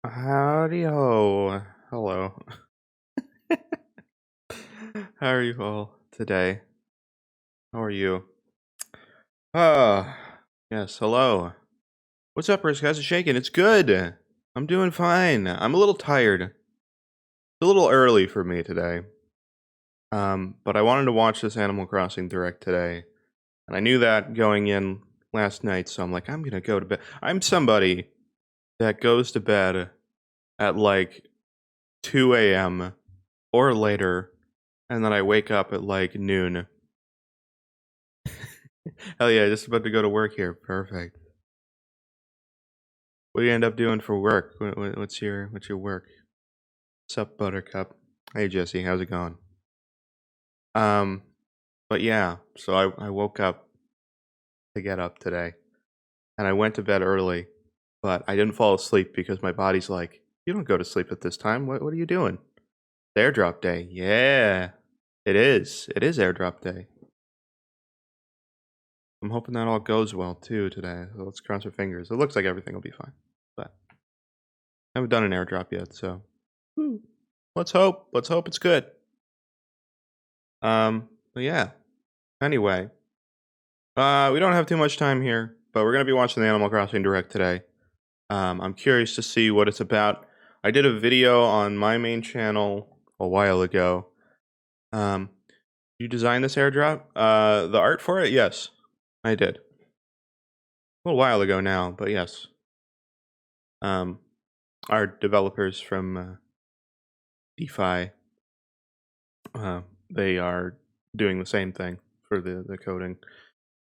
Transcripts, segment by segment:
Howdy ho. Hello. How are you all today? How are you? Yes, hello. What's up, Risk? How's it shaking? It's good. I'm doing fine. I'm a little tired. It's a little early for me today. But I wanted to watch this Animal Crossing Direct today. And I knew that going in last night, so I'm like, I'm gonna go to bed. I'm somebody that goes to bed at like 2 a.m. or later, and then I wake up at like noon. Hell yeah, just about to go to work here. Perfect. What do you end up doing for work? What's your work? What's up, Buttercup? Hey Jesse, how's it going? Um, but yeah, so I woke up to get up today, and I went to bed early, but I didn't fall asleep because my body's like, you don't go to sleep at this time. What are you doing? It's airdrop day. Yeah, it is. It is airdrop day. I'm hoping that all goes well too today. So let's cross our fingers. It looks like everything will be fine, but I haven't done an airdrop yet, so let's hope. Let's hope it's good. But yeah. Anyway, we don't have too much time here, but we're gonna be watching the Animal Crossing Direct today. I'm curious to see what it's about. I did a video on my main channel a while ago. You designed this airdrop? The art for it? Yes, I did. A little while ago now, but yes. Our developers from DeFi, they are doing the same thing for the coding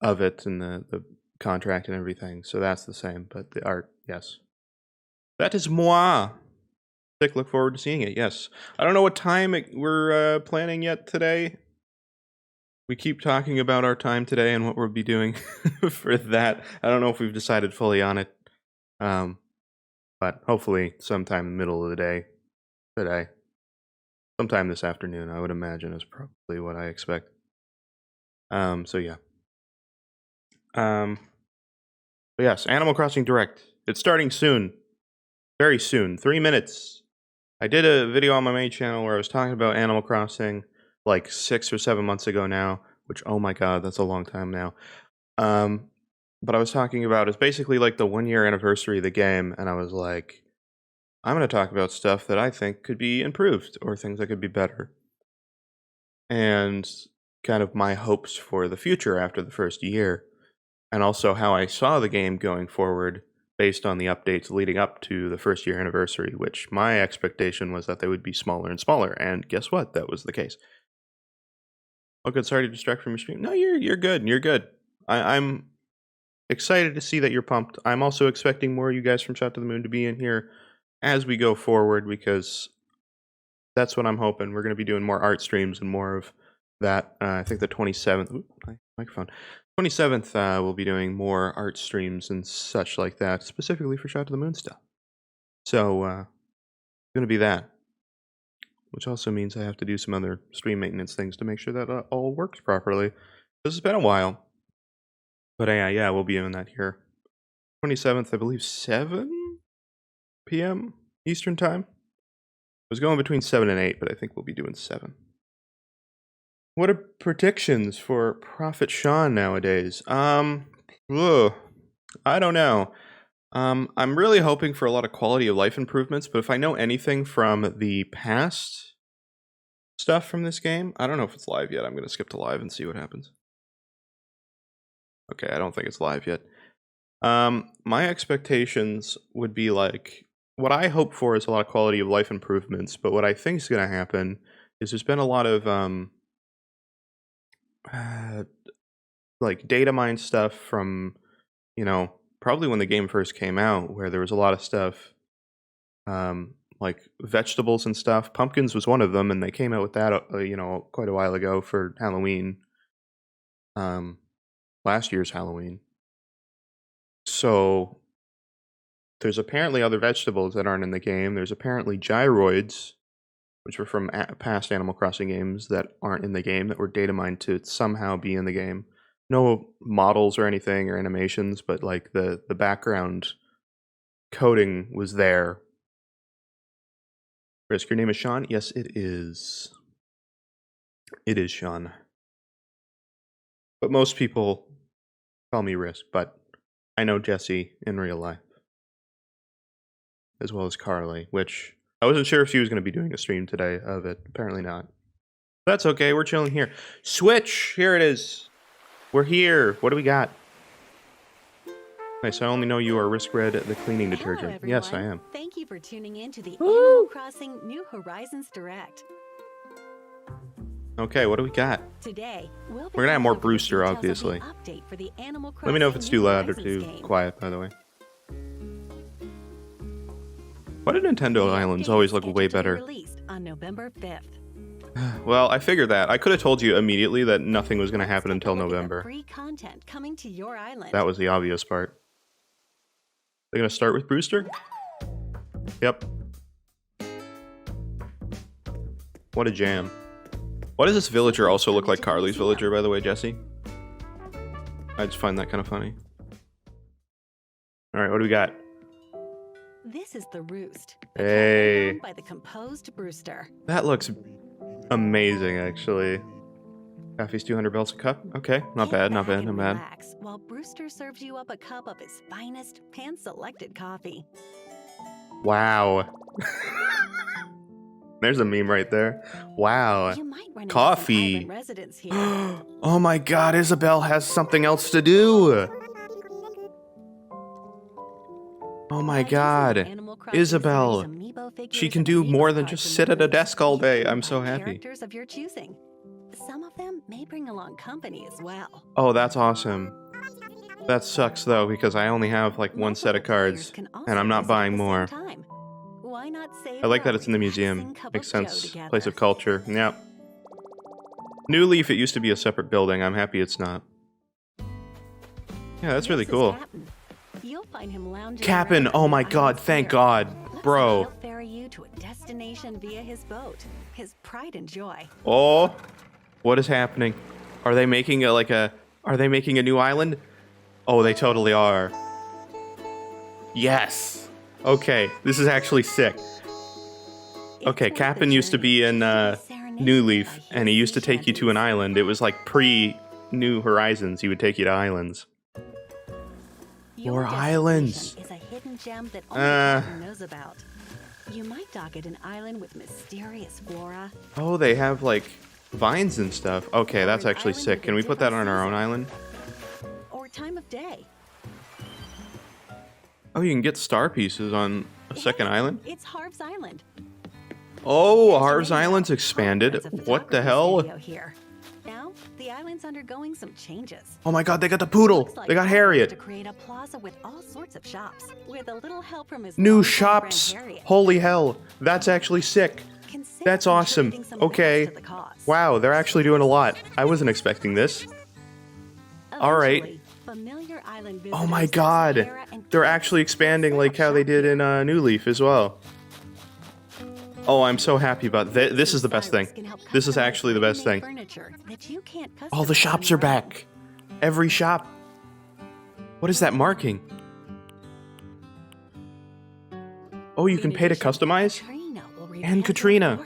of it and the contract and everything. So that's the same, but the art, yes. That is moi. Look forward to seeing it, yes. I don't know what time we're planning yet today. We keep talking about our time today and what we'll be doing for that. I don't know if we've decided fully on it. But hopefully sometime in the middle of the day today. Sometime this afternoon, I would imagine, is probably what I expect. So yeah. But yes, Animal Crossing Direct. It's starting soon. Very soon. 3 minutes. I did a video on my main channel where I was talking about Animal Crossing like 6 or 7 months ago now, which, oh my god, that's a long time now. But I was talking about, it's basically like the 1 year anniversary of the game, and I was like, I'm going to talk about stuff that I think could be improved or things that could be better. And kind of my hopes for the future after the first year. And also how I saw the game going forward based on the updates leading up to the first year anniversary, which my expectation was that they would be smaller and smaller. And guess what? That was the case. Oh, good. Sorry to distract from your stream. No, you're good. You're good. I'm excited to see that you're pumped. I'm also expecting more of you guys from Shot to the Moon to be in here as we go forward, because that's what I'm hoping. We're going to be doing more art streams and more of that. I think the 27th, microphone, 27th, we'll be doing more art streams and such like that, specifically for Shot to the Moon stuff. So, going to be that, which also means I have to do some other stream maintenance things to make sure that all works properly. This has been a while, but yeah, we'll be doing that here. 27th, I believe, 7 p.m. Eastern time. I was going between 7 and 8, but I think we'll be doing 7. What are predictions for Prophet Sean nowadays? I don't know. I'm really hoping for a lot of quality of life improvements, but if I know anything from the past stuff from this game, I don't know if it's live yet. I'm going to skip to live and see what happens. Okay, I don't think it's live yet. My expectations would be like, what I hope for is a lot of quality of life improvements, but what I think is going to happen is there's been a lot of like data mine stuff from, probably when the game first came out, where there was a lot of stuff, like vegetables and stuff. Pumpkins was one of them, and they came out with that, quite a while ago for Halloween, last year's Halloween. So there's apparently other vegetables that aren't in the game. There's apparently gyroids, which were from past Animal Crossing games that aren't in the game, that were data mined to somehow be in the game. No models or anything or animations, but like the background coding was there, Risk, your name is Sean? Yes, it is. It is Sean. But most people call me Risk, but I know Jesse in real life. As well as Carly, which I wasn't sure if she was going to be doing a stream today of it. Apparently not. That's okay, we're chilling here. Switch! Here it is. We're here. What do we got? Nice, I only know you are riskRED, the cleaning detergent. Hello, yes, I am. Thank you for tuning in to the Woo! Animal Crossing New Horizons Direct. Okay, what do we got? Today, we're gonna have more Brewster, obviously. Let me know if it's too loud or too quiet, by the way. Why do Nintendo Islands always look way better? Released on November 5th. Well, I figured that. I could have told you immediately that nothing was going to happen until November. Free content coming to your island. That was the obvious part. They're going to start with Brewster? Yep. What a jam. Why does this villager also look like Carly's villager, by the way, Jesse? I just find that kind of funny. Alright, what do we got? This is the Roost. Hey. By the composed Brewster. That looks amazing, actually. Coffee's 200 bells a cup? Okay, not bad, not bad, not bad. Relax while Brewster serves you up a cup of his finest, hand-selected coffee. Wow. There's a meme right there. Wow. Coffee. Oh my god, Isabel has something else to do. Oh my god. Isabel. She can do more than just sit at a desk all day. I'm so happy. Characters of your choosing. Some of them may bring along company as well. Oh, that's awesome. That sucks though, because I only have like one set of cards, and I'm not buying more. Why not save I like that it's in the museum. Makes sense. Place of culture. Yep. New Leaf, it used to be a separate building. I'm happy it's not. Yeah, that's really cool. Cap'n, oh my god, thank god. Bro. He'll ferry you to a destination via his boat. His pride and joy. Oh. What is happening? Are they making are they making a new island? Oh, they totally are. Yes. Okay, this is actually sick. Okay, Cap'n used to be in New Leaf, and he used to take you to an island. It was like pre-New Horizons. He would take you to islands. More islands. Is a hidden gem that only knows about. You might dock at an island with mysterious flora. Oh, they have like vines and stuff. Okay, that's actually sick. Can we put that on our own island? Or time of day. Oh, you can get star pieces on a second island? It's Harv's Island. Oh, Harv's Island's expanded. What the hell? Here. Now, the island's undergoing some changes. Oh my god, they got the poodle. They got Harriet. To create a plaza with all sorts of shops, with a little help from his new shops. Holy hell. That's actually sick. That's awesome. Okay. Wow, they're actually doing a lot. I wasn't expecting this. Alright. Oh my god. They're actually expanding like how they did in New Leaf as well. Oh, I'm so happy about this. Is the best thing. This is actually the best thing. All the shops are back. Every shop. What is that marking? Oh, you can pay to customize? And Katrina.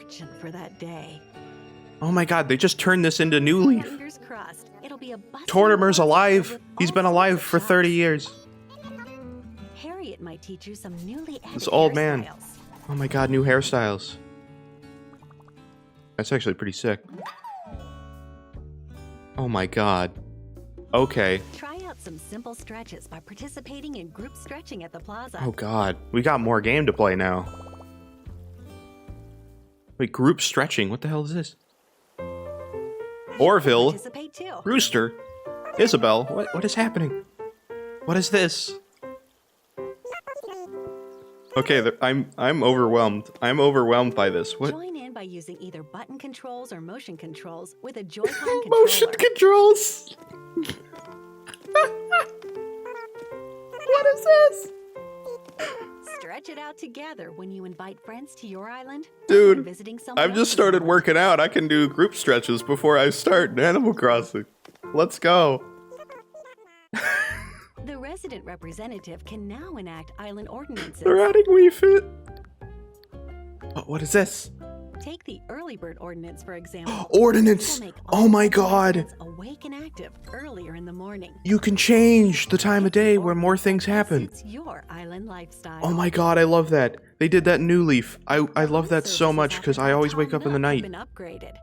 Oh my god, they just turned this into New Leaf. Tortimer's alive. He's been alive for 30 years. Harriet might teach you some newly added this old man. hairstyles. Oh my god, new hairstyles. That's actually pretty sick. Oh my god. Okay. Try out some simple stretches by participating in group stretching at the plaza. Oh god, we got more game to play now. Wait, group stretching? What the hell is this? Orville? Brewster? Isabel? What is happening? What is this? Okay, I'm overwhelmed. I'm overwhelmed by this. What? Join in by using either button controls or motion controls with a Joy-Con controller. Motion controls. What is this? Stretch it out together when you invite friends to your island. Dude, visiting I've just started working out. I can do group stretches before I start Animal Crossing. Let's go. The resident representative can now enact island ordinances. They're adding Wii Fit. What is this? Take the early bird ordinance, for example. Ordinance! This will make Oh all my local god! residents awake and active earlier in the morning. You can change the time of day where more things happen. Suits your island lifestyle. Oh my god, I love that. They did that in New Leaf. I love that so much because I always wake up in the night. Been upgraded.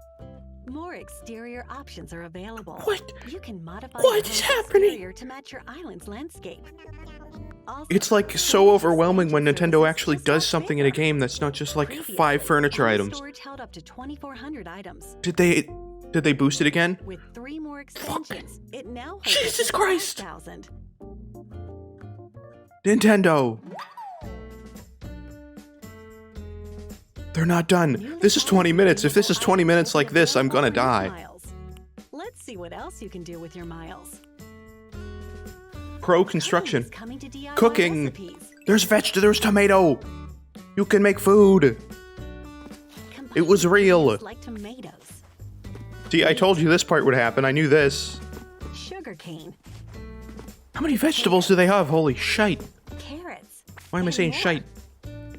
More exterior options are available. What? You can modify What your is home's happening? exterior to match your island's landscape. Also, It's like so overwhelming when Nintendo actually does something in a game that's not just like 5 furniture items. Storage held up to 2,400 items. Did they boost it again? With 3 more expansions, it now holds Jesus up to Christ! 5,000. Nintendo! They're not done. This is 20 minutes. If this is 20 minutes like this, I'm gonna die. Miles. Let's see what else you can do with your miles. Pro construction. Cooking's coming to DIY Cooking. recipes. There's tomato. You can make food. Combine It was real. things like tomatoes, See, I told you this part would happen. I knew this. sugarcane, How many vegetables do they have? Holy shite. carrots. Why am I and saying more. shite?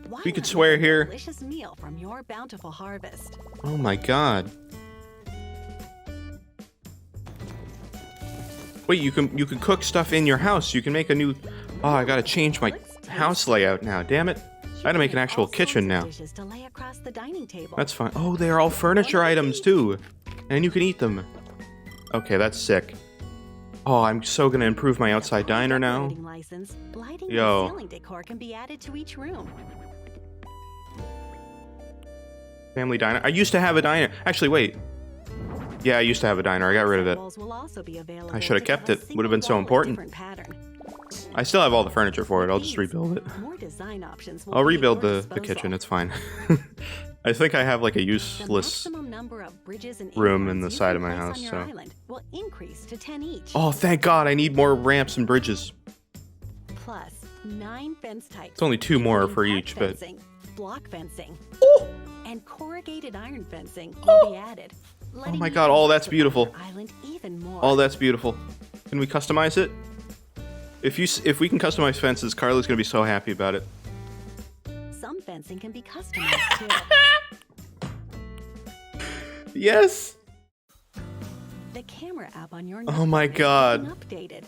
Why We could not swear make a here. Delicious meal from your bountiful harvest. Oh my god. Wait, you can cook stuff in your house. You can make a new... Oh, I gotta change my house layout now. Damn it. I gotta make an actual kitchen now. Dishes to lay across the dining table. That's fine. Oh, they're all furniture items too. And you can eat them. Okay, that's sick. Oh, I'm so gonna improve my outside diner now. Decorating license, lighting Yo. and ceiling decor can be added to each room. Family diner. I used to have a diner. Actually, wait. Yeah, I used to have a diner. I got rid of it. Walls will also be available I should have to kept have a it. Would have been so single wall with important. different pattern. I still have all the furniture for it. I'll just rebuild it. More design options will I'll be at rebuild your the disposal. kitchen. It's fine. I think I have like a The useless... maximum number of bridges and room in inclines the you side can of my place on house, your so- island will increase to 10 each. Oh, thank God. I need more ramps and bridges. Plus 9 fence types. It's only 2 more including for park each, but... fencing, block fencing, Oh! and corrugated iron fencing will be added. Oh my God, all that's beautiful. Island even more. Oh, that's beautiful. Can we customize it? If we can customize fences, Carla's gonna be so happy about it. Some fencing can be customized too. Yes! The camera app on your Oh my notebook is God. being updated.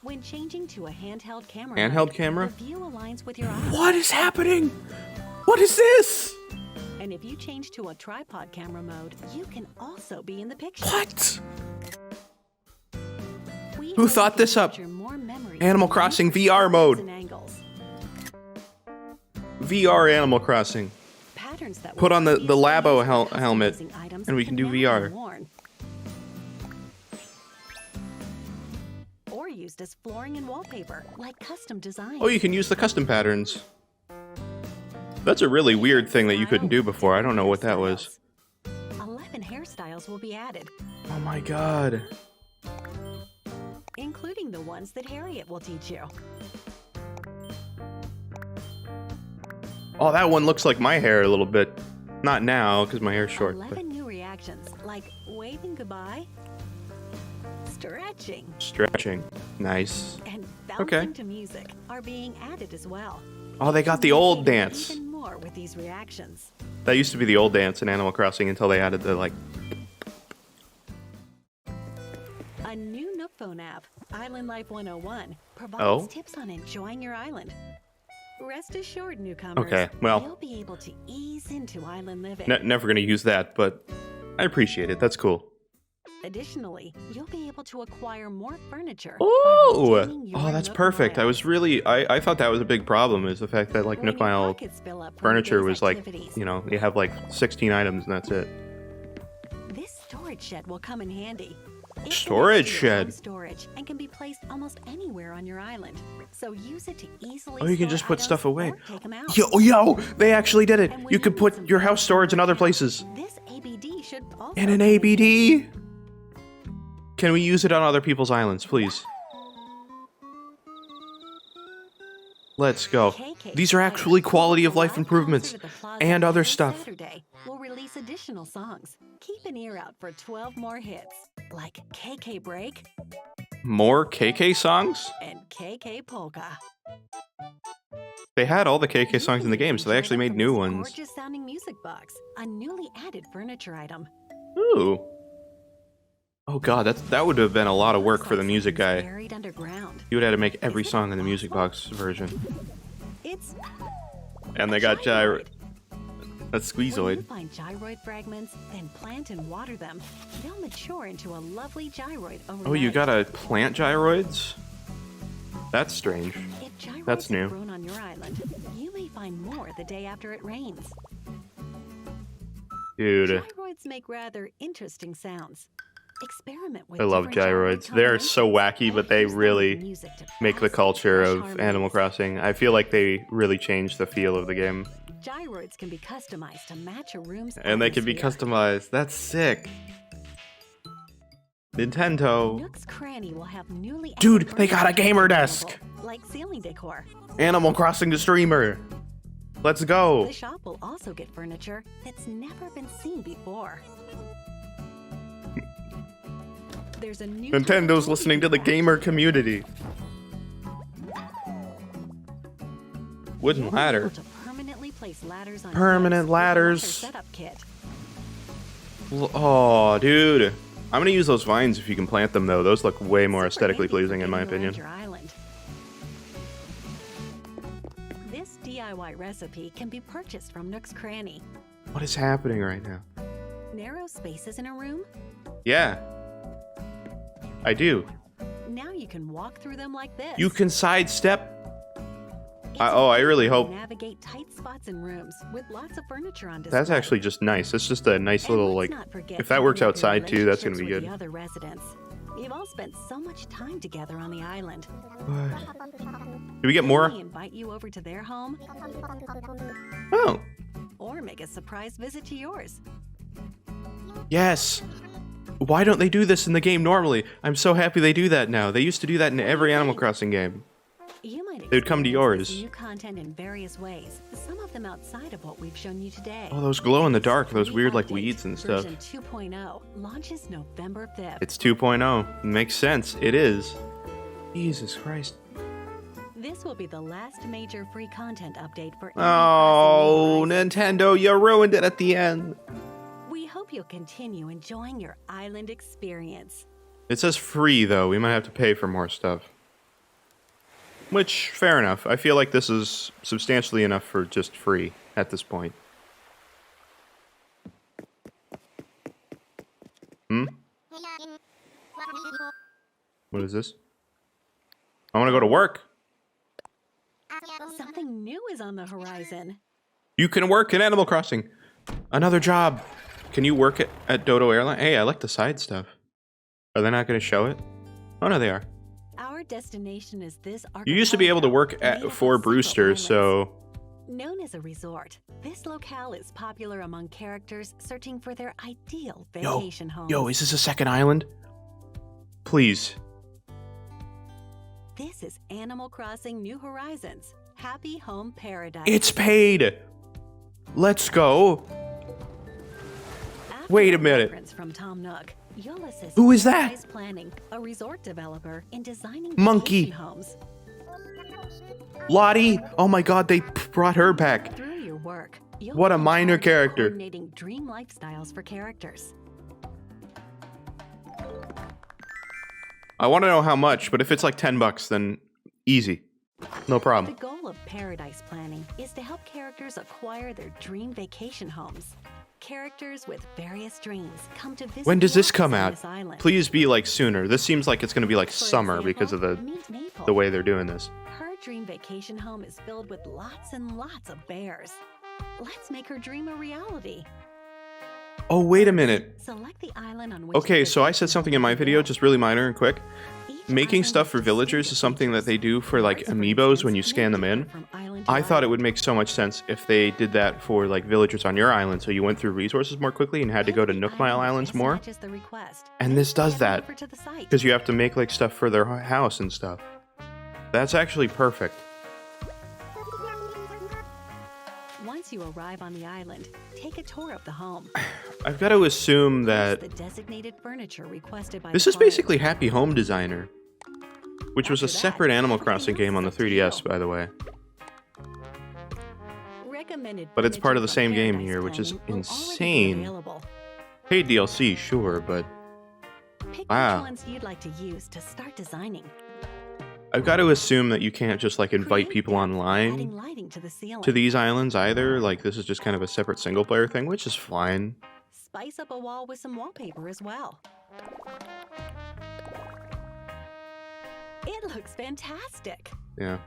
When changing to a handheld camera, Handheld mode, camera? the view aligns with your eyes. What is happening? What is this? And if you change to a tripod camera mode, you can also be in the picture. What? We Who hope thought you this up? capture more memories Animal from Crossing different VR mode. and angles. VR Animal Crossing. Patterns that Put will on the easily Labo use for helmet, customizing items and we can do now be VR. worn. Or used as flooring and wallpaper, like custom designs. Oh, you can use the custom patterns. That's a really weird thing that you couldn't do before. I don't know what that was. 11 hairstyles will be added, Oh my God. including the ones that Harriet will teach you. Oh, that one looks like my hair a little bit. Not now, because my hair's short. 11 But new reactions, like waving goodbye, stretching, stretching. Nice. and bouncing Okay. to music are being added as well. Oh, they got the old dance. Even more with these reactions. That used to be the old dance in Animal Crossing until they added the, like... A new Nook phone app, Island Life 101, provides Oh? tips on enjoying your island. Rest assured, newcomers, Okay, well- you'll be able to ease into island living. Never gonna use that, but I appreciate it. That's cool. Additionally, you'll be able to acquire more furniture. Oh! by redeeming your Oh, that's Nook perfect. I miles. was really... I thought that was a big problem, is the fact that, like, When Nook your Mile pockets fill up from the furniture day's was, like, activities, you know, you have, like, 16 items and that's it. this storage shed will come in handy. It Storage connects to your home shed? storage and can be placed almost anywhere on your island. So use it to easily Oh, you can store just put items stuff away. or take 'em out. Yo, they actually did it. And when You could need put some your house furniture storage in other out, places. This ABD should also In an come in ABD? Can we use it on other people's islands, please? Let's go. KK These are Player, actually quality of the life live improvements concert at the Plaza and other this stuff. Saturday will release additional songs. Keep an ear out for 12 more hits, like KK Break More KK songs? and KK Polka. They had all the KK songs in the game, so they actually made new ones. Gorgeous sounding music box, a newly added furniture item. Ooh. Oh god, that would have been a lot of work for the music guy. Buried underground. He would have had to make every song in the music box version. It's And they got gyro. gyroid. That's When you squeezoid. find gyroid fragments, then plant and water them, they'll mature into a lovely gyroid overnight. Oh, you gotta plant gyroids? That's strange. If gyroids That's new. have grown on your island, you may find more the day after it rains. Dude, Gyroids make rather interesting sounds. Experiment with I love different gyroid gyroids. They're so combinations wacky, but and they use them with really music to make the fast, culture fresh of harmonies. Animal Crossing. I feel like they really changed the feel of the game. Gyroids can be customized to match a room's And they can be atmosphere. customized. That's sick. Nintendo. Nook's Cranny will have newly Dude, added they got a furniture gamer available, desk. like ceiling decor. Animal Crossing the streamer. Let's go. The shop will also get furniture that's never been seen before. There's a new type of Nintendo's toy listening to the rack. gamer community. Wooden You'll be ladder. able to permanently place ladders on Permanent cliffs with a ladder ladders. setup kit. Oh, dude. I'm gonna use those vines if you can plant them, though. Those look way more Super aesthetically handy for pleasing, in my getting around opinion. your island. This DIY recipe can be purchased from Nook's Cranny. What is happening right now? Narrow spaces in a room? Yeah. I do. Now you can walk through them like this. You can sidestep. It's I really easy to hope. navigate tight spots in rooms with lots of furniture on display. That's actually just nice. It's just a nice And little, let's like, not forget if that to works develop your outside too, that's gonna be relationships with good. the other residents. You've all spent so much time together on the island. Do we get more? They may invite you over to their home Oh, or make a surprise visit to yours. yes. Why don't they do this in the game normally? I'm so happy they do that now. They used to do that in every Animal Crossing game. You might They'd come to experience this yours. new content in various ways, some of them outside of what we've shown you today. Oh, those glow in the dark, those Free weird, like, update, weeds and stuff. Version 2.0 launches November 5th. It's 2.0. Makes sense. It is. Jesus Christ. This will be the last major free content update for Oh, Animal Crossing New Horizons. Nintendo, you ruined it at the end. We hope you'll continue enjoying your island experience. It says free, though. We might have to pay for more stuff. Which, fair enough. I feel like this is substantially enough for just free at this point. Hmm? What is this? I want to go to work. Something new is on the horizon. You can work in Animal Crossing. Another job. Can you work at Dodo Airline? Hey, I like the side stuff. Are they not going to show it? Oh, no, they are. Our destination is this You used to be able to work archipelago made for up of single Brewster, islands. so... Known as a resort, this locale is popular among characters searching for their ideal vacation homes. Yo, is this a second island? Please. This is Animal Crossing New Horizons, Happy Home Paradise. It's paid! Let's go. After Wait a minute. reference from Tom Nook, you'll assist Who is that? Paradise Planning, a resort developer, in designing Monkey. vacation homes. Lottie! Oh my god, they brought her back. Through your work, you'll What a be in minor charge of character. Coordinating dream lifestyles for characters. I want to know how much, but if it's like $10, then easy. No The problem. goal of Paradise Planning is to help characters acquire their dream vacation homes. Characters with various dreams come to visit When does the this come office on out? this island. Please be like sooner. This seems like it's going to be like For summer example, because of the meet Maple. way they're doing this. Her dream vacation home is filled with lots and lots of bears. Let's make her dream a reality. Oh, wait a minute. Select the island on which Okay, the so I said something in my video, just really minor and quick. Each Making island stuff has for villagers distinct is something that they do for like Parts, for amiibos instance, when you may scan them in. differ from island to I thought it island. would make so much sense if they did that for like villagers on your island, so you went through resources more quickly and had to go to Pick the Nook Mile island Islands best more. matches the request, And then this does get them that. over to the site. Because you have to make like stuff for their house and stuff. That's actually perfect. Once you arrive on the island, take a tour of the home. I've got to assume Use that the designated furniture requested by this the is client. basically Happy Home Designer, which was a After that, separate Animal everything Crossing else game is on the up to you. 3DS, by the way. Recommend Recommended But it's part of furniture the from same game Paradise here, which is Planning will already be insane. available. Paid DLC, sure, but Pick wow. which ones you'd like to use to start designing. I've got to assume that you can't just like invite Create people depth by adding online lighting to the ceiling. to these islands either. Like this is just kind of a separate single player thing, which is fine. Spice up a wall with some wallpaper as well. It looks fantastic. Yeah.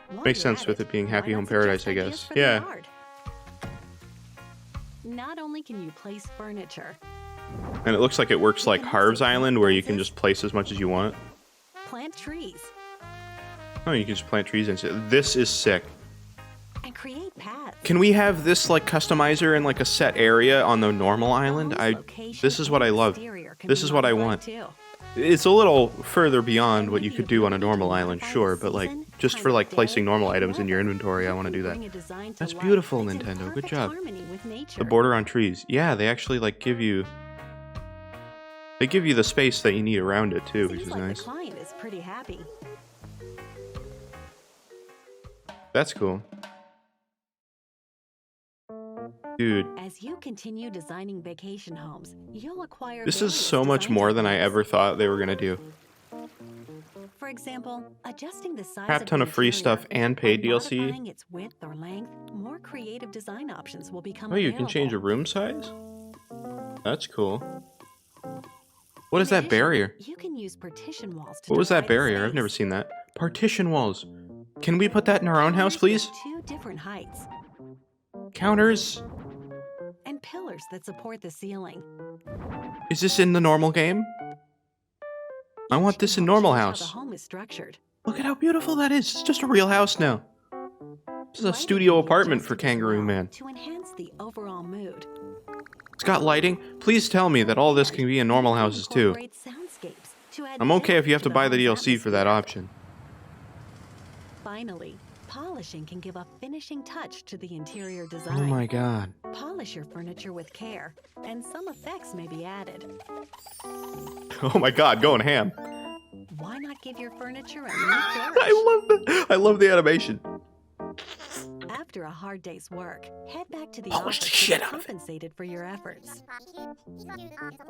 While Makes you're sense at with it being why Happy not Home Paradise, suggest I ideas guess. for the Yeah. yard? Not only can you place furniture, And it looks like it works like Harv's Island, where you can just place as much as you want. plant trees, Oh, you can just plant trees and shit. This is sick. and create paths. Can we have this like customizer in like a set area on the normal island? The home's location This is what I and love. exterior can This be is what I modified want. too. It's a little further beyond And what with you the could do on a ability to normal island, modify sure, the but like season, just time for of like placing day, normal and items in your weather, inventory, I you want to can do bring that. a design to That's life beautiful, that's in Nintendo. Good perfect job. harmony with nature. The border on trees. Yeah, they actually like give you the space that you need around it too, which Seems is like nice. the client is pretty happy. That's cool. Dude, As you continue designing vacation homes, you'll acquire this is various so much design more than I techniques. ever thought they were gonna do. For example, adjusting the size Crap of ton the of free interior stuff and paid DLC. modifying its width or length, more creative design options will become Oh, you can change a available. room size? That's cool. What is In that addition, barrier? You can use partition walls to What was that divide the barrier? I've never space. seen that. Partition walls. Can we put that in our own house, Counters please? with two different heights Counters? and pillars that support the ceiling. Is this in the normal game? I want Each this in can help normal change house. How the home is structured. Look at how beautiful that is. It's just a real house now. This is a Lighting studio can be apartment for adjusted as Kangaroo well Man. to enhance the overall mood. It's got lighting. Please tell me that all this can be in normal You can houses too. incorporate soundscapes to add I'm okay if you have depth to buy the home's DLC for that atmosphere. option. Finally, polishing can give a finishing touch to the interior Oh design. my god. Polish your furniture with care, and some effects may be added. Oh my god, going ham. Why not give your furniture a new flourish? I love the animation. After a hard day's work, head back to the Polish office the to shit be out of it. compensated for your efforts.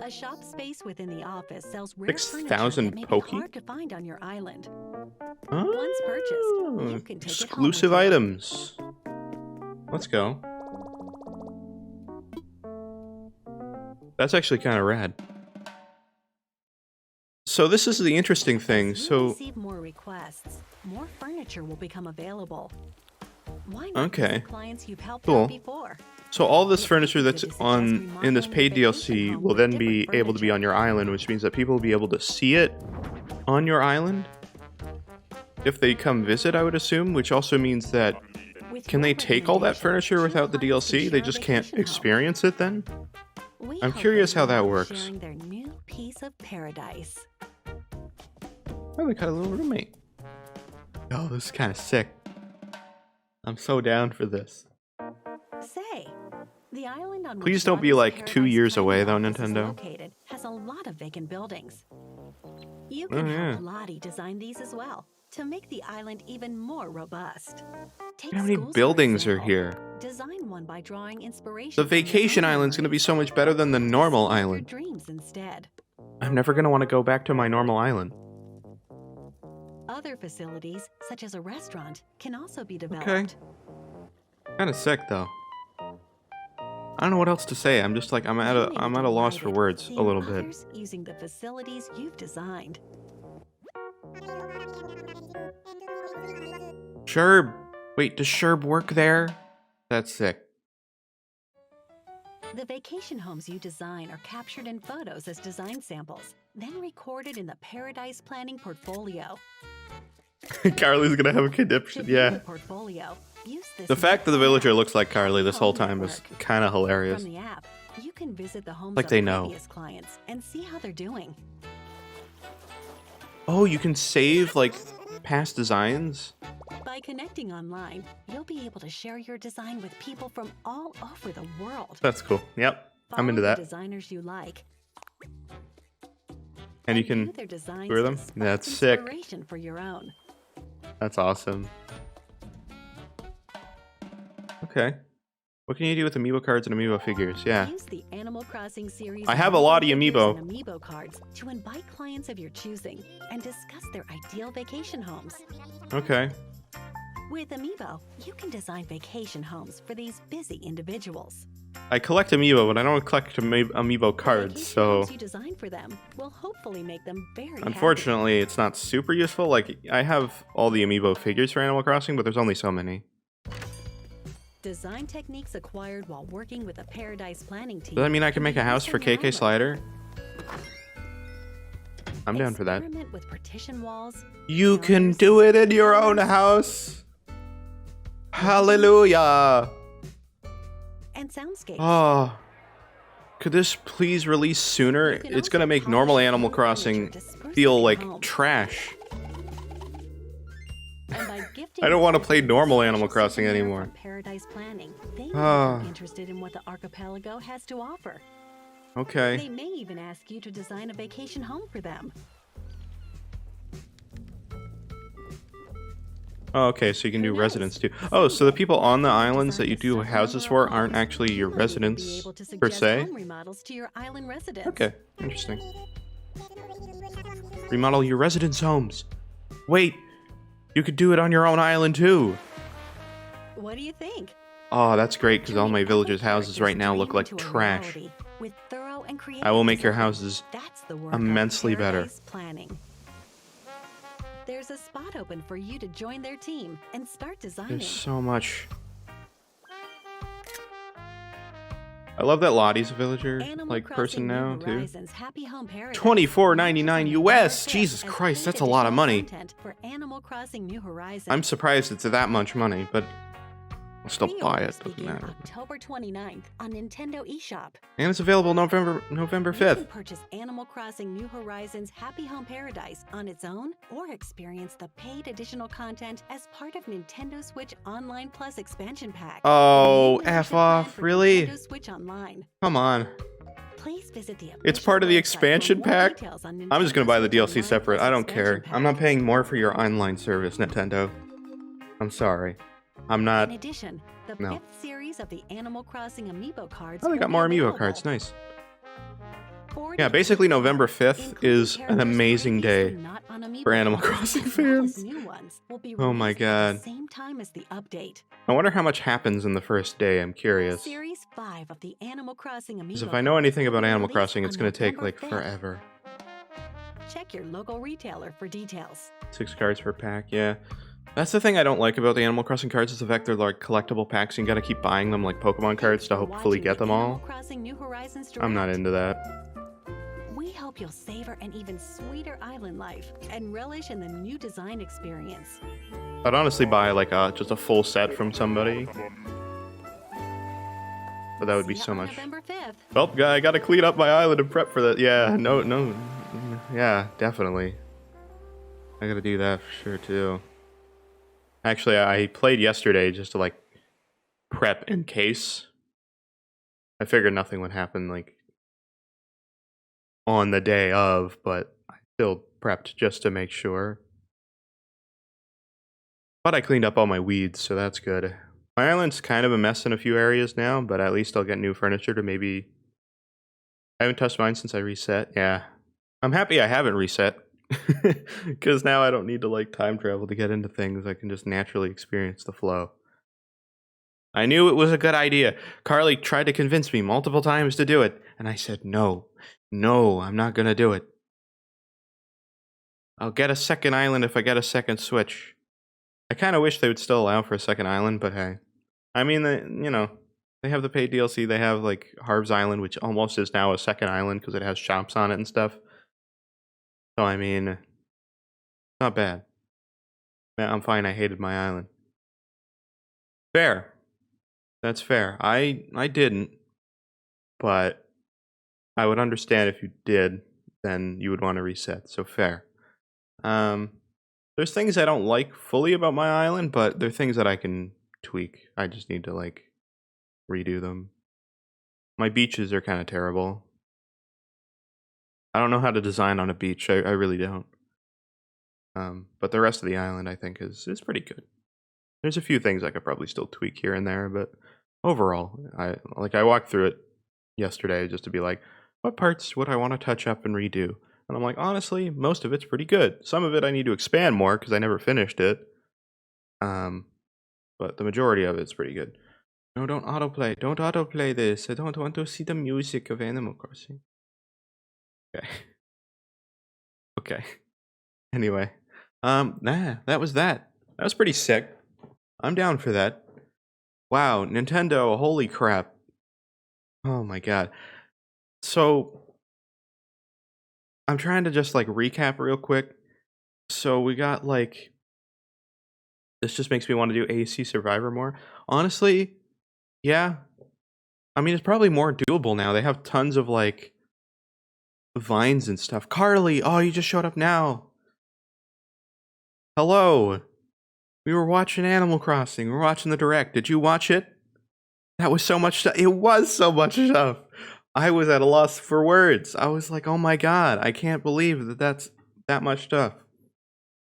A shop space within the office sells rare 6,000 furniture that may be pokey? hard to find on your island. Oh, Once purchased, you can take it home exclusive with you. items. Let's go. That's actually kind of rad. So this is the interesting thing. As you So receive more requests, more furniture will become available. Why not Okay. visit clients you've helped Cool. out before? all this furniture that's on in this paid DLC will then be able to be on your island, which means that people will be able to see it on your island if they come visit, I would assume, which also means that With can your they take all that recommendation, furniture two without the clients can DLC? They share a just can't vacation home. experience it then? We I'm hope curious they how that love works. Sharing their new piece of paradise. Oh, they got a little roommate. Oh, this is kind of sick. I'm so down for this. Say, the island on Please which don't be, Rodney's like, 2 Paradise years Planning away, though, Office is Nintendo. located has a lot of vacant buildings. You Oh, can yeah. help Lottie design these as well to make the island even more robust. Take How many schools, for buildings are example. here? Design one by drawing inspiration. The from your vacation own island's gonna be memories. so much better than the normal Spark your island. dreams instead. I'm never gonna want to go back to my normal island. Other facilities, such as a restaurant, can also be developed. Okay. Kind of sick though. I don't know what else to say. I'm just like I'm at You may a be loss for delighted words a seeing little bit. others using the facilities you've designed. Sherb. Wait, does Sherb work there? That's sick. The vacation homes you design are captured in photos as design samples, then recorded in the Paradise Planning portfolio. Carly's gonna have a To conniption. view Yeah. the portfolio, use this The fact that the map villager looks like Carly this whole Home time is Network. kind of hilarious. From the app, you can visit the homes Like of they know. previous clients and see how they're doing. Oh, you can save like past designs. By connecting online, you'll be able to share your design with people from all over the world. That's cool. Yep, I'm into Follow the that. designers you like. And you view can their designs wear them? to spark That's sick. inspiration for your own. That's awesome. Okay. What can you do with amiibo cards and amiibo figures? Yeah. Use the Animal Crossing series. I have a lot of figures amiibo. and amiibo cards to invite clients of your choosing and discuss their ideal vacation homes. Okay. With Amiibo, you can design vacation homes for these busy individuals. I collect amiibo, but I don't collect amiibo cards, Vacation so homes you design for them will hopefully make them very happy. unfortunately, it's not super useful. Like, I have all the amiibo figures for Animal Crossing, but there's only so many. Design techniques acquired while working with a Paradise planning team. Does that mean I can make a house for KK Island. Slider? I'm down for that. Experiment with partition walls. You can counters, do it in your own house. Hallelujah. and soundscapes. Oh, could this please release sooner? You can It's also gonna make polish normal your Animal own Crossing furniture to spruce feel up your like home. trash. And by gifting I don't want to play visitors normal a Animal special Crossing souvenir anymore. from Paradise Planning, they Ah. may become interested in what the archipelago has to offer. Okay. They may even ask you to design a vacation home for them. Oh, okay, so you can Who do knows? residents too. Oh, so the people on the Someday, islands that design you a do certain houses number for of aren't homes, actually your you will be residents able to per suggest se? home remodels to your island residents. Okay, interesting. Remodel your residents' homes. Wait, you could do it on your own island too. What do you think? Oh, that's great because all Turning my every villagers' houses character's right now dream look like into a trash. reality with thorough and I will creative make your design. houses That's the work of immensely better. Paradise Planning. There's a spot open for you to join their team and start designing. There's so much. I love that Lottie's a villager Animal like person Crossing New now too. Horizons Happy Home Paradise $24.99 launches on US. November 5th Jesus as Christ, paid that's a lot of additional money. content for Animal Crossing New Horizons. I'm surprised it's that much money, but I'll still buy Pre-orders it. Doesn't begin matter. October 29th on Nintendo eShop. And it's available November You can 5th. purchase Animal Crossing New Horizons Happy Home Paradise on its own or experience the paid additional content as part of Nintendo Switch Online Plus expansion pack. Oh, The new membership F plan off, for really? Nintendo Switch Online. Come on. Please visit the It's official part of the website for expansion more pack? details on I'm just gonna Nintendo buy the Switch DLC Online separate. Plus I don't care. expansion I'm not pack. paying more for your online service, Nintendo. I'm sorry. I'm not. In addition, the No. 5th series of the Animal Crossing Amiibo cards Oh, they will got be more amiibo available. cards. Nice. 40 Yeah, basically cards November 5th including is an characters amazing day previously not on Amiibo for Animal cards, Crossing as well as fans. new ones will be Oh my released at God. the same time as the update. I wonder how much happens in the first day. I'm curious. Series 5 of the Animal Crossing Amiibo Because if I know cards anything will about be Animal released Crossing, it's on gonna take November like 5th. forever. Check your local retailer for details. 6 cards per pack, yeah. That's the thing I don't like about the Animal Crossing cards is the fact they're like collectible packs and you gotta keep buying them like Pokemon cards to Thanks for hopefully watching get the them Animal all. Crossing New Horizons I'm not Direct. into that. We hope you'll savor an even sweeter island life and relish in the new design experience. I'd honestly buy like just a full set from somebody. But that would be See ya so on much. November 5th. Well, I gotta clean up my island and prep for that. Yeah, no. Yeah, definitely. I gotta do that for sure too. Actually, I played yesterday just to like prep in case. I figured nothing would happen like on the day of, but I still prepped just to make sure. But I cleaned up all my weeds, so that's good. My island's kind of a mess in a few areas now, but at least I'll get new furniture to maybe... I haven't touched mine since I reset. Yeah. I'm happy I haven't reset. Because now I don't need to like time travel to get into things. I can just naturally experience the flow. I knew it was a good idea. Carly tried to convince me multiple times to do it. And I said, no, I'm not going to do it. I'll get a second island if I get a second Switch. I kind of wish they would still allow for a second island, but hey. I mean, they have the paid DLC. They have like Harv's Island, which almost is now a second island because it has shops on it and stuff. So, I mean, not bad. Yeah, I'm fine. I hated my island. Fair. That's fair. I didn't, but I would understand if you did, then you would want to reset. So fair. There's things I don't like fully about my island, but they're things that I can tweak. I just need to like redo them. My beaches are kind of terrible. I don't know how to design on a beach. I really don't. But the rest of the island I think is pretty good. There's a few things I could probably still tweak here and there, but overall, I walked through it yesterday just to be like, what parts would I want to touch up and redo? And I'm like, honestly, most of it's pretty good. Some of it I need to expand more because I never finished it. Um, but the majority of it's pretty good. No, don't autoplay. Don't autoplay this. I don't want to see the music of Animal Crossing. Okay. Okay. Anyway, that was that. That was pretty sick. I'm down for that. Wow, Nintendo, holy crap. Oh my god. So, I'm trying to just like recap real quick. So, we got like this just makes me want to do AC Survivor more. Honestly, yeah. I mean, it's probably more doable now. They have tons of like vines and stuff. Carly, oh, you just showed up now. Hello. We were watching Animal Crossing. We were watching the direct. Did you watch it? That was so much stuff. It was so much stuff. I was at a loss for words. I was like, "Oh my god, I can't believe that that's that much stuff."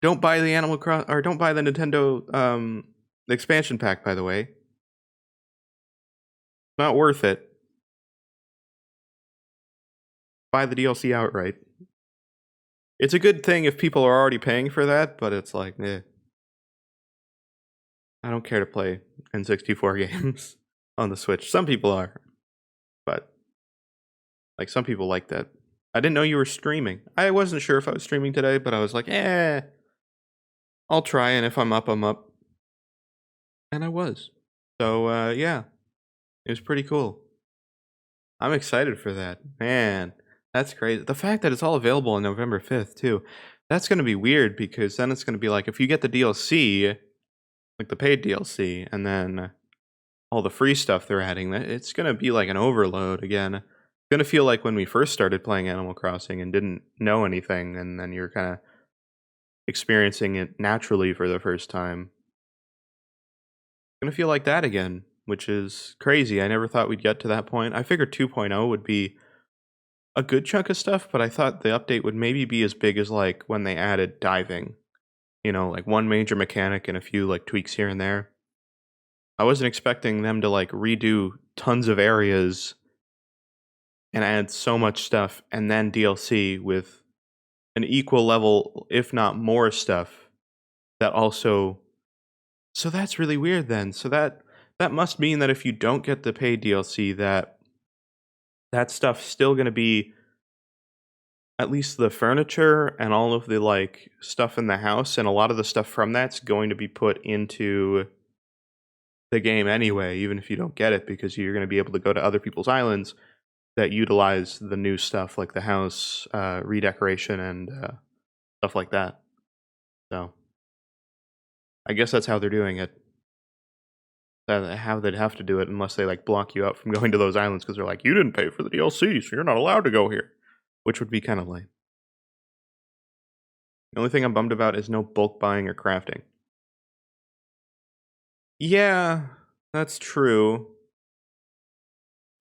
Don't buy the Animal Cross or don't buy the Nintendo expansion pack, by the way. Not worth it. Buy the DLC outright. It's a good thing if people are already paying for that, but it's like, eh. I don't care to play N64 games on the Switch. Some people are, but like some people like that. I didn't know you were streaming. I wasn't sure if I was streaming today, but I was like, I'll try, and if I'm up, I'm up. And I was. So, yeah, it was pretty cool. I'm excited for that. Man, that's crazy. The fact that it's all available on November 5th, too, that's going to be weird because then it's going to be like if you get the DLC, like the paid DLC, and then all the free stuff they're adding, it's going to be like an overload again. It's going to feel like when we first started playing Animal Crossing and didn't know anything, and then you're kind of experiencing it naturally for the first time. It's going to feel like that again, which is crazy. I never thought we'd get to that point. I figured 2.0 would be a good chunk of stuff, but I thought the update would maybe be as big as like when they added diving. You know, like one major mechanic and a few like tweaks here and there. I wasn't expecting them to like redo tons of areas and add so much stuff and then DLC with an equal level, if not more stuff that also. So that's really weird then. So that must mean that if you don't get the paid DLC, that stuff's still going to be at least the furniture and all of the like stuff in the house, and a lot of the stuff from that's going to be put into the game anyway, even if you don't get it, because you're going to be able to go to other people's islands that utilize the new stuff like the house redecoration and stuff like that. So I guess that's how they're doing it. How they'd have to do it unless they like block you out from going to those islands because they're like, you didn't pay for the DLC, so you're not allowed to go here, which would be kind of lame. The only thing I'm bummed about is no bulk buying or crafting. Yeah, that's true.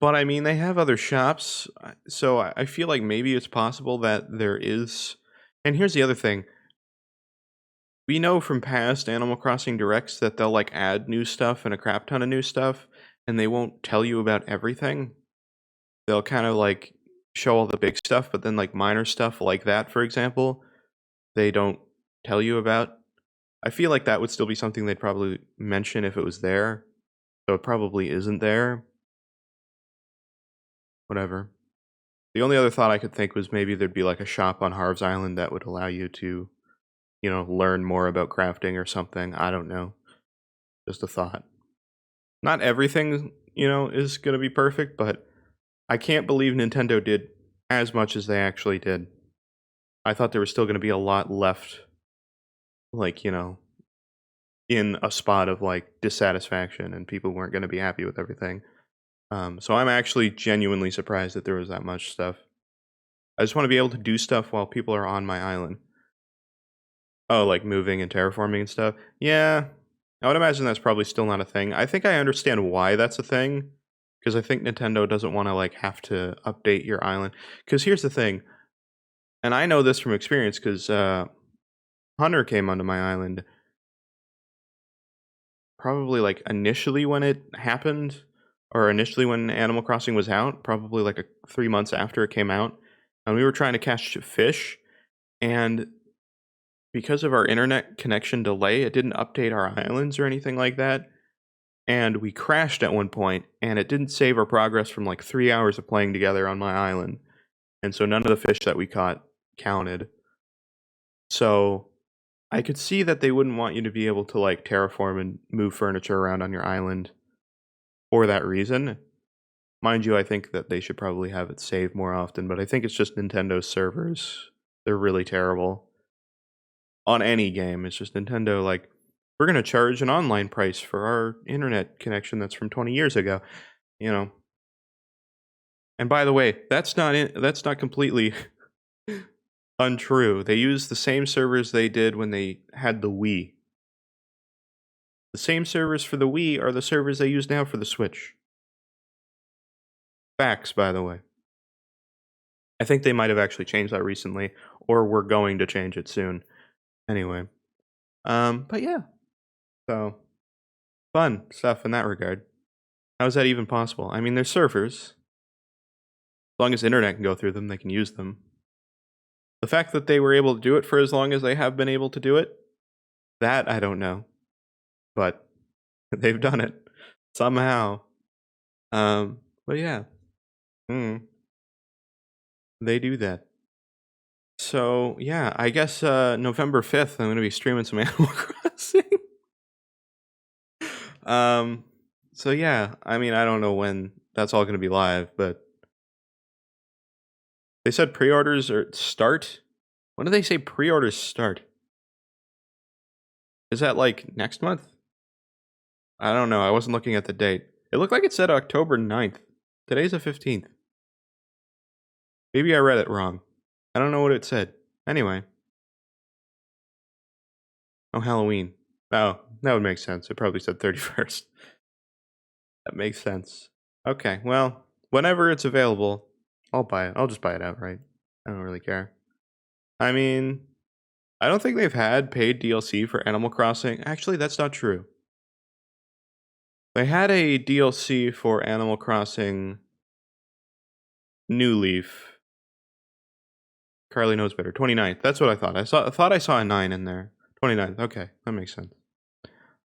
But I mean, they have other shops, so I feel like maybe it's possible that there is. And here's the other thing: we know from past Animal Crossing directs that they'll like add new stuff and a crap ton of new stuff, and they won't tell you about everything. They'll kind of like show all the big stuff, but then like minor stuff like that, for example, they don't tell you about. I feel like that would still be something they'd probably mention if it was there. So it probably isn't there. Whatever. The only other thought I could think was maybe there'd be like a shop on Harv's Island that would allow you to, learn more about crafting or something. I don't know. Just a thought. Not everything, is going to be perfect, but I can't believe Nintendo did as much as they actually did. I thought there was still going to be a lot left, like, in a spot of like dissatisfaction and people weren't going to be happy with everything. So I'm actually genuinely surprised that there was that much stuff. I just want to be able to do stuff while people are on my island. Oh, like moving and terraforming and stuff? Yeah. I would imagine that's probably still not a thing. I think I understand why that's a thing. Because I think Nintendo doesn't want to like have to update your island. Because here's the thing. And I know this from experience because Hunter came onto my island probably like initially when it happened. or initially when Animal Crossing was out, probably like 3 months after it came out, and we were trying to catch fish, and because of our internet connection delay, it didn't update our islands or anything like that, and we crashed at one point, and it didn't save our progress from like 3 hours of playing together on my island, and so none of the fish that we caught counted. So I could see that they wouldn't want you to be able to like terraform and move furniture around on your island for that reason. Mind you, I think that they should probably have it saved more often, but I think it's just Nintendo's servers. They're really terrible. On any game, it's just Nintendo, like, we're going to charge an online price for our internet connection that's from 20 years ago, you know. And by the way, that's not completely untrue. They use the same servers they did when they had the Wii. The same servers for the Wii are the servers they use now for the Switch. Facts, by the way. I think they might have actually changed that recently, or we're going to change it soon. Anyway, but yeah, so fun stuff in that regard. How is that even possible? I mean, there's servers. As long as the internet can go through them, they can use them. The fact that they were able to do it for as long as they have been able to do it, that I don't know. But they've done it somehow. But yeah. They do that. So yeah, I guess November 5th I'm gonna be streaming some Animal Crossing. So yeah, I mean I don't know when that's all gonna be live, but they said pre-orders start. When do they say pre-orders start? Is that like next month? I don't know. I wasn't looking at the date. It looked like it said October 9th. Today's the 15th. Maybe I read it wrong. I don't know what it said. Anyway. Oh, Halloween. Oh, that would make sense. It probably said 31st. That makes sense. Okay, well, whenever it's available, I'll buy it. I'll just buy it outright. I don't really care. I mean, I don't think they've had paid DLC for Animal Crossing. Actually, that's not true. They had a DLC for Animal Crossing New Leaf. Carly knows better. 29th. That's what I thought. I thought I saw a 9 in there. 29th. Okay, that makes sense.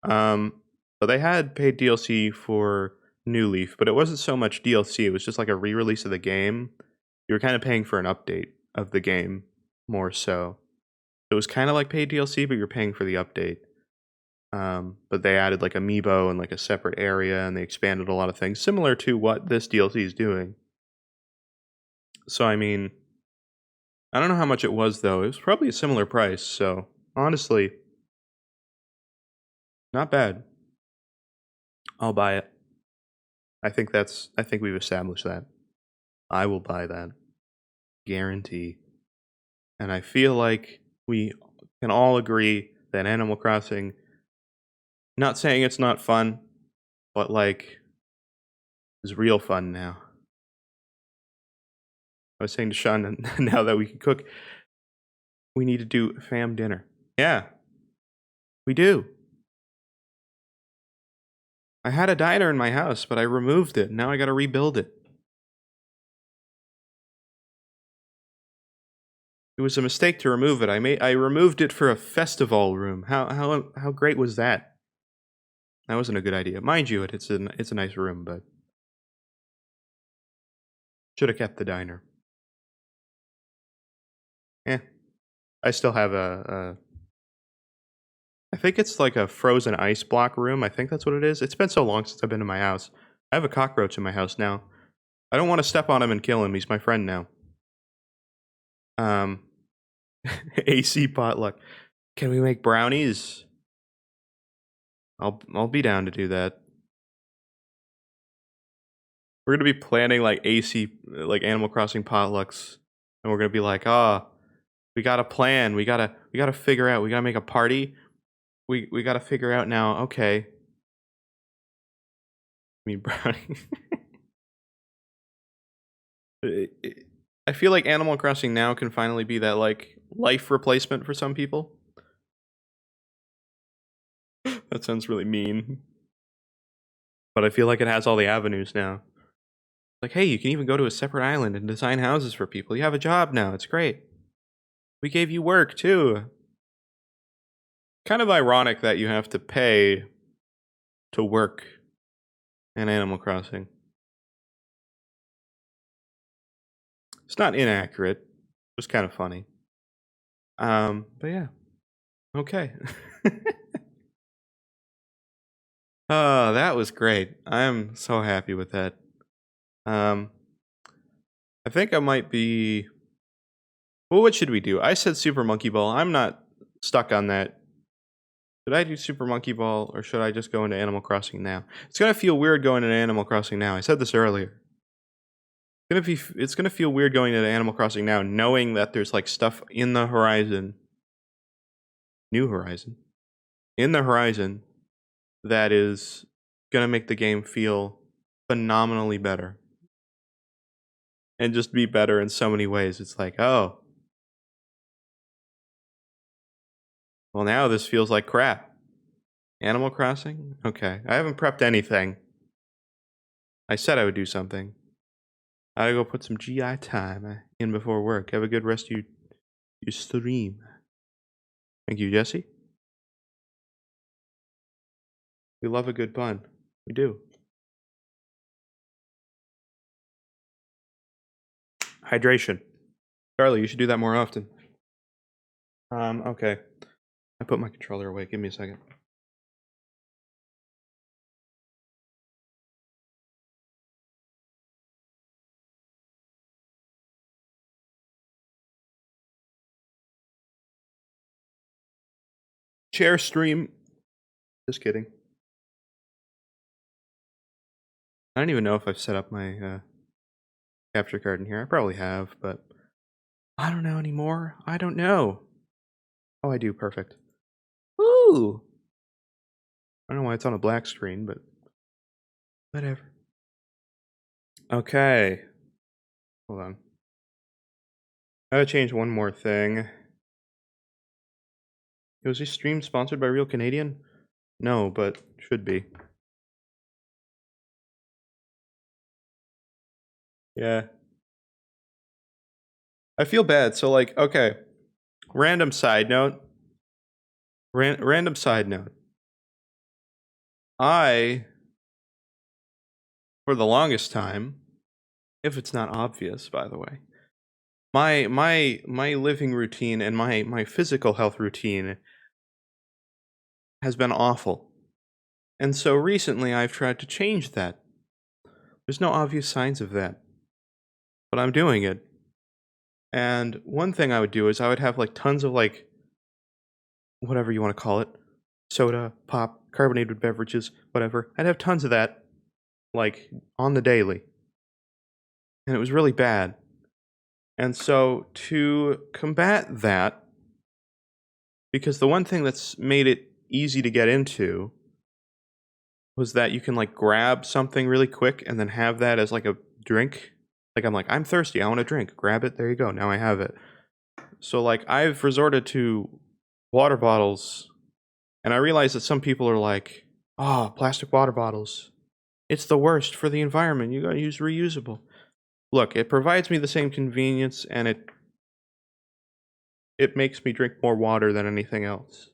But they had paid DLC for New Leaf, but it wasn't so much DLC. It was just like a re-release of the game. You were kind of paying for an update of the game more so. It was kind of like paid DLC, but you're paying for the update. But they added like amiibo and like a separate area, and they expanded a lot of things similar to what this DLC is doing. So I mean, I don't know how much it was though. It was probably a similar price. So honestly, not bad. I'll buy it. I think we've established that. I will buy that. Guarantee. And I feel like we can all agree that Animal Crossing, not saying it's not fun, but like, is real fun now. I was saying to Sean, now that we can cook, we need to do fam dinner. Yeah, we do. I had a diner in my house, but I removed it. Now I gotta rebuild it. It was a mistake to remove it. I removed it for a festival room. How great was that? That wasn't a good idea. Mind you, it's a nice room, but should have kept the diner. I still have I think it's like a frozen ice block room. I think that's what it is. It's been so long since I've been to my house. I have a cockroach in my house now. I don't want to step on him and kill him. He's my friend now. AC potluck. Can we make brownies? I'll be down to do that. We're gonna be planning like like Animal Crossing potlucks, and we're gonna be like, we got a plan. We gotta figure out. We gotta make a party. We gotta figure out now. Okay. I mean, brownie. I feel like Animal Crossing now can finally be that like life replacement for some people. That sounds really mean. but I feel like it has all the avenues now. Like, hey, you can even go to a separate island and design houses for people. You have a job now. It's great. We gave you work too. Kind of ironic that you have to pay to work in Animal Crossing. It's not inaccurate. It's kind of funny. But yeah. Okay. Oh, that was great. I'm so happy with that. I think I might be. Well, what should we do? I said Super Monkey Ball. I'm not stuck on that. Should I do Super Monkey Ball or should I just go into Animal Crossing now? It's gonna feel weird going into Animal Crossing now. I said this earlier. It's gonna feel weird going into Animal Crossing now, knowing that there's like stuff in the horizon, new horizon, in the horizon, that is gonna make the game feel phenomenally better, and just be better in so many ways. It's like, oh, well now this feels like crap. Animal Crossing? Okay, I haven't prepped anything. I said I would do something. I gotta go put some GI time in before work. Have a good rest of your stream. Thank you, Jesse. We love a good pun. We do. Hydration. Charlie, you should do that more often. Okay. I put my controller away. Give me a second. Share stream. Just kidding. I don't even know if I've set up my capture card in here. I probably have, but I don't know anymore. I don't know. Oh, I do. Perfect. Woo! I don't know why it's on a black screen, but whatever. Okay. Hold on. I gotta change one more thing. Was this stream sponsored by Real Canadian? No, but should be. Yeah. I feel bad. So, like, okay. Random side note. Random side note. I, for the longest time, if it's not obvious, by the way, my living routine and my physical health routine has been awful. And so recently I've tried to change that. There's no obvious signs of that, but I'm doing it. And one thing I would do is I would have like tons of like whatever you want to call it, soda, pop, carbonated beverages, whatever. I'd have tons of that like on the daily. And it was really bad. And so to combat that, because the one thing that's made it easy to get into was that you can like grab something really quick and then have that as like a drink. Like I'm thirsty, I want a drink. Grab it, there you go. Now I have it. So like I've resorted to water bottles, and I realize that some people are like, "Oh, plastic water bottles. It's the worst for the environment. You got to use reusable." Look, it provides me the same convenience, and it makes me drink more water than anything else.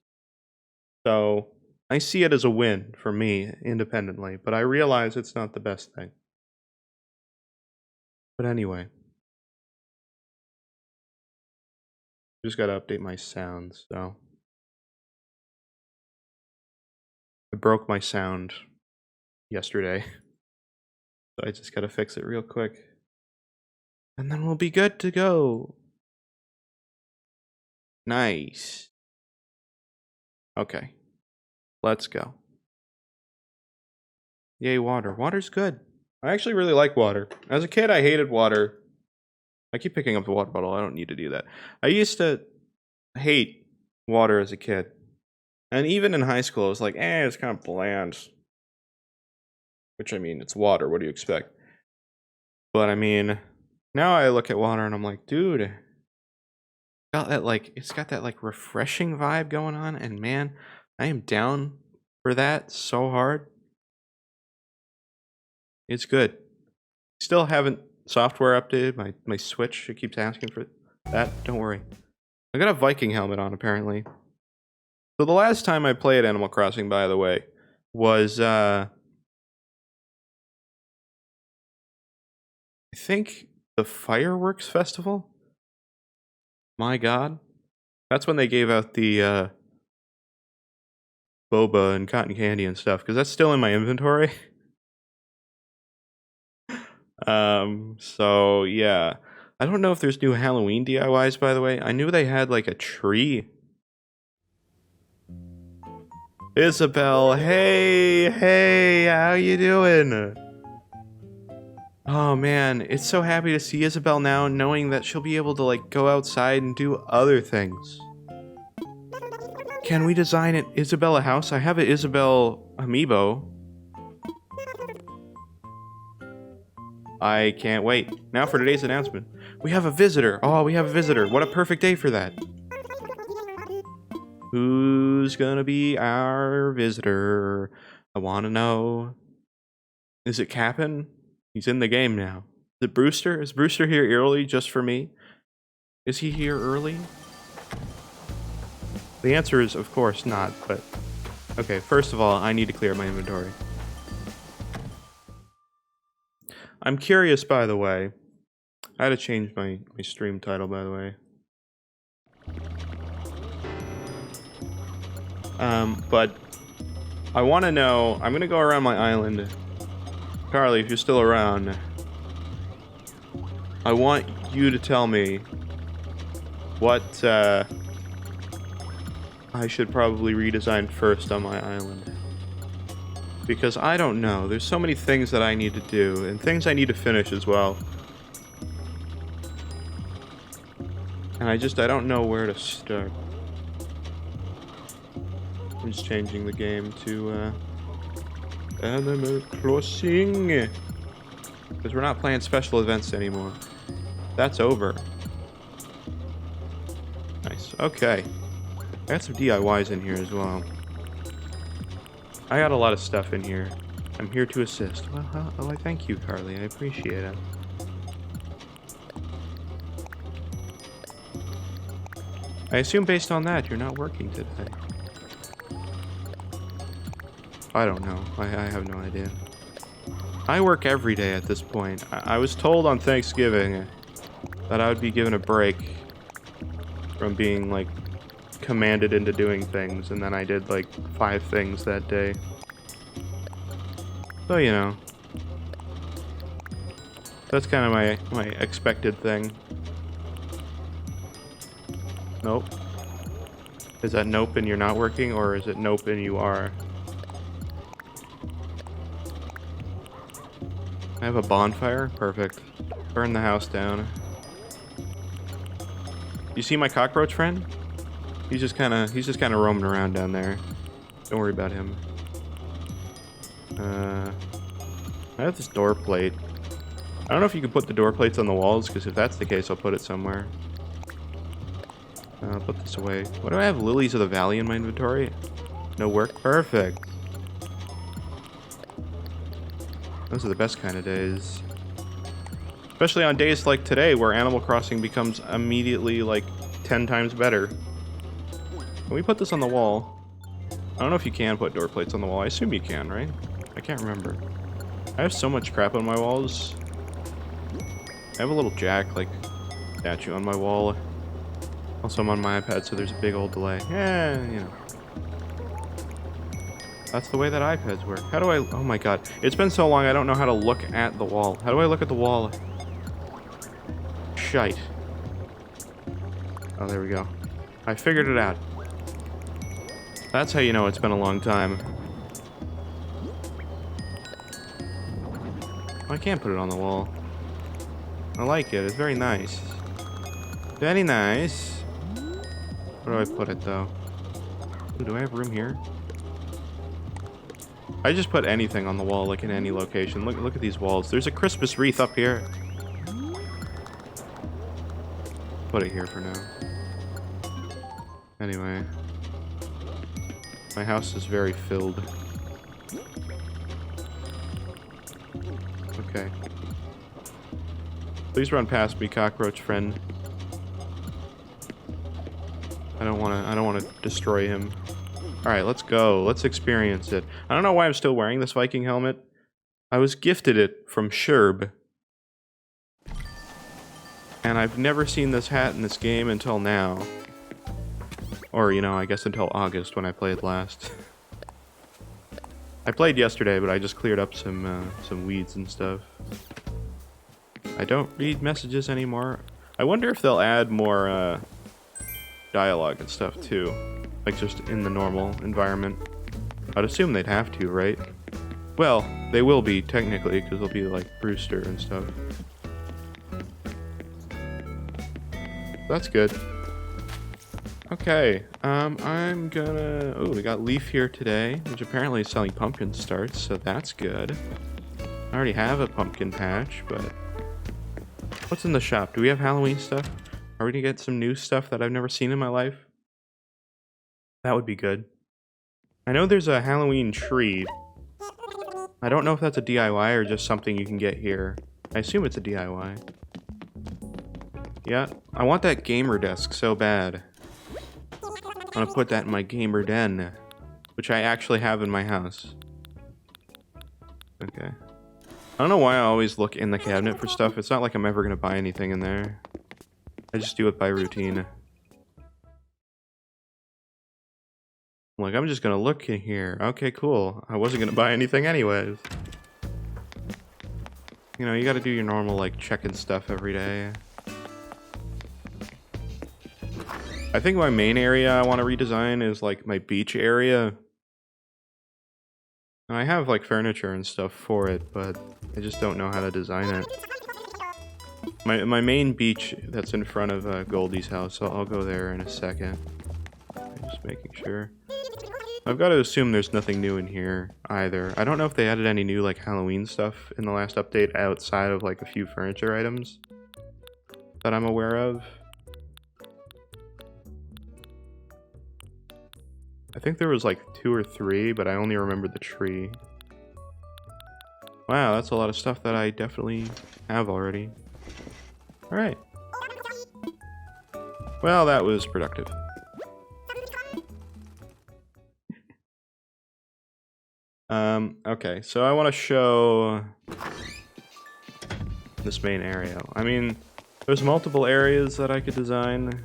So I see it as a win for me independently, but I realize it's not the best thing. But anyway, just gotta update my sound, so I broke my sound yesterday. So I just gotta fix it real quick. And then we'll be good to go. Nice. Okay. Let's go. Yay, water. Water's good. I actually really like water. As a kid, I hated water. I keep picking up the water bottle. I don't need to do that. I used to hate water as a kid. And even in high school, I was like, it's kind of bland. Which, I mean, it's water. What do you expect? But, I mean, now I look at water and I'm like, dude, it's got that, like, refreshing vibe going on. And, man, I am down for that so hard. It's good. Still haven't software updated my Switch. It keeps asking for that. Don't worry. I got a Viking helmet on, apparently. So the last time I played Animal Crossing, by the way, was, I think the Fireworks Festival? My god. That's when they gave out the, boba and cotton candy and stuff, because that's still in my inventory. So yeah. I don't know if there's new Halloween DIYs, by the way. I knew they had, like, a tree. Isabel, hey, how you doing? Oh man, it's so happy to see Isabel now, knowing that she'll be able to, like, go outside and do other things. Can we design an Isabel a house? I have an Isabel amiibo. I can't wait. Now for today's announcement. We have a visitor. Oh, we have a visitor. What a perfect day for that. Who's gonna be our visitor? I wanna know. Is it Cap'n? He's in the game now. Is it Brewster? Is Brewster here early just for me? Is he here early? The answer is, of course, not, but... Okay, first of all, I need to clear my inventory. I'm curious, by the way. I had to change my stream title, by the way. But I want to know... I'm going to go around my island. Carly, if you're still around, I want you to tell me what I should probably redesign first on my island. Because I don't know. There's so many things that I need to do, and things I need to finish as well. And I don't know where to start. I'm just changing the game to Animal Crossing. Because we're not playing special events anymore. That's over. Nice. Okay. I got some DIYs in here as well. I got a lot of stuff in here. I'm here to assist. Well, I thank you, Carly. I appreciate it. I assume based on that, you're not working today. I don't know. I have no idea. I work every day at this point. I was told on Thanksgiving that I would be given a break from being, like, commanded into doing things, and then I did, like, 5 things that day. So, you know. That's kind of my expected thing. Nope. Is that nope and you're not working, or is it nope and you are? I have a bonfire? Perfect. Burn the house down. You see my cockroach friend? He's just kind of roaming around down there. Don't worry about him. I have this door plate. I don't know if you can put the door plates on the walls, because if that's the case, I'll put it somewhere. I'll put this away. What do I have? Lilies of the Valley in my inventory? No work? Perfect. Those are the best kind of days. Especially on days like today, where Animal Crossing becomes immediately, like, 10 times better. Can we put this on the wall? I don't know if you can put door plates on the wall. I assume you can, right? I can't remember. I have so much crap on my walls. I have a little Jack, like, statue on my wall. Also, I'm on my iPad, so there's a big old delay. Yeah, you know. That's the way that iPads work. How do I... Oh my god. It's been so long, I don't know how to look at the wall. How do I look at the wall? Shite. Oh, there we go. I figured it out. That's how you know it's been a long time. I can't put it on the wall. I like it. It's very nice. Very nice. Where do I put it, though? Ooh, do I have room here? I just put anything on the wall, like in any location. Look at these walls. There's a Christmas wreath up here. Put it here for now. Anyway. My house is very filled. Okay. Please run past me, cockroach friend. I don't wanna destroy him. Alright, let's go. Let's experience it. I don't know why I'm still wearing this Viking helmet. I was gifted it from Sherb. And I've never seen this hat in this game until now. Or, you know, I guess until August when I played last. I played yesterday, but I just cleared up some weeds and stuff. I don't read messages anymore. I wonder if they'll add more, dialogue and stuff, too. Like, just in the normal environment. I'd assume they'd have to, right? Well, they will be, technically, because they'll be, like, Brewster and stuff. That's good. Okay, I'm gonna... Oh, we got Leaf here today, which apparently is selling pumpkin starts, so that's good. I already have a pumpkin patch, but... What's in the shop? Do we have Halloween stuff? Are we gonna get some new stuff that I've never seen in my life? That would be good. I know there's a Halloween tree. I don't know if that's a DIY or just something you can get here. I assume it's a DIY. Yeah, I want that gamer desk so bad. I'm gonna put that in my gamer den, which I actually have in my house. Okay. I don't know why I always look in the cabinet for stuff. It's not like I'm ever gonna buy anything in there. I just do it by routine. I'm like, I'm just gonna look in here. Okay, cool. I wasn't gonna buy anything anyways. You know, you gotta do your normal, like, checking stuff every day. I think my main area I want to redesign is, like, my beach area. And I have, like, furniture and stuff for it, but I just don't know how to design it. My main beach that's in front of Goldie's house, so I'll go there in a second. Just making sure. I've got to assume there's nothing new in here either. I don't know if they added any new, like, Halloween stuff in the last update outside of, like, a few furniture items that I'm aware of. I think there was like 2 or 3, but I only remember the tree. Wow, that's a lot of stuff that I definitely have already. Alright. Well, that was productive. Okay, so I want to show this main area. I mean, there's multiple areas that I could design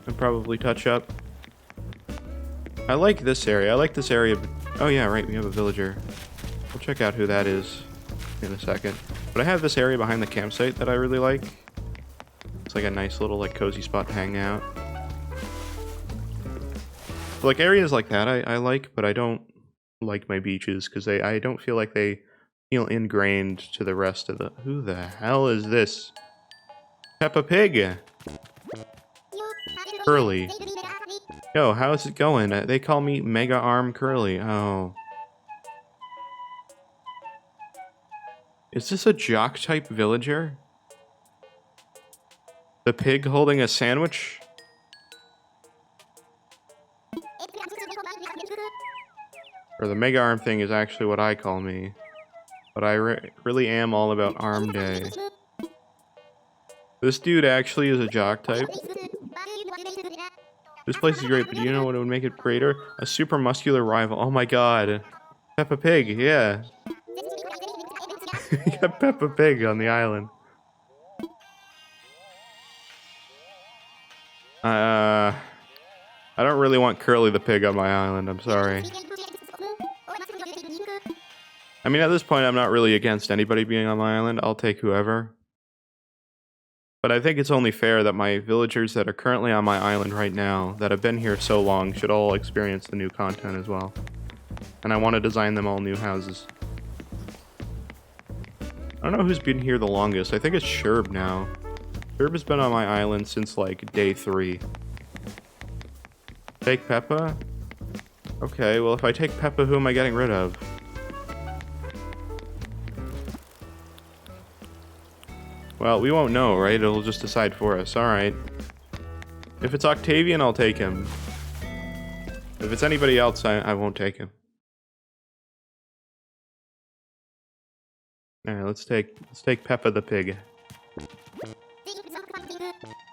and probably touch up. I like this area. I like this area. Oh yeah, right, we have a villager. We'll check out who that is in a second. But I have this area behind the campsite that I really like. It's like a nice little, like, cozy spot to hang out. So, like, areas like that I like, but I don't like my beaches because I don't feel like they feel ingrained to the rest of the... Who the hell is this? Peppa Pig! Curly. Yo, how's it going? They call me Mega Arm Curly. Oh. Is this a jock-type villager? The pig holding a sandwich? Or the Mega Arm thing is actually what I call me. But I really am all about Arm Day. This dude actually is a jock-type. This place is great, but do you know what would make it greater? A super muscular rival. Oh my god. Peppa Pig, yeah. You got Peppa Pig on the island. I don't really want Curly the pig on my island, I'm sorry. I mean, at this point, I'm not really against anybody being on my island. I'll take whoever. But I think it's only fair that my villagers that are currently on my island right now, that have been here so long, should all experience the new content as well. And I want to design them all new houses. I don't know who's been here the longest. I think it's Sherb now. Sherb has been on my island since, like, day 3. Take Peppa? Okay, well, if I take Peppa, who am I getting rid of? Well, we won't know, right? It'll just decide for us. Alright. If it's Octavian, I'll take him. If it's anybody else, I won't take him. Alright, let's take Peppa the pig.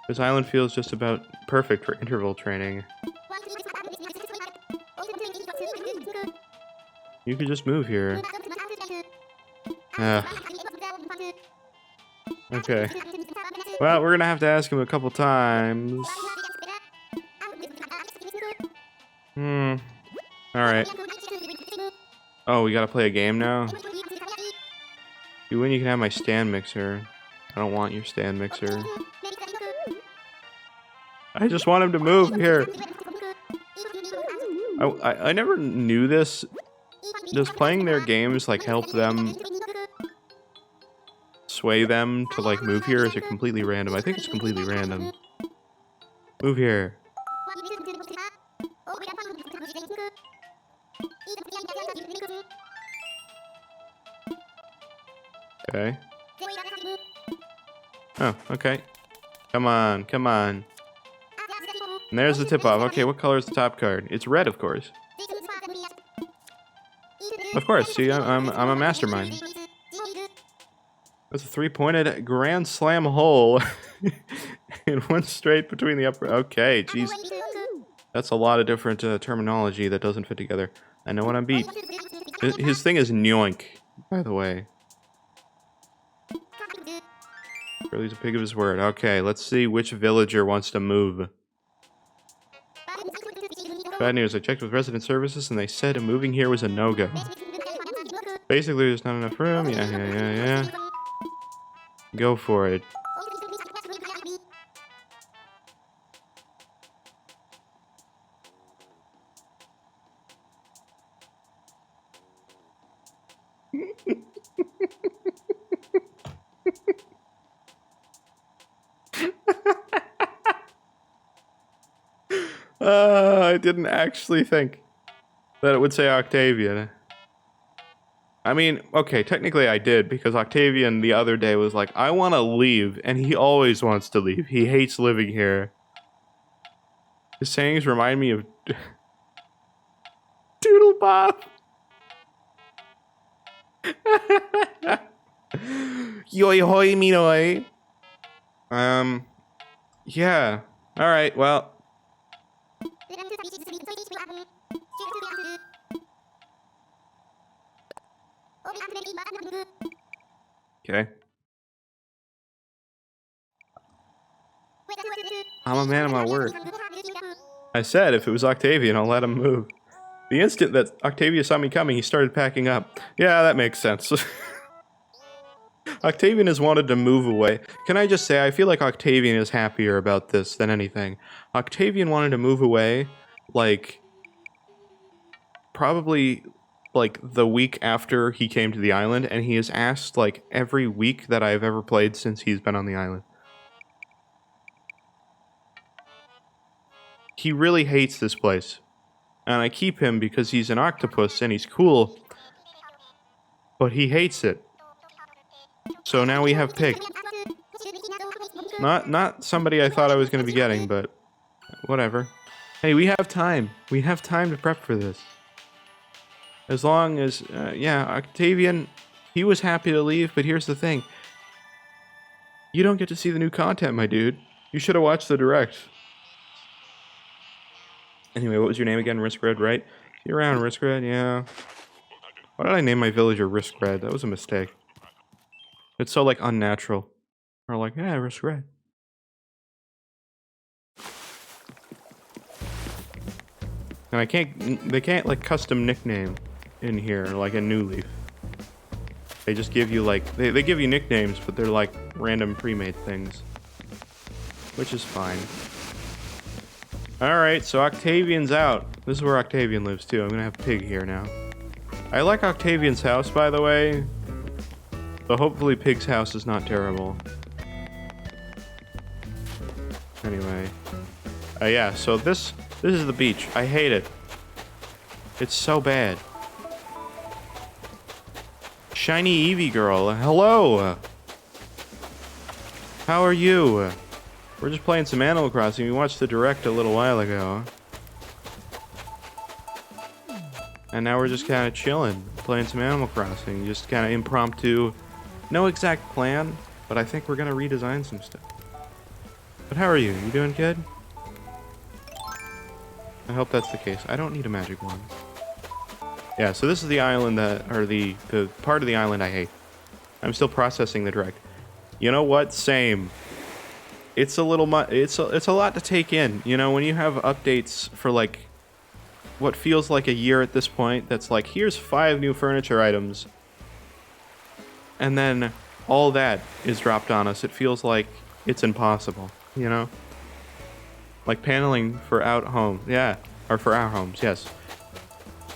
This island feels just about perfect for interval training. You could just move here. Okay. Well, we're gonna have to ask him a couple times. Alright. Oh, we gotta play a game now? You win, you can have my stand mixer. I don't want your stand mixer. I just want him to move here. I never knew this. Does playing their games like help them sway them to like move here? Or is it completely random? I think it's completely random. Move here. Okay. Oh, okay. Come on, come on. And there's the tip-off. Okay, what color is the top card? It's red, of course. Of course, see, I'm a mastermind. That's a three-pointed grand slam hole. And one straight between the upper... Okay, jeez. That's a lot of different terminology that doesn't fit together. I know what I'm beat. His thing is Nyoink, by the way. Really, he's a pig of his word. Okay, let's see which villager wants to move. Bad news, I checked with resident services and they said moving here was a no-go. Basically, there's not enough room. Yeah. Go for it. I didn't actually think that it would say Octavian. I mean, okay, technically I did, because Octavian the other day was like, I want to leave, and he always wants to leave. He hates living here. His sayings remind me of Doodle Bob. Yoi hoi minoi. Yeah. Alright, well. Okay. I'm a man of my word. I said if it was Octavian, I'll let him move. The instant that Octavian saw me coming, he started packing up. Yeah, that makes sense. Octavian has wanted to move away. Can I just say, I feel like Octavian is happier about this than anything. Octavian wanted to move away, like, probably, like, the week after he came to the island, and he has asked, like, every week that I've ever played since he's been on the island. He really hates this place. And I keep him because he's an octopus and he's cool. But he hates it. So now we have Pig. Not somebody I thought I was going to be getting, but whatever. Hey, we have time. We have time to prep for this. As long as, yeah, Octavian, he was happy to leave, but here's the thing. You don't get to see the new content, my dude. You should have watched the direct. Anyway, what was your name again? riskRED, right? See you around, riskRED, yeah. Why did I name my villager riskRED? That was a mistake. It's so, like, unnatural. Or like, yeah, riskRED. And they can't, like, custom nickname in here, like a New Leaf. They just give you, like, they give you nicknames, but they're, like, random pre-made things. Which is fine. Alright, so Octavian's out. This is where Octavian lives, too. I'm gonna have Pig here now. I like Octavian's house, by the way. So hopefully Pig's house is not terrible. Anyway. Yeah, so this is the beach. I hate it. It's so bad. Shiny Eevee girl, hello! How are you? We're just playing some Animal Crossing. We watched the direct a little while ago. And now we're just kind of chilling, playing some Animal Crossing. Just kind of impromptu No exact plan, but I think we're gonna redesign some stuff. But how are you? You doing good? I hope that's the case. I don't need a magic wand. Yeah, so this is the island that, or the part of the island I hate. I'm still processing the direct. You know what? Same. It's a little it's a lot to take in. You know, when you have updates for like what feels like a year at this point, that's like, here's 5 new furniture items. And then all that is dropped on us. It feels like it's impossible, you know? Like paneling for out home. Yeah. Or for our homes, yes.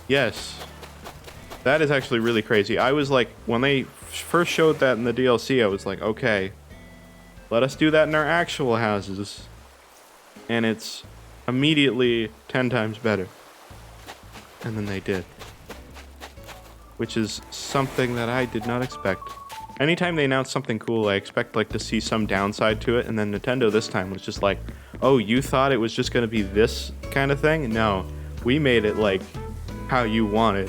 Yes. That is actually really crazy. I was like, when they first showed that in the DLC, I was like, okay, let us do that in our actual houses. And it's immediately 10 times better. And then they did. Which is something that I did not expect. Anytime they announce something cool, I expect like to see some downside to it, and then Nintendo this time was just like, oh, you thought it was just gonna be this kind of thing? No, we made it like how you wanted.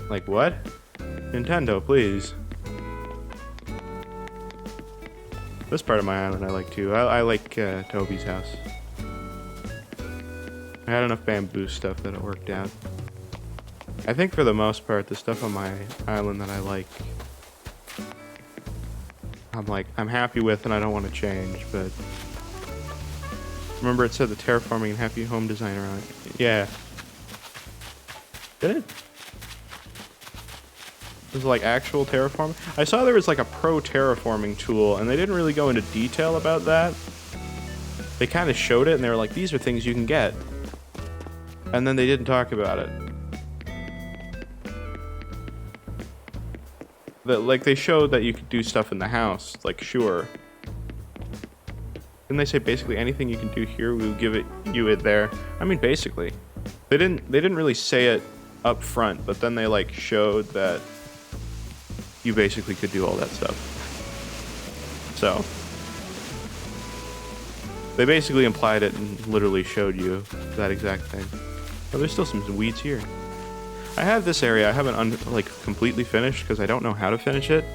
Like what? Nintendo, please. This part of my island I like too. I like Toby's house. I had enough bamboo stuff that it worked out. I think for the most part, the stuff on my island that I like, I'm happy with and I don't want to change, but remember it said the terraforming and happy home designer on it. Yeah. Did it? Was it like actual terraforming? I saw there was like a pro terraforming tool and they didn't really go into detail about that. They kind of showed it and they were like, these are things you can get. And then they didn't talk about it. Like they showed that you could do stuff in the house, like sure. Didn't they say basically anything you can do here, we will give it there? I mean, basically. They didn't really say it up front, but then they like showed that you basically could do all that stuff. So they basically implied it and literally showed you that exact thing. Oh, there's still some weeds here. I have this area I haven't completely finished because I don't know how to finish it.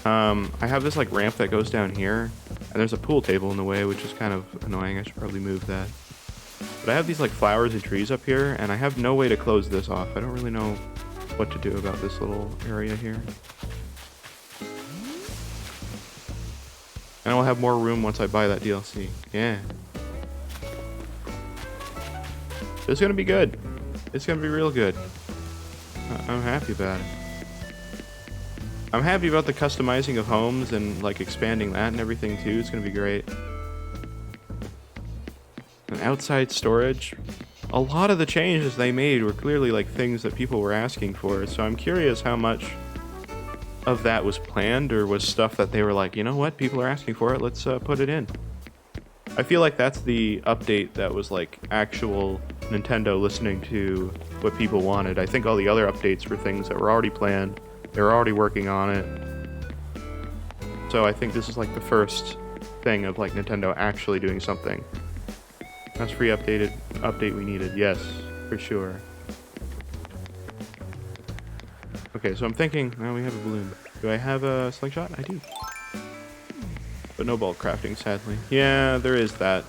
I have this like ramp that goes down here, and there's a pool table in the way, which is kind of annoying. I should probably move that. But I have these like flowers and trees up here, and I have no way to close this off. I don't really know what to do about this little area here. And I'll have more room once I buy that DLC. Yeah. It's gonna be good. It's gonna be real good. I'm happy about it. I'm happy about the customizing of homes and like expanding that and everything too. It's gonna be great. And outside storage. A lot of the changes they made were clearly like things that people were asking for. So I'm curious how much of that was planned or was stuff that they were like, you know what, people are asking for it, let's put it in. I feel like that's the update that was like actual Nintendo listening to what people wanted. I think all the other updates were things that were already planned. They were already working on it. So I think this is like the first thing of like Nintendo actually doing something. That's free update we needed. Yes, for sure. Okay, so I'm thinking, now we have a balloon. Do I have a slingshot? I do. But no bulk crafting, sadly. Yeah, there is that.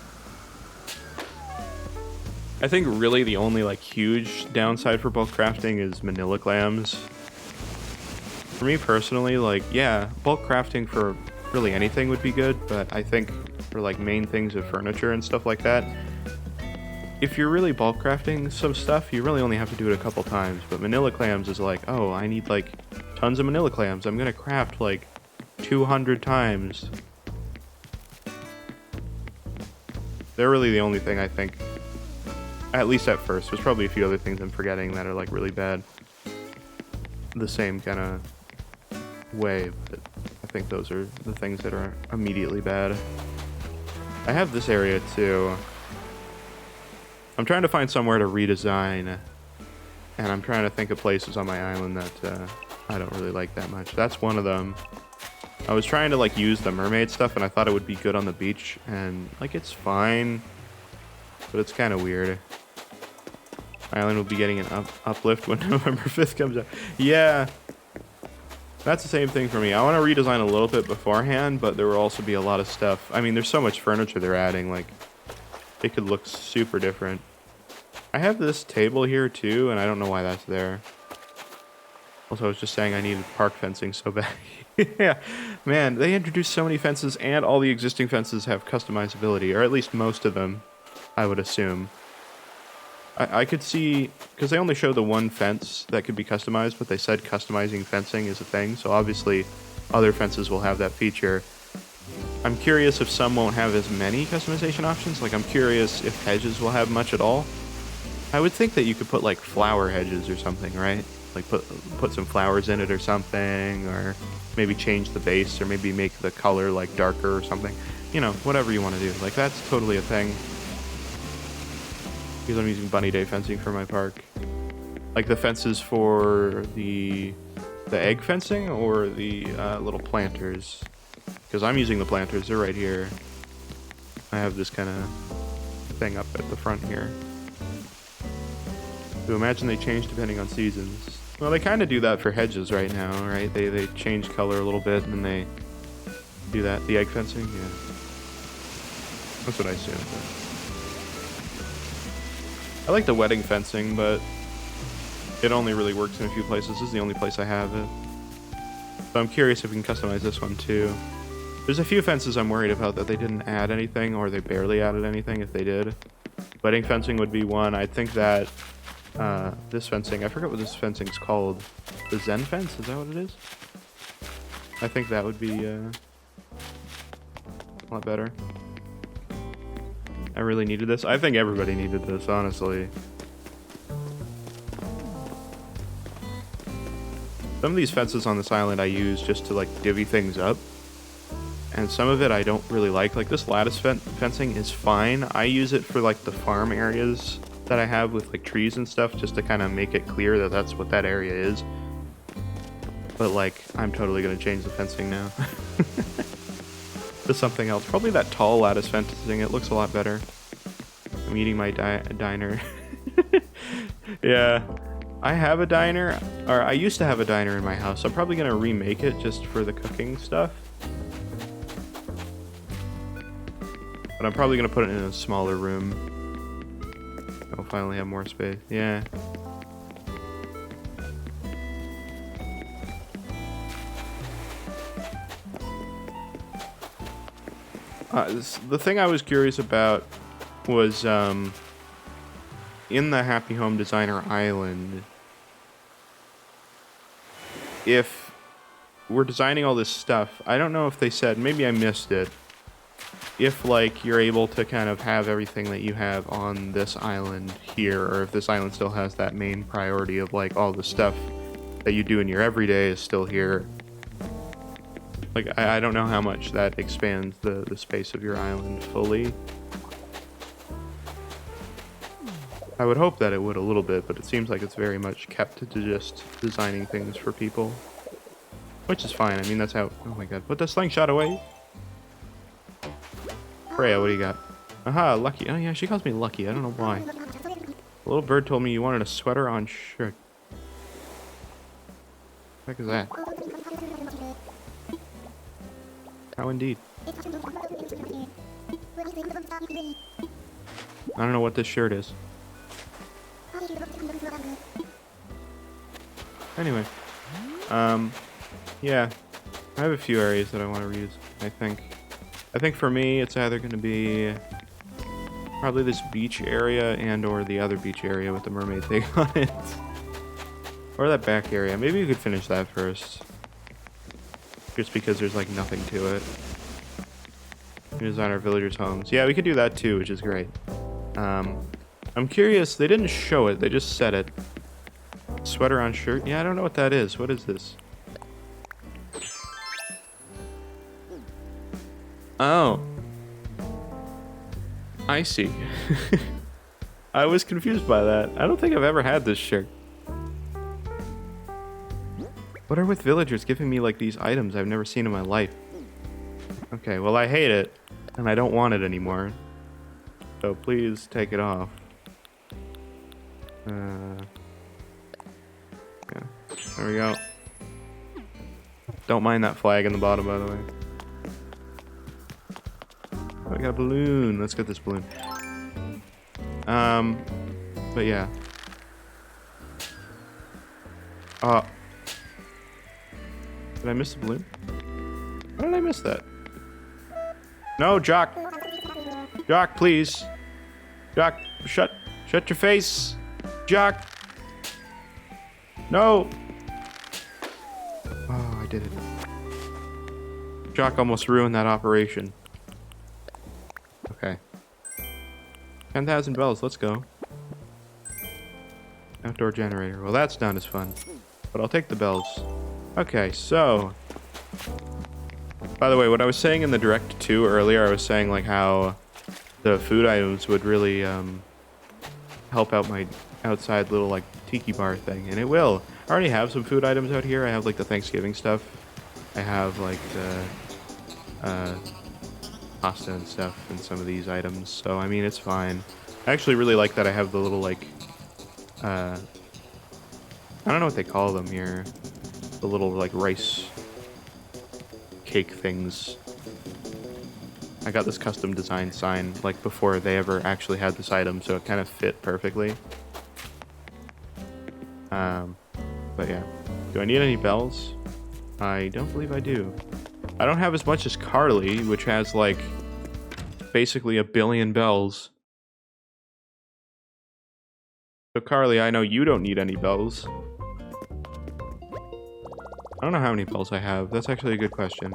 I think really the only like huge downside for bulk crafting is manila clams. For me personally, like, yeah, bulk crafting for really anything would be good, but I think for like main things of furniture and stuff like that, if you're really bulk crafting some stuff, you really only have to do it a couple times. But manila clams is like, oh, I need like tons of manila clams. I'm gonna craft like 200 times. They're really the only thing I think, at least at first. There's probably a few other things I'm forgetting that are like really bad. The same kind of way, but I think those are the things that are immediately bad. I have this area too. I'm trying to find somewhere to redesign, and I'm trying to think of places on my island that I don't really like that much. That's one of them. I was trying to like use the mermaid stuff, and I thought it would be good on the beach, and like it's fine, but it's kind of weird. Island will be getting an uplift when November 5th comes out. Yeah, that's the same thing for me. I want to redesign a little bit beforehand, but there will also be a lot of stuff. I mean, there's so much furniture they're adding, like, it could look super different. I have this table here too, and I don't know why that's there. Also, I was just saying I needed park fencing so bad. Yeah, man, they introduced so many fences, and all the existing fences have customizability, or at least most of them, I would assume. I could see, because they only show the one fence that could be customized, but they said customizing fencing is a thing, so obviously other fences will have that feature. I'm curious if some won't have as many customization options. Like, I'm curious if hedges will have much at all. I would think that you could put, like, flower hedges or something, right? Like, put some flowers in it or something, or maybe change the base, or maybe make the color, like, darker or something. You know, whatever you want to do. Like, that's totally a thing. Because I'm using Bunny Day fencing for my park. Like the fences for the egg fencing or the little planters. Because I'm using the planters, they're right here. I have this kind of thing up at the front here. So imagine they change depending on seasons. Well, they kind of do that for hedges right now, right? They change color a little bit and then they do that. The egg fencing, yeah. That's what I assume. But I like the wedding fencing, but it only really works in a few places. This is the only place I have it. So I'm curious if we can customize this one too. There's a few fences I'm worried about that they didn't add anything, or they barely added anything if they did. Wedding fencing would be one. I think that this fencing, I forget what this fencing's called. The Zen fence, is that what it is? I think that would be a lot better. I really needed this. I think everybody needed this, honestly. Some of these fences on this island I use just to, like, divvy things up. And some of it I don't really like. Like, this lattice fencing is fine. I use it for, like, the farm areas that I have with, like, trees and stuff, just to kind of make it clear that that's what that area is. But, like, I'm totally going to change the fencing now. To something else. Probably that tall lattice fencing. It looks a lot better. I'm eating my diner. Yeah. I have a diner, or I used to have a diner in my house. I'm probably going to remake it just for the cooking stuff. But I'm probably going to put it in a smaller room. I'll finally have more space. Yeah. The thing I was curious about was in the Happy Home Designer Island, if we're designing all this stuff, I don't know if they said, maybe I missed it, if, like, you're able to kind of have everything that you have on this island here, or if this island still has that main priority of, like, all the stuff that you do in your everyday is still here. Like, I don't know how much that expands the space of your island fully. I would hope that it would a little bit, but it seems like it's very much kept to just designing things for people. Which is fine. I mean, that's how... Oh my god. Put the slingshot away! Freya, what do you got? Aha, Lucky. Oh yeah, she calls me Lucky. I don't know why. The little bird told me you wanted a sweater on shirt. What the heck is that? How indeed. I don't know what this shirt is. Anyway. Yeah. I have a few areas that I want to reuse, I think. I think for me, it's either going to be probably this beach area and or the other beach area with the mermaid thing on it. Or that back area. Maybe we could finish that first. Just because there's, like, nothing to it. We design our villagers' homes. Yeah, we could do that too, which is great. I'm curious. They didn't show it. They just said it. Sweater on shirt? Yeah, I don't know what that is. What is this? Oh. I see. I was confused by that. I don't think I've ever had this shirt. What are with villagers giving me, like, these items I've never seen in my life? Okay, well, I hate it, and I don't want it anymore. So please take it off. Yeah, there we go. Don't mind that flag in the bottom, by the way. Oh, I got a balloon. Let's get this balloon. But yeah. Oh. Did I miss the balloon? How did I miss that? No, Jock. Jock, please. Jock, shut your face. Jock. No. Oh, I did it. Jock almost ruined that operation. Okay. 10,000 bells, let's go. Outdoor generator. Well, that's not as fun. But I'll take the bells. Okay, so... By the way, what I was saying in the Direct 2 earlier, I was saying like how the food items would really help out my outside little like tiki bar thing, and it will. I already have some food items out here. I have like the Thanksgiving stuff. I have like the pasta and stuff and some of these items, so I mean it's fine. I actually really like that I have the little like I don't know what they call them here, the little like rice cake things. I got this custom design sign like before they ever actually had this item, so it kind of fit perfectly. But yeah, do I need any bells? I don't believe I do. I don't have as much as Carly, which has like basically 1 billion bells. So Carly, I know you don't need any bells. I don't know how many bells I have. That's actually a good question.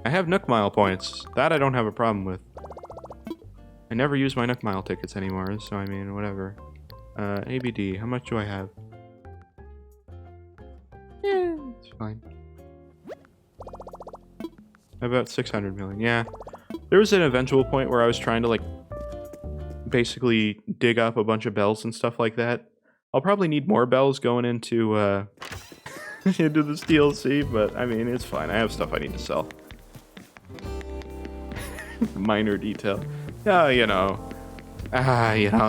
I have Nook Mile points. That I don't have a problem with. I never use my Nook Mile tickets anymore, so I mean, whatever. ABD, how much do I have? Yeah, it's fine. About 600 million, yeah. There was an eventual point where I was trying to, like, basically dig up a bunch of bells and stuff like that. I'll probably need more bells going into, into this DLC, but, I mean, it's fine. I have stuff I need to sell. Minor detail. Yeah, you know,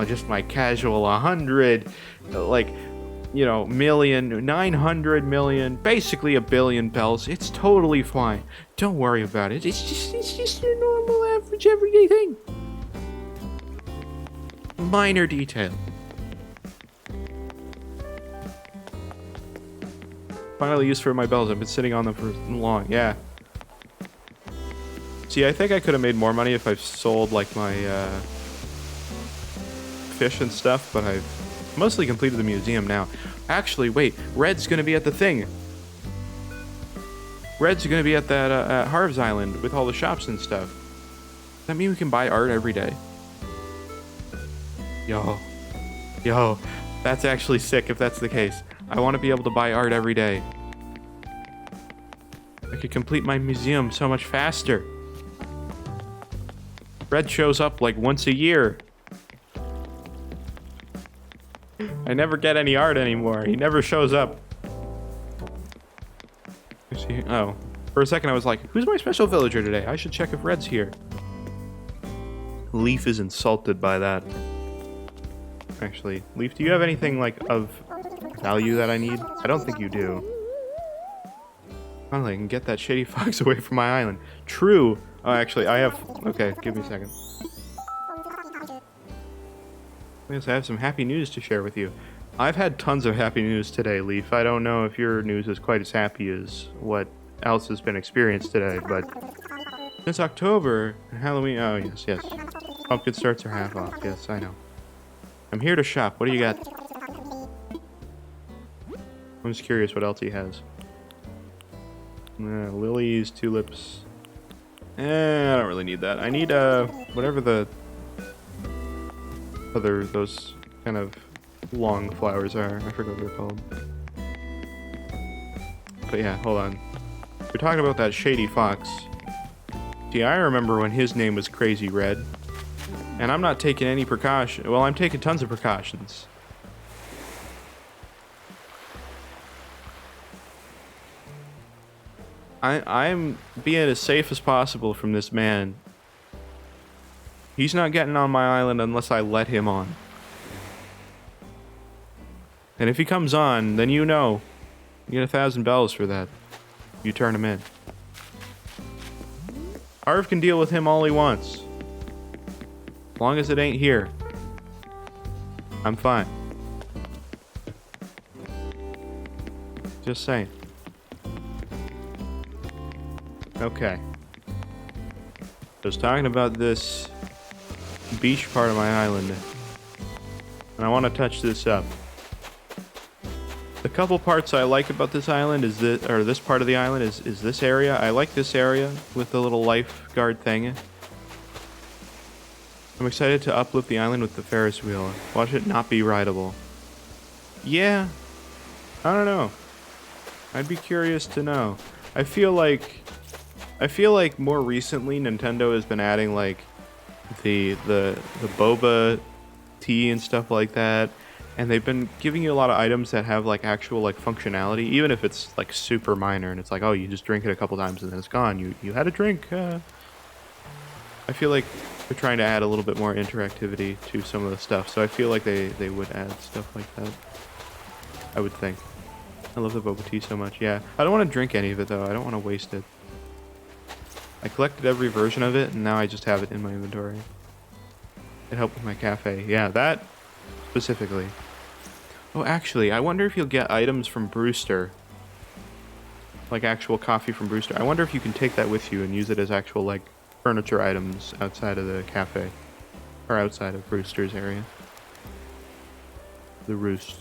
just my casual 100, like, you know, 900 million, basically 1 billion bells. It's totally fine. Don't worry about it. It's just your normal, average, everyday thing. Minor detail. Finally used for my bells. I've been sitting on them for long. Yeah. See, I think I could have made more money if I've sold, like, my, fish and stuff, but I've mostly completed the museum now. Actually, wait, Red's gonna be at the thing. Red's gonna be at that, at Harv's Island with all the shops and stuff. Does that mean we can buy art every day? Yo, that's actually sick if that's the case. I want to be able to buy art every day. I could complete my museum so much faster. Red shows up like once a year. I never get any art anymore. He never shows up. Oh, for a second I was like, who's my special villager today? I should check if Red's here. Leaf is insulted by that. Actually, Leaf, do you have anything like of value that I need? I don't think you do. Finally, I can get that shady fox away from my island. True. Oh, actually, I have... Okay, give me a second. Yes, I have some happy news to share with you. I've had tons of happy news today, Leaf. I don't know if your news is quite as happy as what else has been experienced today, but... Since October, Halloween... Oh, yes. Pumpkin starts are half off. Yes, I know. I'm here to shop. What do you got? I'm just curious what else he has. Lilies, tulips. I don't really need that. I need, whatever the other, those kind of long flowers are. I forgot what they're called. But yeah, hold on. You're talking about that shady fox. See, I remember when his name was Crazy Red. And I'm not taking any precaution. Well, I'm taking tons of precautions. I'm being as safe as possible from this man. He's not getting on my island unless I let him on. And if he comes on, then you know. You get 1,000 bells for that. You turn him in. Harv can deal with him all he wants. As long as it ain't here. I'm fine. Just saying. Okay. I was talking about this beach part of my island. And I want to touch this up. The couple parts I like about this island is that, or this part of the island is this area. I like this area with the little lifeguard thing. I'm excited to uplift the island with the Ferris wheel. Watch it not be rideable. Yeah. I don't know. I'd be curious to know. I feel like more recently Nintendo has been adding like the boba tea and stuff like that. And they've been giving you a lot of items that have like actual like functionality, even if it's like super minor and it's like, oh, you just drink it a couple times and then it's gone. You had a drink. I feel like they're trying to add a little bit more interactivity to some of the stuff. So I feel like they would add stuff like that. I would think. I love the boba tea so much. Yeah. I don't want to drink any of it though. I don't want to waste it. I collected every version of it and now I just have it in my inventory. It helped with my cafe. Yeah, that specifically. Oh, actually, I wonder if you'll get items from Brewster. Like actual coffee from Brewster. I wonder if you can take that with you and use it as actual, like, furniture items outside of the cafe. Or outside of Brewster's area. The Roost.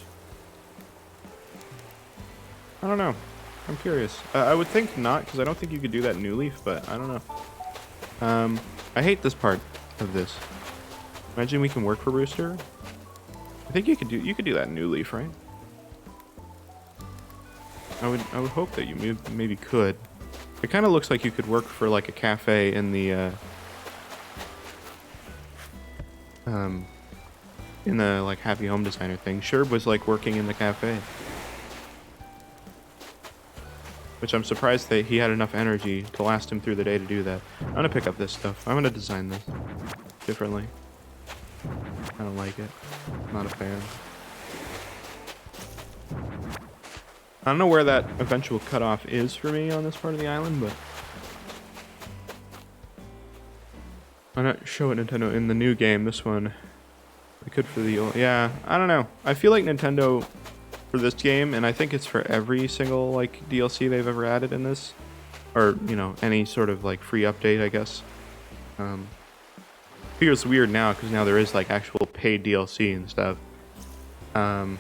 I don't know. I'm curious. I would think not, because I don't think you could do that in New Leaf, but I don't know. I hate this part of this. Imagine we can work for Brewster. I think you could do that in New Leaf, right? I would hope that you maybe could. It kind of looks like you could work for like a cafe in the like Happy Home Designer thing. Sherb was like working in the cafe, which I'm surprised that he had enough energy to last him through the day to do that. I'm gonna pick up this stuff. I'm gonna design this differently. I don't like it. Not a fan. I don't know where that eventual cutoff is for me on this part of the island, but why not show it Nintendo in the new game? This one, I could for the old. Yeah, I don't know. I feel like Nintendo for this game, and I think it's for every single like DLC they've ever added in this, or you know, any sort of like free update, I guess. Feels weird now because now there is like actual paid DLC and stuff. So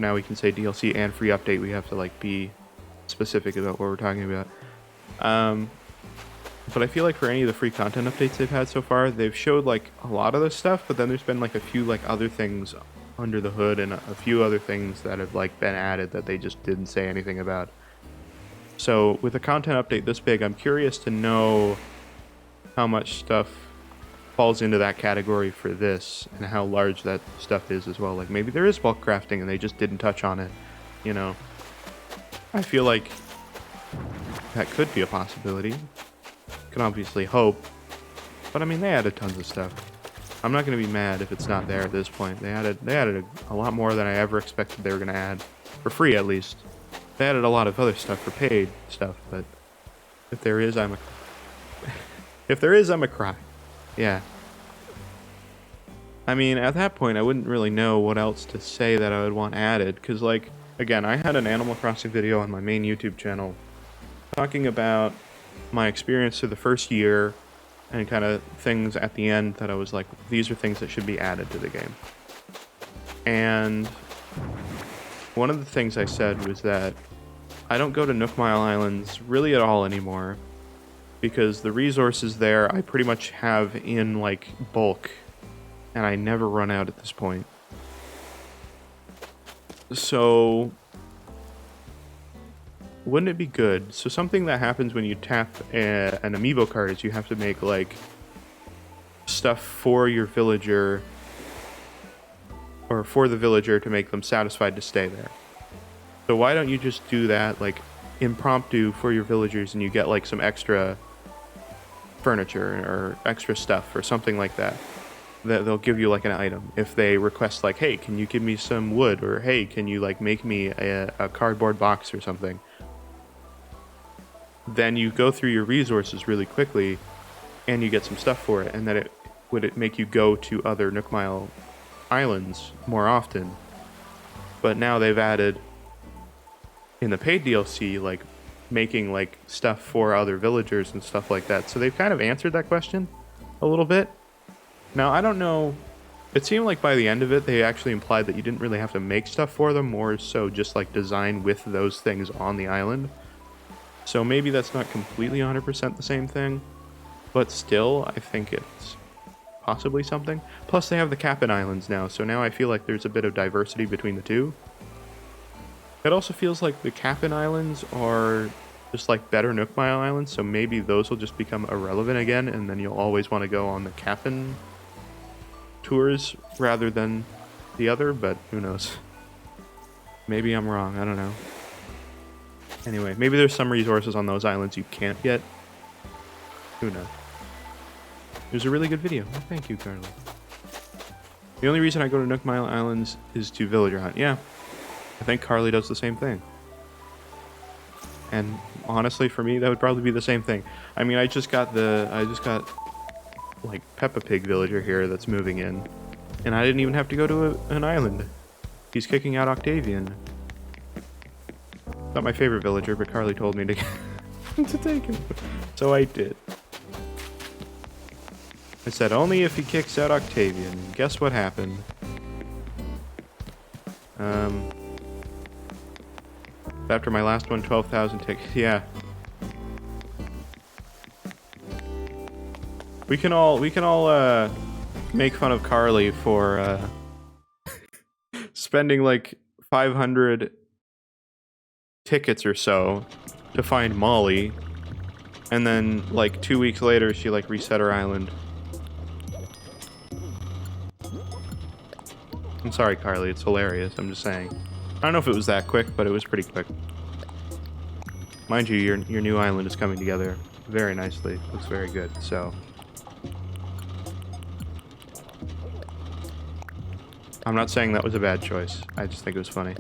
now we can say DLC and free update. We have to like be specific about what we're talking about. But I feel like for any of the free content updates they've had so far, they've showed like a lot of this stuff, but then there's been like a few like other things under the hood and a few other things that have like been added that they just didn't say anything about. So with a content update this big, I'm curious to know how much stuff falls into that category for this and how large that stuff is as well. Like maybe there is bulk crafting and they just didn't touch on it, you know. I feel like that could be a possibility. Can obviously hope, but I mean they added tons of stuff. I'm not going to be mad if it's not there at this point. They added a lot more than I ever expected they were going to add, for free at least. They added a lot of other stuff for paid stuff, but if there is, I'm a cry. Yeah. I mean, at that point, I wouldn't really know what else to say that I would want added, because, like, again, I had an Animal Crossing video on my main YouTube channel talking about my experience through the first year and kind of things at the end that I was like, these are things that should be added to the game. And one of the things I said was that I don't go to Nook Mile Islands really at all anymore, because the resources there I pretty much have in like bulk and I never run out at this point. So wouldn't it be good? So something that happens when you tap an amiibo card is you have to make like stuff for your villager, or for the villager to make them satisfied to stay there. So why don't you just do that like impromptu for your villagers and you get like some extra furniture or extra stuff or something like that. they'll give you like an item. If they request like, hey, can you give me some wood, or hey, can you like make me a cardboard box or something, then you go through your resources really quickly and you get some stuff for it, and then it would make you go to other Nook Mile islands more often. But now they've added in the paid DLC like making like stuff for other villagers and stuff like that, so they've kind of answered that question a little bit. Now I don't know, it seemed like by the end of it they actually implied that you didn't really have to make stuff for them, more so just like design with those things on the island. So maybe that's not completely 100% the same thing, but still I think it's possibly something. Plus they have the Cap'n Islands now, so now I feel like there's a bit of diversity between the two. It also feels like the Cap'n Islands are just like better Nook Mile Islands, so maybe those will just become irrelevant again, and then you'll always want to go on the Cap'n tours rather than the other, but who knows. Maybe I'm wrong, I don't know. Anyway, maybe there's some resources on those islands you can't get. Who knows. It was a really good video. Oh, thank you, Carly. The only reason I go to Nook Mile Islands is to villager hunt. Yeah, I think Carly does the same thing. And honestly, for me, that would probably be the same thing. I mean, I just got like Peppa Pig villager here that's moving in, and I didn't even have to go to an island. He's kicking out Octavian. Not my favorite villager, but Carly told me to to take him, so I did. I said only if he kicks out Octavian. Guess what happened? After my last one, 12,000 tickets. Yeah. We can all make fun of Carly for spending like 500 tickets or so to find Molly, and then like 2 weeks later she like reset her island. I'm sorry, Carly, it's hilarious, I'm just saying. I don't know if it was that quick, but it was pretty quick. Mind you, your new island is coming together very nicely. Looks very good, so. I'm not saying that was a bad choice. I just think it was funny.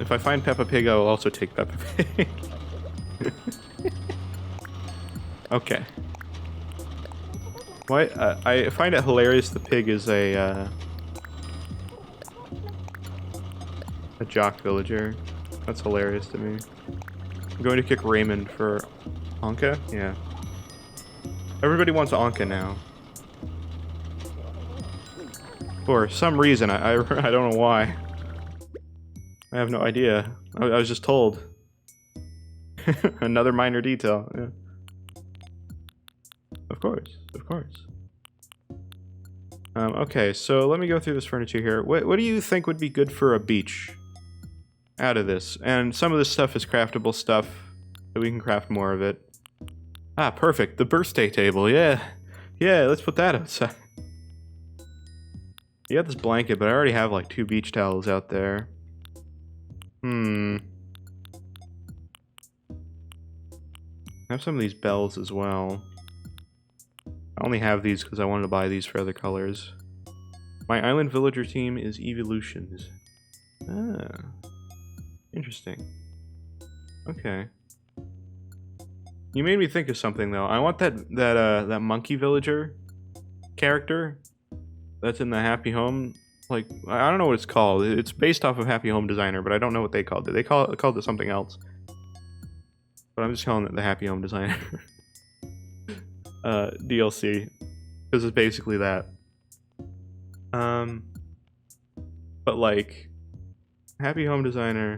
If I find Peppa Pig, I will also take Peppa Pig. Okay. Why? I find it hilarious the pig is a jock villager. That's hilarious to me. I'm going to kick Raymond for Anka? Yeah. Everybody wants Anka now. For some reason, I don't know why. I have no idea. I was just told. Another minor detail. Yeah. Of course, of course. Okay, so let me go through this furniture here. What do you think would be good for a beach out of this? And some of this stuff is craftable stuff, so we can craft more of it. Ah, perfect. The birthday table, yeah. Yeah, let's put that outside. You got this blanket, but I already have like 2 beach towels out there. I have some of these bells as well. I only have these because I wanted to buy these for other colors. My island villager team is evolutions. Ah. Interesting. Okay. You made me think of something though. I want that monkey villager character that's in the Happy Home. Like, I don't know what it's called. It's based off of Happy Home Designer, but I don't know what they called it. They called it something else. But I'm just calling it the Happy Home Designer DLC, because it's basically that. But like, Happy Home Designer,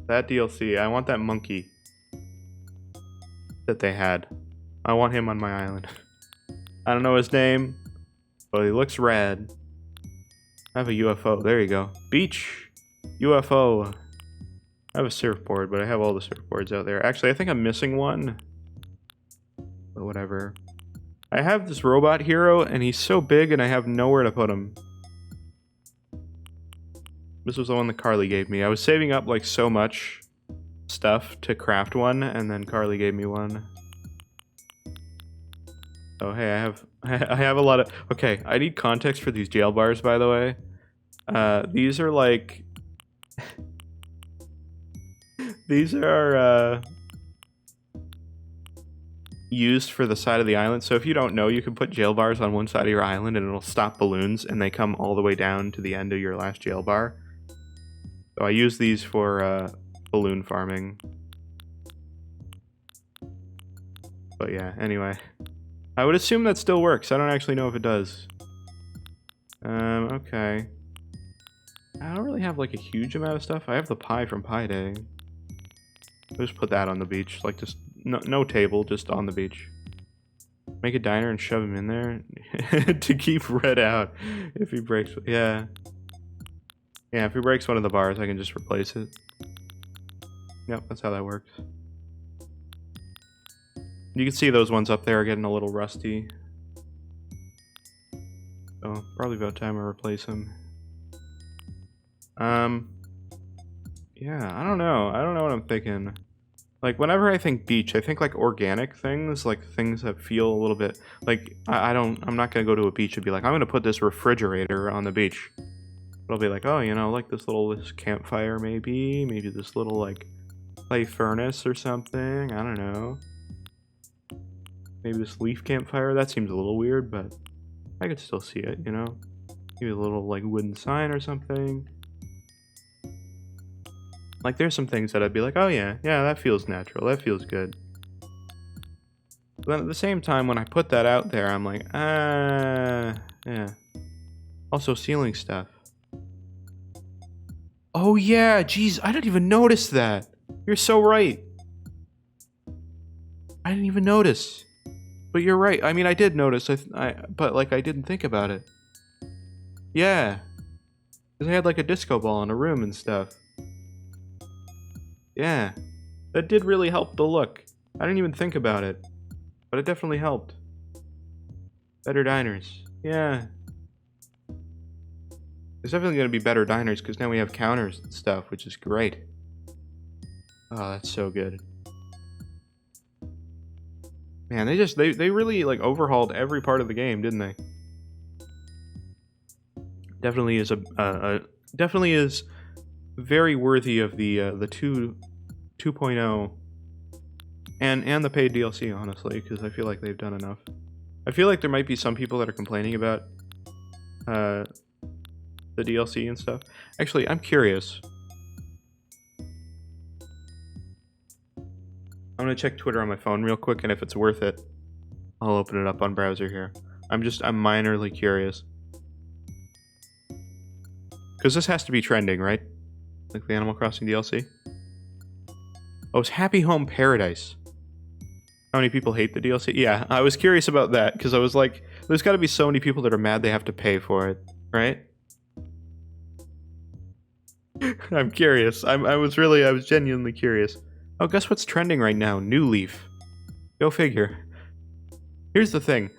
that DLC, I want that monkey that they had. I want him on my island. I don't know his name, but he looks rad. I have a UFO. There you go. Beach UFO. I have a surfboard, but I have all the surfboards out there. Actually, I think I'm missing one. But whatever. I have this robot hero, and he's so big, and I have nowhere to put him. This was the one that Carly gave me. I was saving up, like, so much stuff to craft one, and then Carly gave me one. Oh, hey, I have a lot of... Okay, I need context for these jail bars, by the way. These are like... These are, used for the side of the island. So if you don't know, you can put jail bars on one side of your island and it'll stop balloons, and they come all the way down to the end of your last jail bar. So I use these for, balloon farming. But yeah, anyway. I would assume that still works. I don't actually know if it does. Okay. I don't really have, like, a huge amount of stuff. I have the pie from Pie Day. I'll just put that on the beach. Like, just... No table, just on the beach. Make a diner and shove him in there to keep Red out if he breaks... Yeah. Yeah, if he breaks one of the bars, I can just replace it. Yep, that's how that works. You can see those ones up there are getting a little rusty. So, probably about time I replace them. Yeah, I don't know. I don't know what I'm thinking. Like, whenever I think beach, I think, like, organic things, like, things that feel a little bit... Like, I'm not gonna go to a beach and be like, I'm gonna put this refrigerator on the beach. But I'll be like, oh, you know, like this campfire, maybe this little, like, clay furnace or something. I don't know. Maybe this leaf campfire. That seems a little weird, but I could still see it, you know? Maybe a little, like, wooden sign or something. Like, there's some things that I'd be like, oh yeah, that feels natural, that feels good. But then at the same time, when I put that out there, I'm like, yeah. Also, ceiling stuff. Oh yeah, geez, I didn't even notice that. You're so right. I didn't even notice. But you're right, I mean, I did notice, but, like, I didn't think about it. Yeah. Because I had, like, a disco ball in a room and stuff. Yeah, that did really help the look. I didn't even think about it, but it definitely helped. Better diners. Yeah. There's definitely going to be better diners because now we have counters and stuff, which is great. Oh, that's so good. Man, they really, like, overhauled every part of the game, didn't they? Definitely is definitely is very worthy of the 2.0 and the paid DLC, honestly, because I feel like they've done enough. I feel like there might be some people that are complaining about the DLC and stuff. Actually, I'm curious. I'm gonna check Twitter on my phone real quick, and if it's worth it, I'll open it up on browser here. I'm minorly curious. Because this has to be trending, right? Like the Animal Crossing DLC? Oh, it's Happy Home Paradise. How many people hate the DLC? Yeah, I was curious about that, because I was like, there's gotta be so many people that are mad they have to pay for it, right? I'm curious. I was genuinely curious. Oh, guess what's trending right now? New Leaf. Go figure. Here's the thing.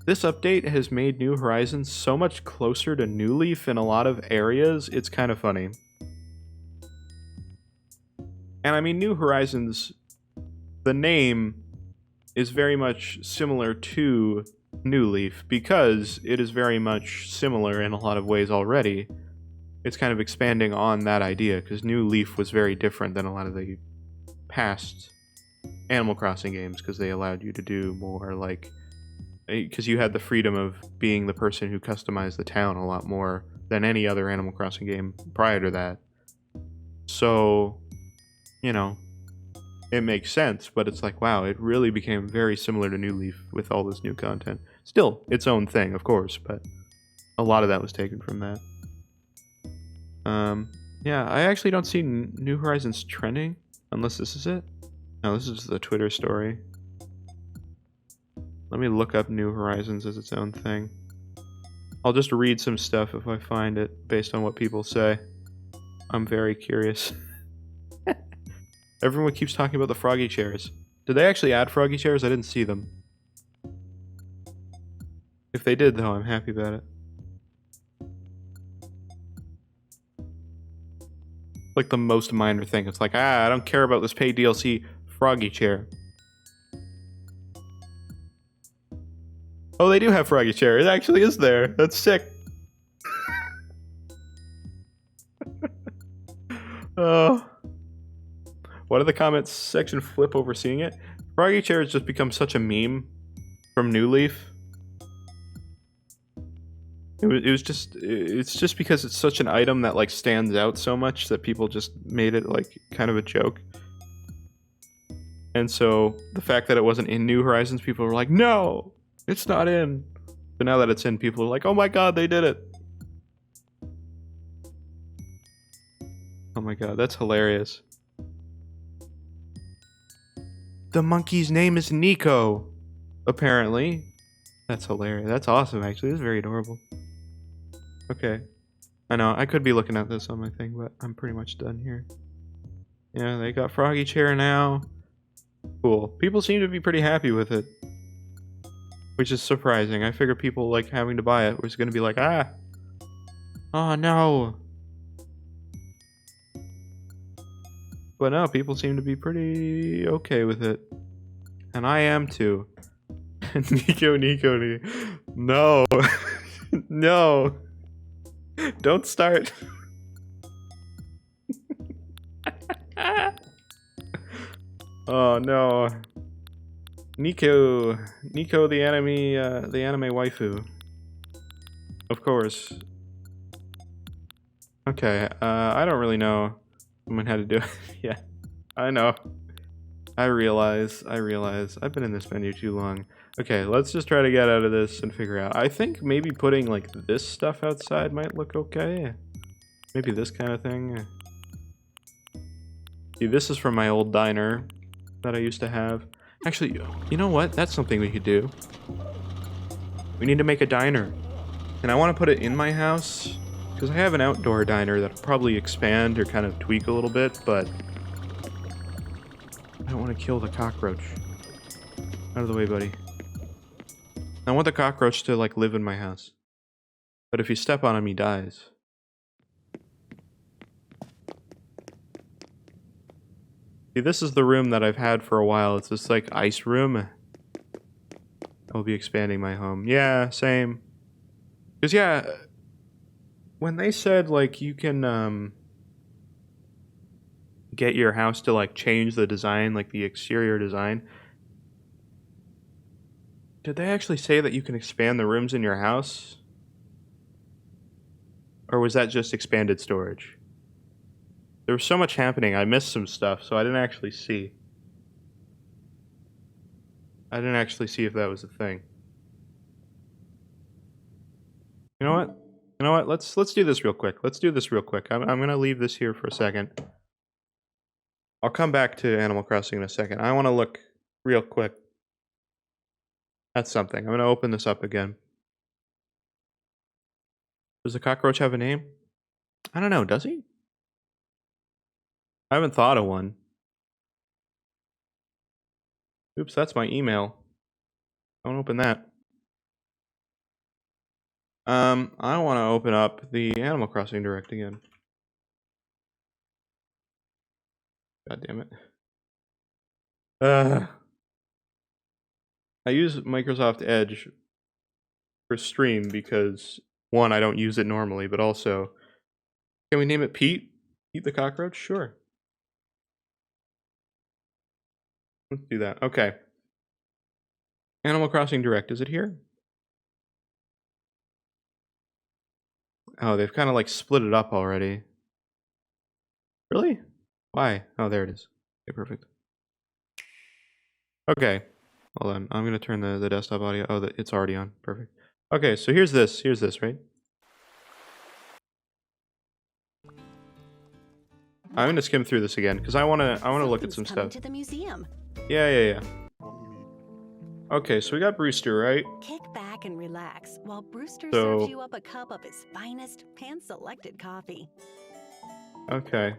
This update has made New Horizons so much closer to New Leaf in a lot of areas, it's kind of funny. And I mean, New Horizons, the name is very much similar to New Leaf because it is very much similar in a lot of ways already. It's kind of expanding on that idea because New Leaf was very different than a lot of the past Animal Crossing games because they allowed you to do more, like, because you had the freedom of being the person who customized the town a lot more than any other Animal Crossing game prior to that. So, you know, it makes sense, but it's like, wow, it really became very similar to New Leaf with all this new content. Still, its own thing, of course, but a lot of that was taken from that. Yeah, I actually don't see New Horizons trending, unless this is it. No, this is the Twitter story. Let me look up New Horizons as its own thing. I'll just read some stuff if I find it, based on what people say. I'm very curious. Everyone keeps talking about the froggy chairs. Did they actually add froggy chairs? I didn't see them. If they did, though, I'm happy about it. Like the most minor thing. It's like, I don't care about this paid DLC froggy chair. Oh, they do have Froggy Chair. It actually is there. That's sick. Oh. Why did the comments section flip over seeing it? Froggy Chair has just become such a meme from New Leaf. It's just because it's such an item that like stands out so much that people just made it like kind of a joke. And so the fact that it wasn't in New Horizons, people were like, no, it's not in. But now that it's in, people are like, oh my god, they did it. Oh my god, that's hilarious. The monkey's name is Nico, apparently. That's hilarious. That's awesome, actually. This is very adorable. Okay. I know, I could be looking at this on my thing, but I'm pretty much done here. Yeah, they got Froggy Chair now. Cool. People seem to be pretty happy with it. Which is surprising. I figured people, like, having to buy it was gonna be like, ah! Oh, no! But no, people seem to be pretty okay with it. And I am too. Nico. No. No. Don't start. Oh no. Nico the anime waifu. Of course. Okay, I don't really know how to do it. Yeah, I know. I realize. I've been in this menu too long. Okay, let's just try to get out of this and figure out. I think maybe putting like this stuff outside might look okay. Maybe this kind of thing. See, this is from my old diner that I used to have. Actually, you know what? That's something we could do. We need to make a diner. And I want to put it in my house, because I have an outdoor diner that'll probably expand or kind of tweak a little bit, but I don't want to kill the cockroach. Out of the way, buddy. I want the cockroach to, like, live in my house. But if you step on him, he dies. See, this is the room that I've had for a while. It's this, like, ice room. I'll be expanding my home. Yeah, same. Because, yeah, when they said, like, you can, get your house to, like, change the design, like, the exterior design, did they actually say that you can expand the rooms in your house? Or was that just expanded storage? There was so much happening, I missed some stuff, so I didn't actually see. I didn't actually see if that was a thing. You know what? You know what? Let's do this real quick. Let's do this real quick. I'm gonna leave this here for a second. I'll come back to Animal Crossing in a second. I want to look real quick at something. I'm gonna open this up again. Does the cockroach have a name? I don't know. Does he? I haven't thought of one. Oops, that's my email. Don't open that. I want to open up the Animal Crossing Direct again. God damn it. I use Microsoft Edge for stream because, one, I don't use it normally, but also, can we name it Pete? Pete the cockroach? Sure. Let's do that. Okay. Animal Crossing Direct, is it here? Oh, they've kind of like split it up already. Really? Why? Oh, there it is. Okay, perfect. Okay. Hold on. I'm going to turn the desktop audio. Oh, it's already on. Perfect. Okay, so here's this. Here's this, right? I'm going to skim through this again because I want to look at some stuff. To the museum. Yeah. Okay, so we got Brewster, right? Kick back and relax while Brewster So- serves you up a cup of his finest hand-selected coffee. Okay.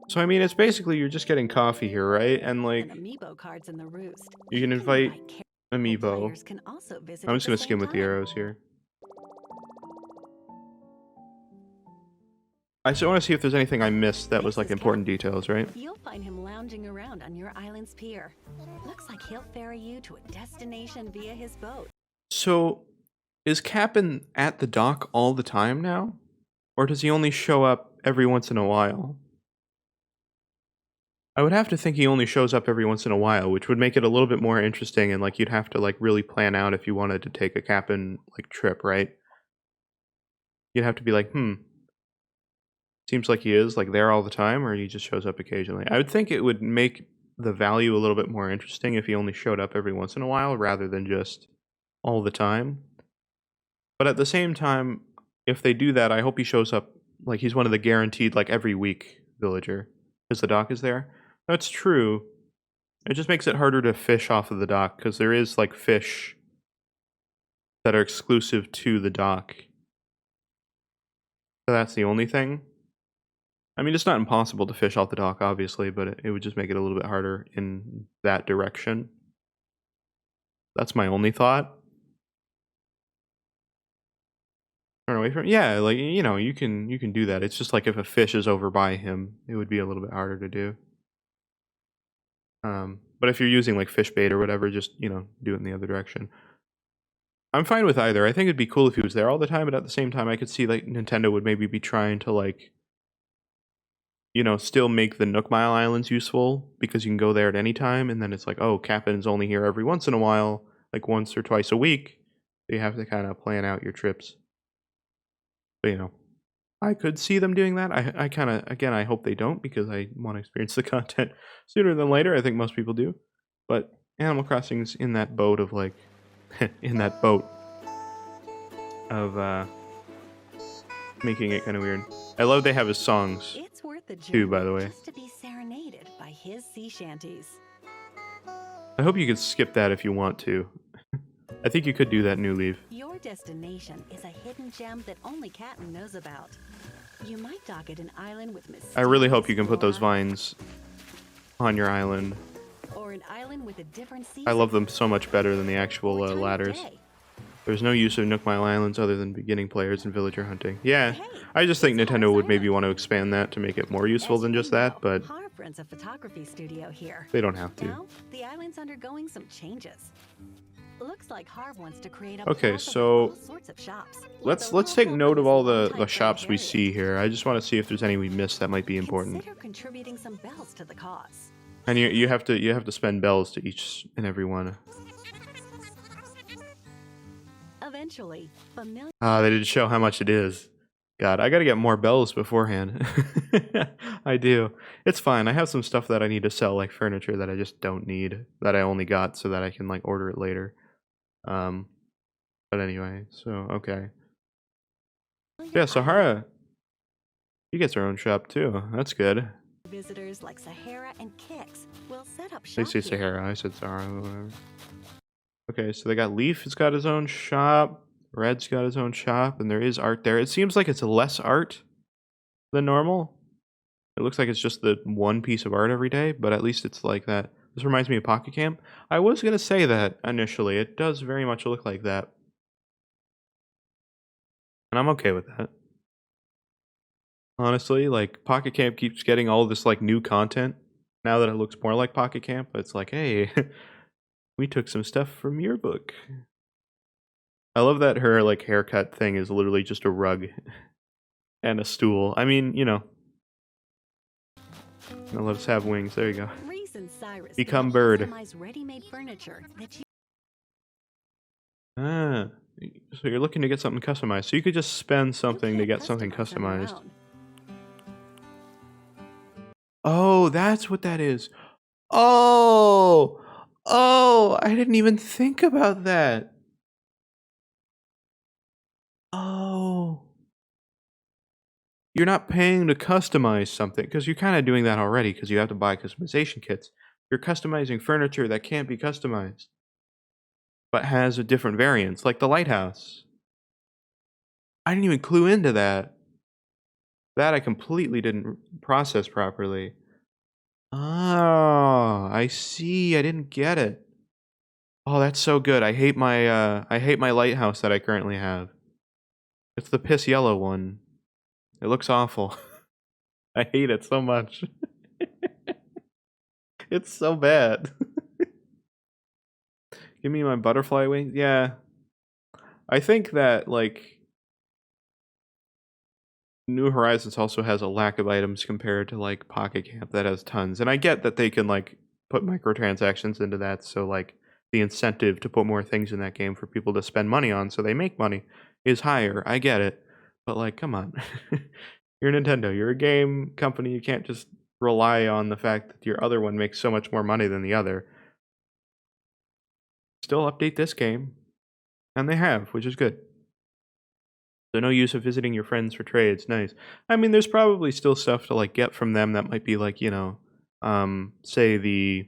So, I mean, it's basically you're just getting coffee here, right? And, like, And amiibo cards in the roost. you can invite Amiibo. Amiibo. Players can also visit I'm at just the going to same skim with the time. arrows here. I just want to see if there's anything I missed that was, like, important details, right? You'll find him lounging around on your island's pier. Looks like he'll ferry you to a destination via his boat. So, is Cap'n at the dock all the time now? Or does he only show up every once in a while? I would have to think he only shows up every once in a while, which would make it a little bit more interesting, and, like, you'd have to, like, really plan out if you wanted to take a Cap'n, like, trip, right? You'd have to be like, seems like he is, like, there all the time, or he just shows up occasionally. I would think it would make the value a little bit more interesting if he only showed up every once in a while rather than just all the time. But at the same time, if they do that, I hope he shows up like he's one of the guaranteed, like, every week villager, because the dock is there. That's true. It just makes it harder to fish off of the dock, because there is, like, fish that are exclusive to the dock. So that's the only thing. I mean, it's not impossible to fish off the dock, obviously, but it would just make it a little bit harder in that direction. That's my only thought. Run away from, yeah, like, you can do that. It's just like if a fish is over by him, it would be a little bit harder to do. But if you're using like fish bait or whatever, just do it in the other direction. I'm fine with either. I think it'd be cool if he was there all the time, but at the same time, I could see like Nintendo would maybe be trying to like, still make the Nook Mile Islands useful because you can go there at any time, and then it's like, oh, Captain's only here every once in a while, like once or twice a week. So you have to kind of plan out your trips. But I could see them doing that. I kind of, again, I hope they don't because I want to experience the content sooner than later. I think most people do. But Animal Crossing's in that boat of like, in that boat of making it kind of weird. I love they have his songs It's worth the too, by the way. just to be serenaded by his sea shanties. I hope you can skip that if you want to. I think you could do that, New Leaf. Your destination is a hidden gem that only Captain knows about. You might dock at an island with I really hope mysterious you can put those flora, vines on your island. or an island with a different season. I love them so much better than the actual or time of ladders. day. There's no use of Nook Mile Islands other than beginning players and villager hunting. Yeah, Hey, I just think it's Nintendo Horace would maybe Island. want to expand that to make it more useful As than you just know, that, but Harv runs a photography studio here. they don't have to. Now, the island's undergoing some changes. Looks like Harv wants to create a Okay, plaza with so all sorts of shops. With let's a little take help note from of his all the longtime shops friend we Harriet. see here. I just want to see if there's any we missed that might be important. Consider contributing some bells to the cause. And you have to spend bells to each and every one. Eventually, familiar Ah, they didn't show how much it is. God, I gotta get more bells beforehand. I do. It's fine. I have some stuff that I need to sell, like furniture that I just don't need, that I only got so that I can like order it later. But anyway, so okay. Yeah, Sahara, she gets her own shop too. That's good. visitors like Sahara and Kix will set up They shop say here. Sahara. I said Sahara. Whatever. Okay, so they got Leaf has got his own shop. Red's got his own shop, and there is art there. It seems like it's less art than normal. It looks like it's just the one piece of art every day, but at least it's like that. This reminds me of Pocket Camp. I was gonna say that initially. It does very much look like that. And I'm okay with that. Honestly, like Pocket Camp keeps getting all this like new content now that it looks more like Pocket Camp. It's like, hey, we took some stuff from your book. I love that her like haircut thing is literally just a rug and a stool. I mean, now let's have wings. There you go. Reese and Cyrus Become can bird. customize ready-made furniture that you Ah, so you're looking to get something customized. So you could just spend something to can't get something customize on your customized. own. Oh, that's what that is. Oh, I didn't even think about that. Oh, you're not paying to customize something because you're kind of doing that already because you have to buy customization kits. You're customizing furniture that can't be customized but has a different variants, like the lighthouse. I didn't even clue into that. That I completely didn't process properly. Oh, I see. I didn't get it. Oh, that's so good. I hate my lighthouse that I currently have. It's the piss yellow one. It looks awful. I hate it so much. It's so bad. Give me my butterfly wings. Yeah. I think that, like, New Horizons also has a lack of items compared to, like, Pocket Camp that has tons, and I get that they can, like, put microtransactions into that, so, like, the incentive to put more things in that game for people to spend money on so they make money is higher, I get it, but, like, come on. You're Nintendo, you're a game company, you can't just rely on the fact that your other one makes so much more money than the other. Still update this game, and they have, which is good. So no use of visiting your friends for trades. Nice. I mean, there's probably still stuff to like get from them that might be like, say the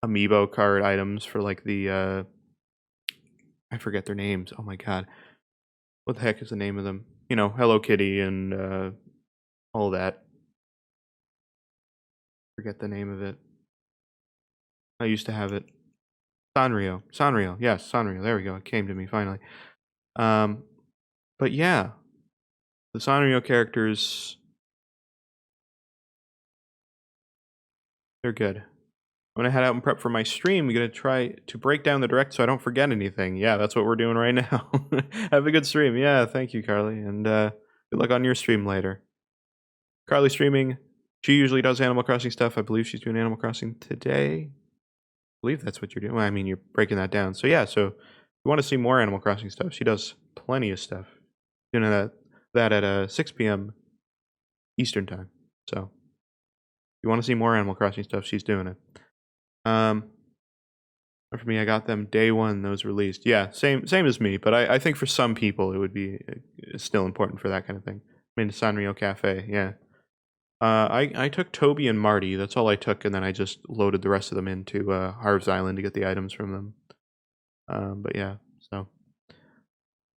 amiibo card items for like the I forget their names. Oh my god. What the heck is the name of them? Hello Kitty and all that. Forget the name of it. I used to have it. Sanrio. Sanrio. Yes, Sanrio. There we go. It came to me finally. Um but yeah, the Sanrio characters, they're good. I'm gonna head out and prep for my stream. I'm gonna try to break down the direct so I don't forget anything. Yeah, that's what we're doing right now. Have a good stream. Yeah, thank you, Carly, and good luck on your stream later. Carly streaming. She usually does Animal Crossing stuff. I believe she's doing Animal Crossing today. I believe that's what you're doing. Well, I mean, you're breaking that down. So yeah, so if you want to see more Animal Crossing stuff, she does plenty of stuff. Doing that at 6 p.m. Eastern time. So if you want to see more Animal Crossing stuff, she's doing it. For me, I got them day one those released. Yeah, same as me, but I think for some people it would be still important for that kind of thing. I mean, Sanrio Cafe, yeah. I took Toby and Marty. That's all I took, and then I just loaded the rest of them into Harv's Island to get the items from them. But yeah, so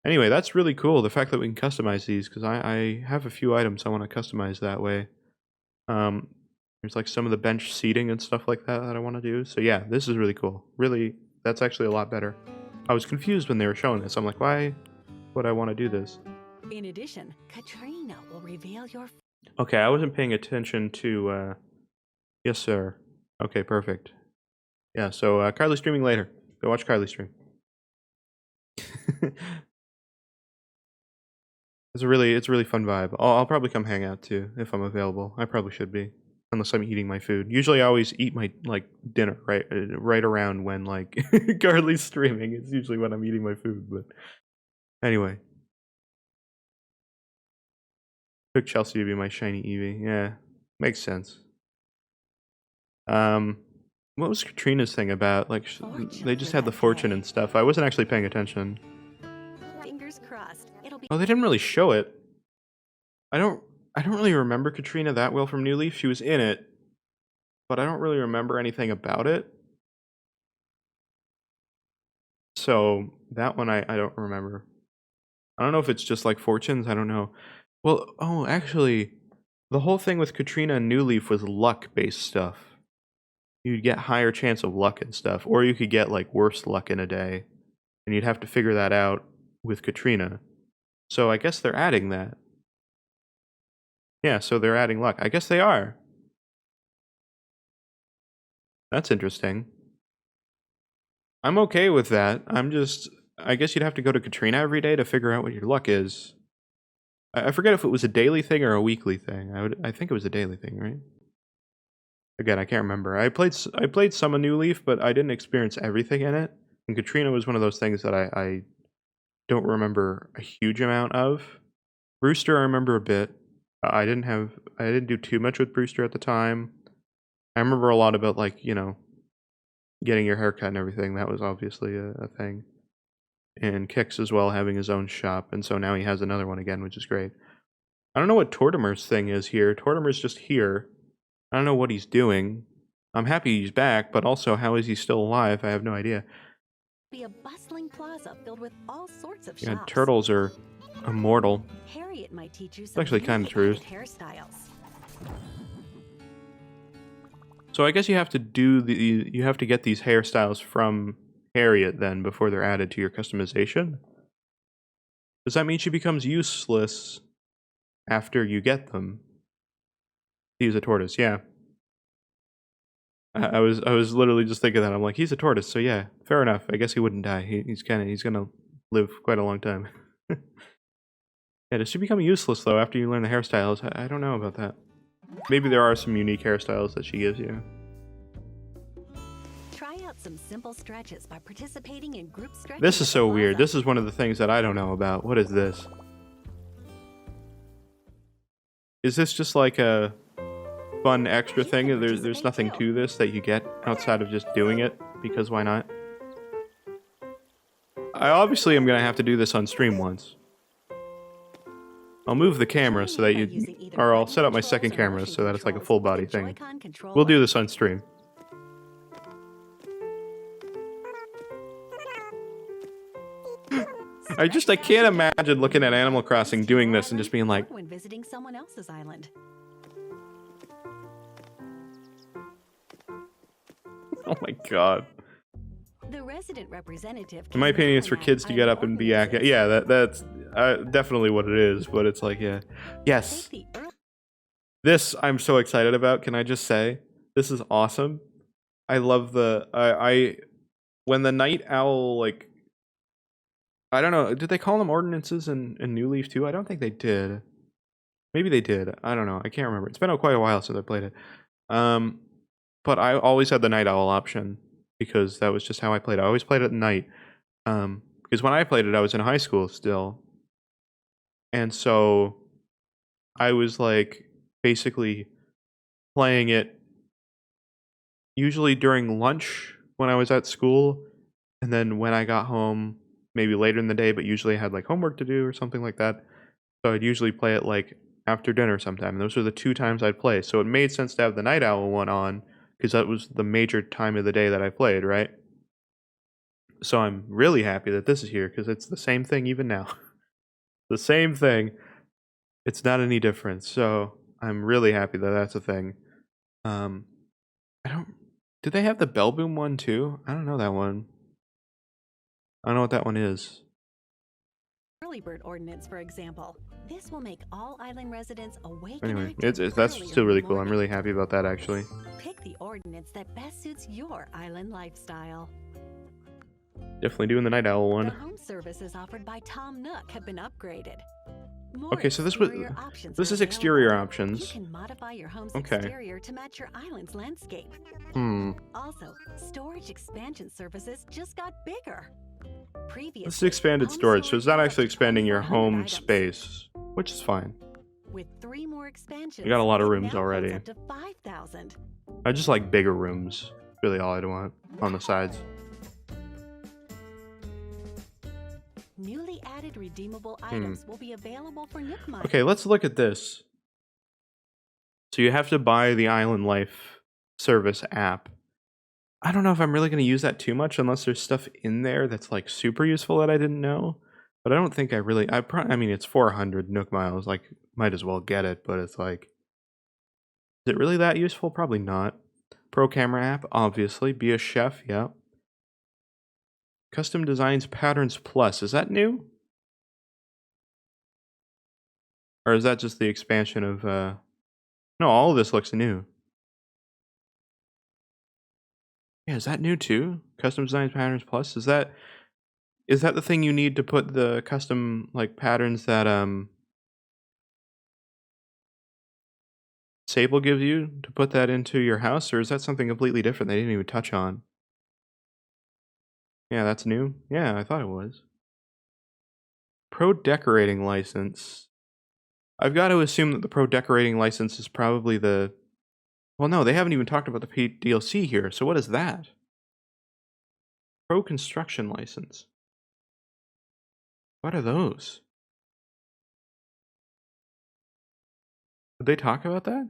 anyway, that's really cool. The fact that we can customize these, because I have a few items I want to customize that way. There's like some of the bench seating and stuff like that I want to do. So yeah, this is really cool. Really, that's actually a lot better. I was confused when they were showing this. I'm like, why would I want to do this? In addition, Katrina will reveal your... Okay, I wasn't paying attention to... Yes, sir. Okay, perfect. Yeah, so Carly's streaming later. Go watch Carly stream. It's a really fun vibe. I'll probably come hang out too if I'm available. I probably should be, unless I'm eating my food. Usually, I always eat my like dinner right around when like Carly's streaming. It's usually when I'm eating my food. But anyway, took Chelsea to be my shiny Eevee. Yeah, makes sense. What was Katrina's thing about? Like they just had the fortune and stuff. I wasn't actually paying attention. Fingers crossed. It'll be... Oh, they didn't really show it. I don't really remember Katrina that well from New Leaf. She was in it, but I don't really remember anything about it. So that one I don't remember. I don't know if it's just like fortunes. I don't know. Well, oh, actually, the whole thing with Katrina and New Leaf was luck-based stuff. You'd get higher chance of luck and stuff, or you could get like worse luck in a day, and you'd have to figure that out with Katrina. So I guess they're adding that. Yeah, so they're adding luck. I guess they are. That's interesting. I'm okay with that. I guess you'd have to go to Katrina every day to figure out what your luck is. I forget if it was a daily thing or a weekly thing. I think it was a daily thing, right? Again, I can't remember. I played some of New Leaf, but I didn't experience everything in it. And Katrina was one of those things that I don't remember a huge amount of. Brewster, I remember a bit. I didn't do too much with Brewster at the time. I remember a lot about like, getting your haircut and everything. That was obviously a thing. And Kix as well, having his own shop, and so now he has another one again, which is great. I don't know what Tortimer's thing is here. Tortimer's just here. I don't know what he's doing. I'm happy he's back, but also how is he still alive? I have no idea. Be a bustling plaza filled with all sorts of Yeah, shops. turtles are immortal. Harriet might teach you It's some actually kind of true. hairstyles. So I guess you have to get these hairstyles from Harriet then before they're added to your customization. Does that mean she becomes useless after you get them? He's a tortoise, yeah. I was literally just thinking that. I'm like, he's a tortoise, so yeah, fair enough. I guess he wouldn't die. He's gonna live quite a long time. Yeah, does she become useless though after you learn the hairstyles? I don't know about that. Maybe there are some unique hairstyles that she gives you. Try out some simple stretches by participating in group stretches. This is at so the weird. plaza. This is one of the things that I don't know about. What is this? Is this just like a fun extra You thing? can There's participate nothing too. to this that you get outside of just doing it, because why not? I obviously am gonna have to do this on stream once. I'll move the camera so that you, or I'll set up my second camera so that it's like a full body thing. We'll do this on stream. I can't imagine looking at Animal Crossing doing this and just being like, when visiting someone else's island. oh my god. The resident representative. In my opinion, it's for kids to get up and be active. Yeah, that's definitely what it is, but it's like, yeah. Yes. This I'm so excited about, can I just say? This is awesome. I love the... when the night owl, like... I don't know, did they call them ordinances in New Leaf too? I don't think they did. Maybe they did. I don't know. I can't remember. It's been quite a while since I played it. But I always had the night owl option because that was just how I played. I always played it at night. Because when I played it, I was in high school still. And so I was like basically playing it usually during lunch when I was at school. And then when I got home, maybe later in the day, but usually I had like homework to do or something like that. So I'd usually play it like after dinner sometime. And those were the 2 times I'd play. So it made sense to have the night owl one on because that was the major time of the day that I played, right? So I'm really happy that this is here because it's the same thing even now. The same thing. It's not any different. So I'm really happy that that's a thing. Did they have the Bell Boom one too? I don't know that one. I don't know what that one is. Early bird ordinance, for example. This will make all island residents awake. Anyway, and that's still really cool. I'm morning. really happy about that actually. Pick the ordinance that best suits your island lifestyle. Definitely doing the night owl The one. home services offered by Tom Nook have been upgraded. More Okay, so this exterior is are exterior available. options. You can modify your home's Okay. exterior to match your island's landscape. Also, storage expansion services just got bigger. Previously, This is expanded home storage, so it's not was up actually to expanding your 2,400 home items. space, which is fine. With 3 more expansions, You got a lot of it rooms now holds already. Up to 5,000. I just like bigger rooms. Really all I'd want on the sides. Newly added redeemable items will be available for Nook Mine. Okay, let's look at this. So you have to buy the Island Life service app. I don't know if I'm really going to use that too much unless there's stuff in there that's like super useful that I didn't know. But I don't think I really... I mean, it's 400 Nook miles. Like, might as well get it. But it's like... Is it really that useful? Probably not. Pro Camera app, obviously. Be a Chef, yeah. Custom Designs Patterns Plus. Is that new? Or is that just the expansion of... No, all of this looks new. Yeah, is that new too? Custom Designs Patterns Plus? Is that the thing you need to put the custom like patterns that Sable gives you to put that into your house, or is that something completely different they didn't even touch on? Yeah, that's new. Yeah, I thought it was. Pro Decorating License. I've got to assume that the Pro Decorating License is probably the... Well, no, they haven't even talked about the paid DLC here, so what is that? Pro Construction License. What are those? Did they talk about that?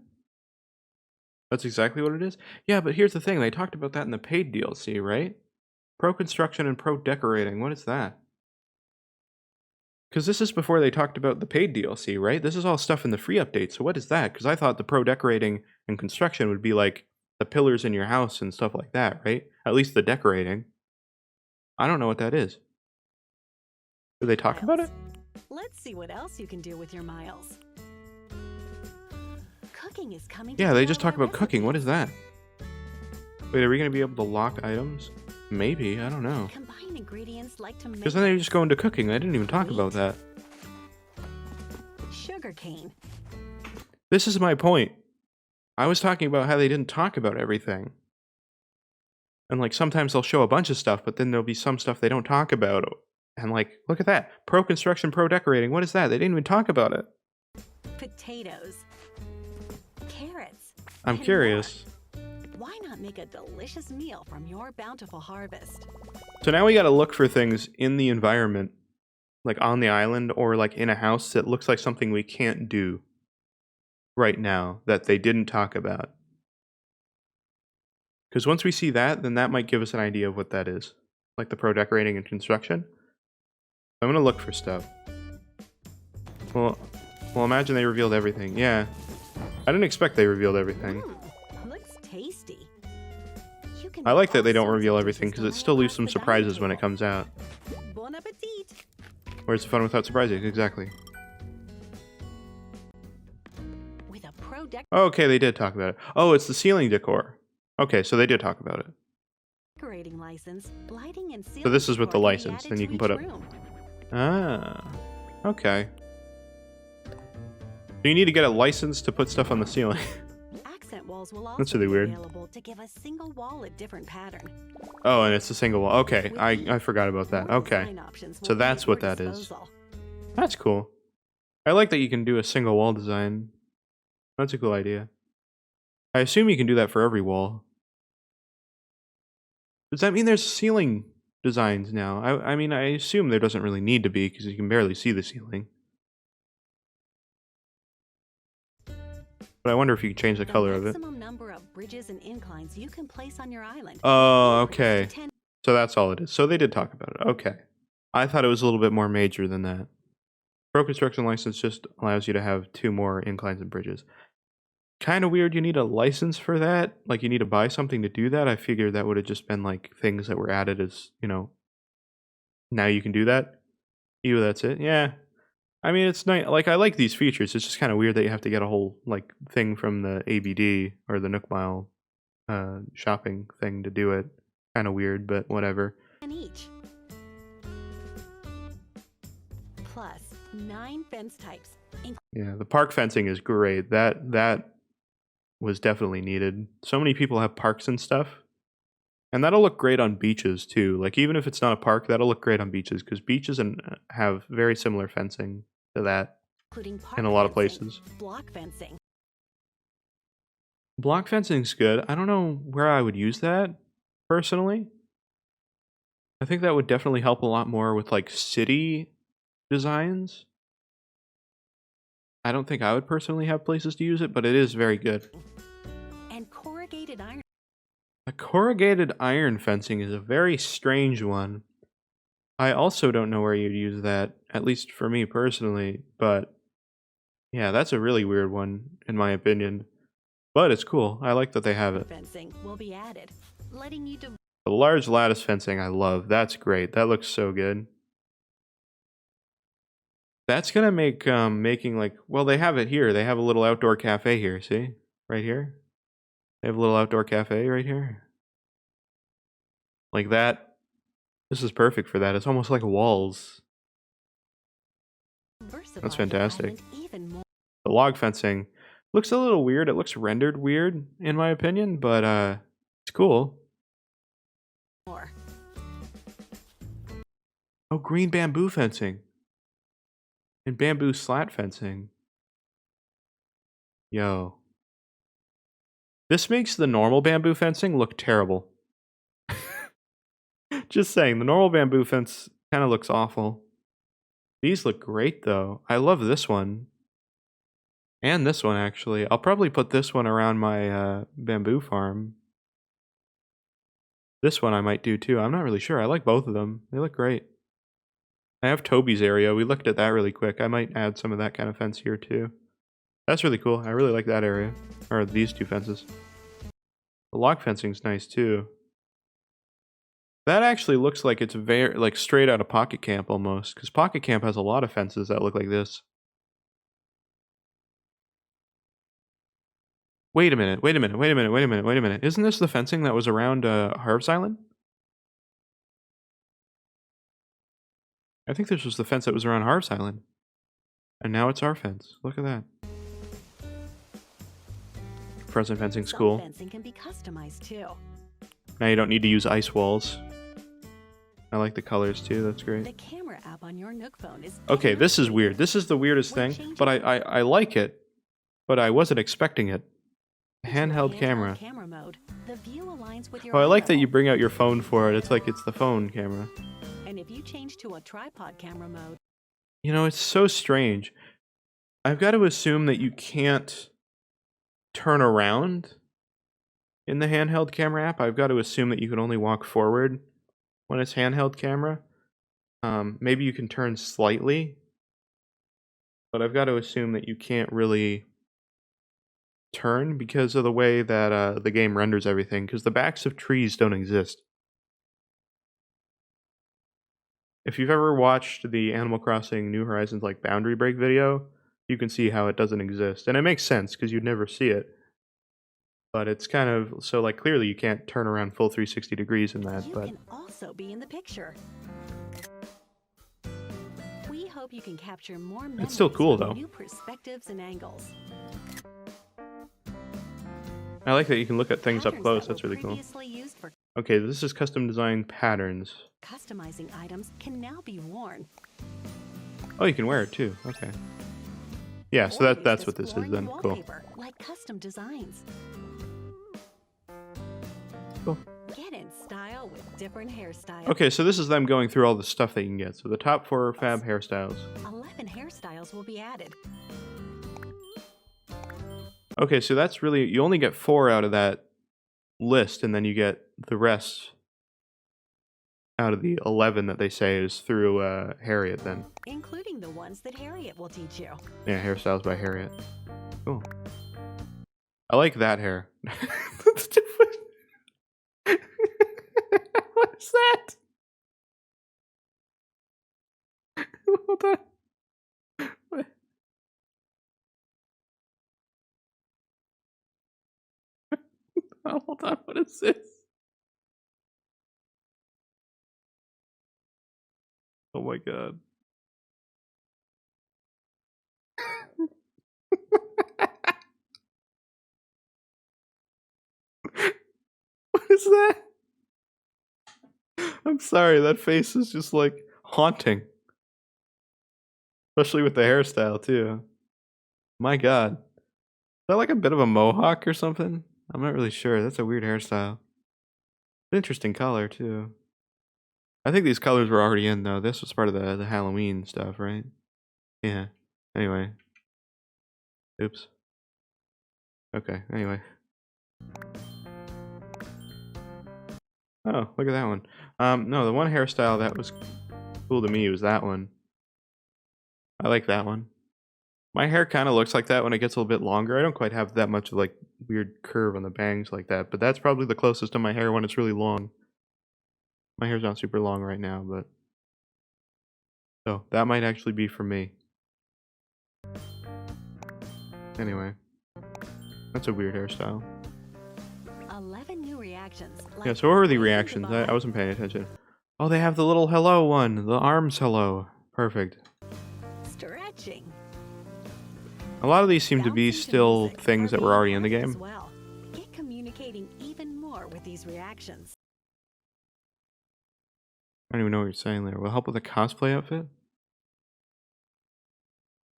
That's exactly what it is? Yeah, but here's the thing, they talked about that in the paid DLC, right? Pro Construction and Pro Decorating, what is that? Because this is before they talked about the paid DLC, right? This is all stuff in the free update, so what is that? Because I thought the Pro Decorating and Construction would be like the pillars in your house and stuff like that, right? At least the decorating. I don't know what that is. Did they talk about it? Let's see what else you can do with your miles. Cooking is coming. Yeah, they just talked about cooking. What is that? Wait, are we going to be able to lock items? Maybe, I don't know. Combine ingredients like Because tomatoes, then they just go into cooking. I didn't even talk about that. sugarcane, This is my point. I was talking about how they didn't talk about everything. And like sometimes they'll show a bunch of stuff, but then there'll be some stuff they don't talk about. And like, look at that. Pro construction, pro decorating. What is that? They didn't even talk about it. potatoes, carrots. I'm and curious. more. Why not make a delicious meal from your bountiful harvest? So now we got to look for things in the environment, like on the island or like in a house that looks like something we can't do right now that they didn't talk about. Because once we see that, then that might give us an idea of what that is, like the pro decorating and construction. I'm gonna look for stuff. Well, imagine they revealed everything. Yeah, I didn't expect they revealed everything. Looks tasty. You can I make like that all they don't sorts of reveal dishes everything because to it still leaves high some class the dining surprises when it table. comes out. Bon appetit. Where's the fun without surprising? Exactly. With a pro Okay, they did talk about it. Oh, it's the ceiling decor. Okay, so they did talk about it. decorating license, lighting and ceiling So this is with the decor can be license, added then you to can each put up. room. Ah, okay. So you need to get a license to put stuff on the ceiling. Accent walls will also That's really be weird. available to give a single wall a different pattern. Oh, and it's a single wall. Okay, With I forgot about that. more Okay, design options will so be that's at your what that is. disposal. That's cool. I like that you can do a single wall design. That's a cool idea. I assume you can do that for every wall. Does that mean there's ceiling designs now? I mean, I assume there doesn't really need to be because you can barely see the ceiling. But I wonder if you could change the color of it. maximum number of bridges and inclines you can place on your island. Oh, increases to okay. 10. So that's all it is. So they did talk about it. Okay. I thought it was a little bit more major than that. Pro construction license just allows you to have 2 more inclines and bridges. Kind of weird you need a license for that. Like you need to buy something to do that. I figured that would have just been like things that were added as, now you can do that. Ew, that's it. Yeah. I mean, it's nice. Like I like these features. It's just kind of weird that you have to get a whole like thing from the ABD or the Nook Mile shopping thing to do it. Kind of weird, but whatever. Each. Plus 9 fence types. Yeah, the park fencing is great. That was definitely needed. So many people have parks and stuff. And that'll look great on beaches too. Like even if it's not a park, that'll look great on beaches because beaches have very similar fencing to that Including park in a lot of fencing, places. block fencing, Block fencing's good. I don't know where I would use that personally. I think that would definitely help a lot more with like city designs. I don't think I would personally have places to use it, but it is very good. and corrugated iron. The corrugated iron fencing is a very strange one. I also don't know where you'd use that, at least for me personally, but yeah, that's a really weird one, in my opinion. But it's cool. I like that they have it. Fencing will be added, letting you The large lattice fencing I love. That's great. That looks so good. That's gonna make making like, well, they have it here. They have a little outdoor cafe here, see? Right here. They have a little outdoor cafe right here. Like that. This is perfect for that. It's almost like walls. diversify That's your fantastic. island even more. The log fencing looks a little weird. It looks rendered weird in my opinion, but it's cool. Oh, green bamboo fencing. And bamboo slat fencing. Yo. This makes the normal bamboo fencing look terrible. Just saying, the normal bamboo fence kind of looks awful. These look great though. I love this one. And this one actually. I'll probably put this one around my bamboo farm. This one I might do too. I'm not really sure. I like both of them. They look great. I have Toby's area. We looked at that really quick. I might add some of that kind of fence here too. That's really cool. I really like that area. Or these 2 fences. The log fencing's nice too. That actually looks like it's very like straight out of Pocket Camp almost, because Pocket Camp has a lot of fences that look like this. Wait a minute, wait a minute, wait a minute, wait a minute, wait a minute. Isn't this the fencing that was around Harv's Island? I think this was the fence that was around Harvest Island. And now it's our fence. Look at that. Present fencing Some school. fencing can be customized too. Now you don't need to use ice walls. I like the colors too, that's great. The camera app on your Nook phone is Okay, this is weird. This is the weirdest thing, but I like it, but I wasn't expecting it. Handheld camera. Mode. The view aligns with your Oh, I like that you bring out your phone for it. It's like it's the phone camera. And if you change to a tripod camera mode, you know, it's so strange. I've got to assume that you can't turn around in the handheld camera app. I've got to assume that you can only walk forward when it's handheld camera. Maybe you can turn slightly, but I've got to assume that you can't really turn because of the way that the game renders everything, because the backs of trees don't exist. If you've ever watched the Animal Crossing New Horizons like boundary break video, you can see how it doesn't exist. And it makes sense because you'd never see it. But it's kind of, so like clearly you can't turn around full 360 degrees in that, you but can also be in the picture. We hope you can capture more memories it's still cool from though. new perspectives and angles. I like that you can look at things up Patterns close. that That's were really cool. previously used for Okay, this is custom designed patterns. customizing items can now be worn. Oh, you can wear it too. Okay. Yeah, so Or that's used what as this is flooring then. and Cool. wallpaper, like custom designs. Cool. Get in style with different hairstyles. Okay, so this is them going through all the stuff that you can get. So the top 4 fab hairstyles. 11 hairstyles will be added. Okay, so that's really, you only get 4 out of that list, and then you get the rest out of the 11 that they say is through Harriet then. Including the ones that Harriet will teach you. Yeah, hairstyles by Harriet. Cool. I like that hair. What is that? Hold on. What? Oh, hold on. What is this? Oh my god. What is that? I'm sorry, that face is just like haunting. Especially with the hairstyle too. My god. Is that like a bit of a mohawk or something? I'm not really sure. That's a weird hairstyle. Interesting color too. I think these colors were already in though. This was part of the Halloween stuff, right? Yeah. Anyway. Oops. Okay, anyway. Oh, look at that one. No, the one hairstyle that was cool to me was that one. I like that one. My hair kind of looks like that when it gets a little bit longer. I don't quite have that much of like weird curve on the bangs like that, but that's probably the closest to my hair when it's really long. My hair's not super long right now, but so that might actually be for me. Anyway, that's a weird hairstyle. 11 new reactions. Like Yeah, so what were the waving reactions? I goodbye, wasn't paying attention. Oh, they have the little hello one, the arms hello. Perfect. stretching. A lot of these seem to be Bouncing to still music things are that were being already in the added as game. well. Get communicating even more with these reactions. I don't even know what you're saying there. Will help with the cosplay outfit?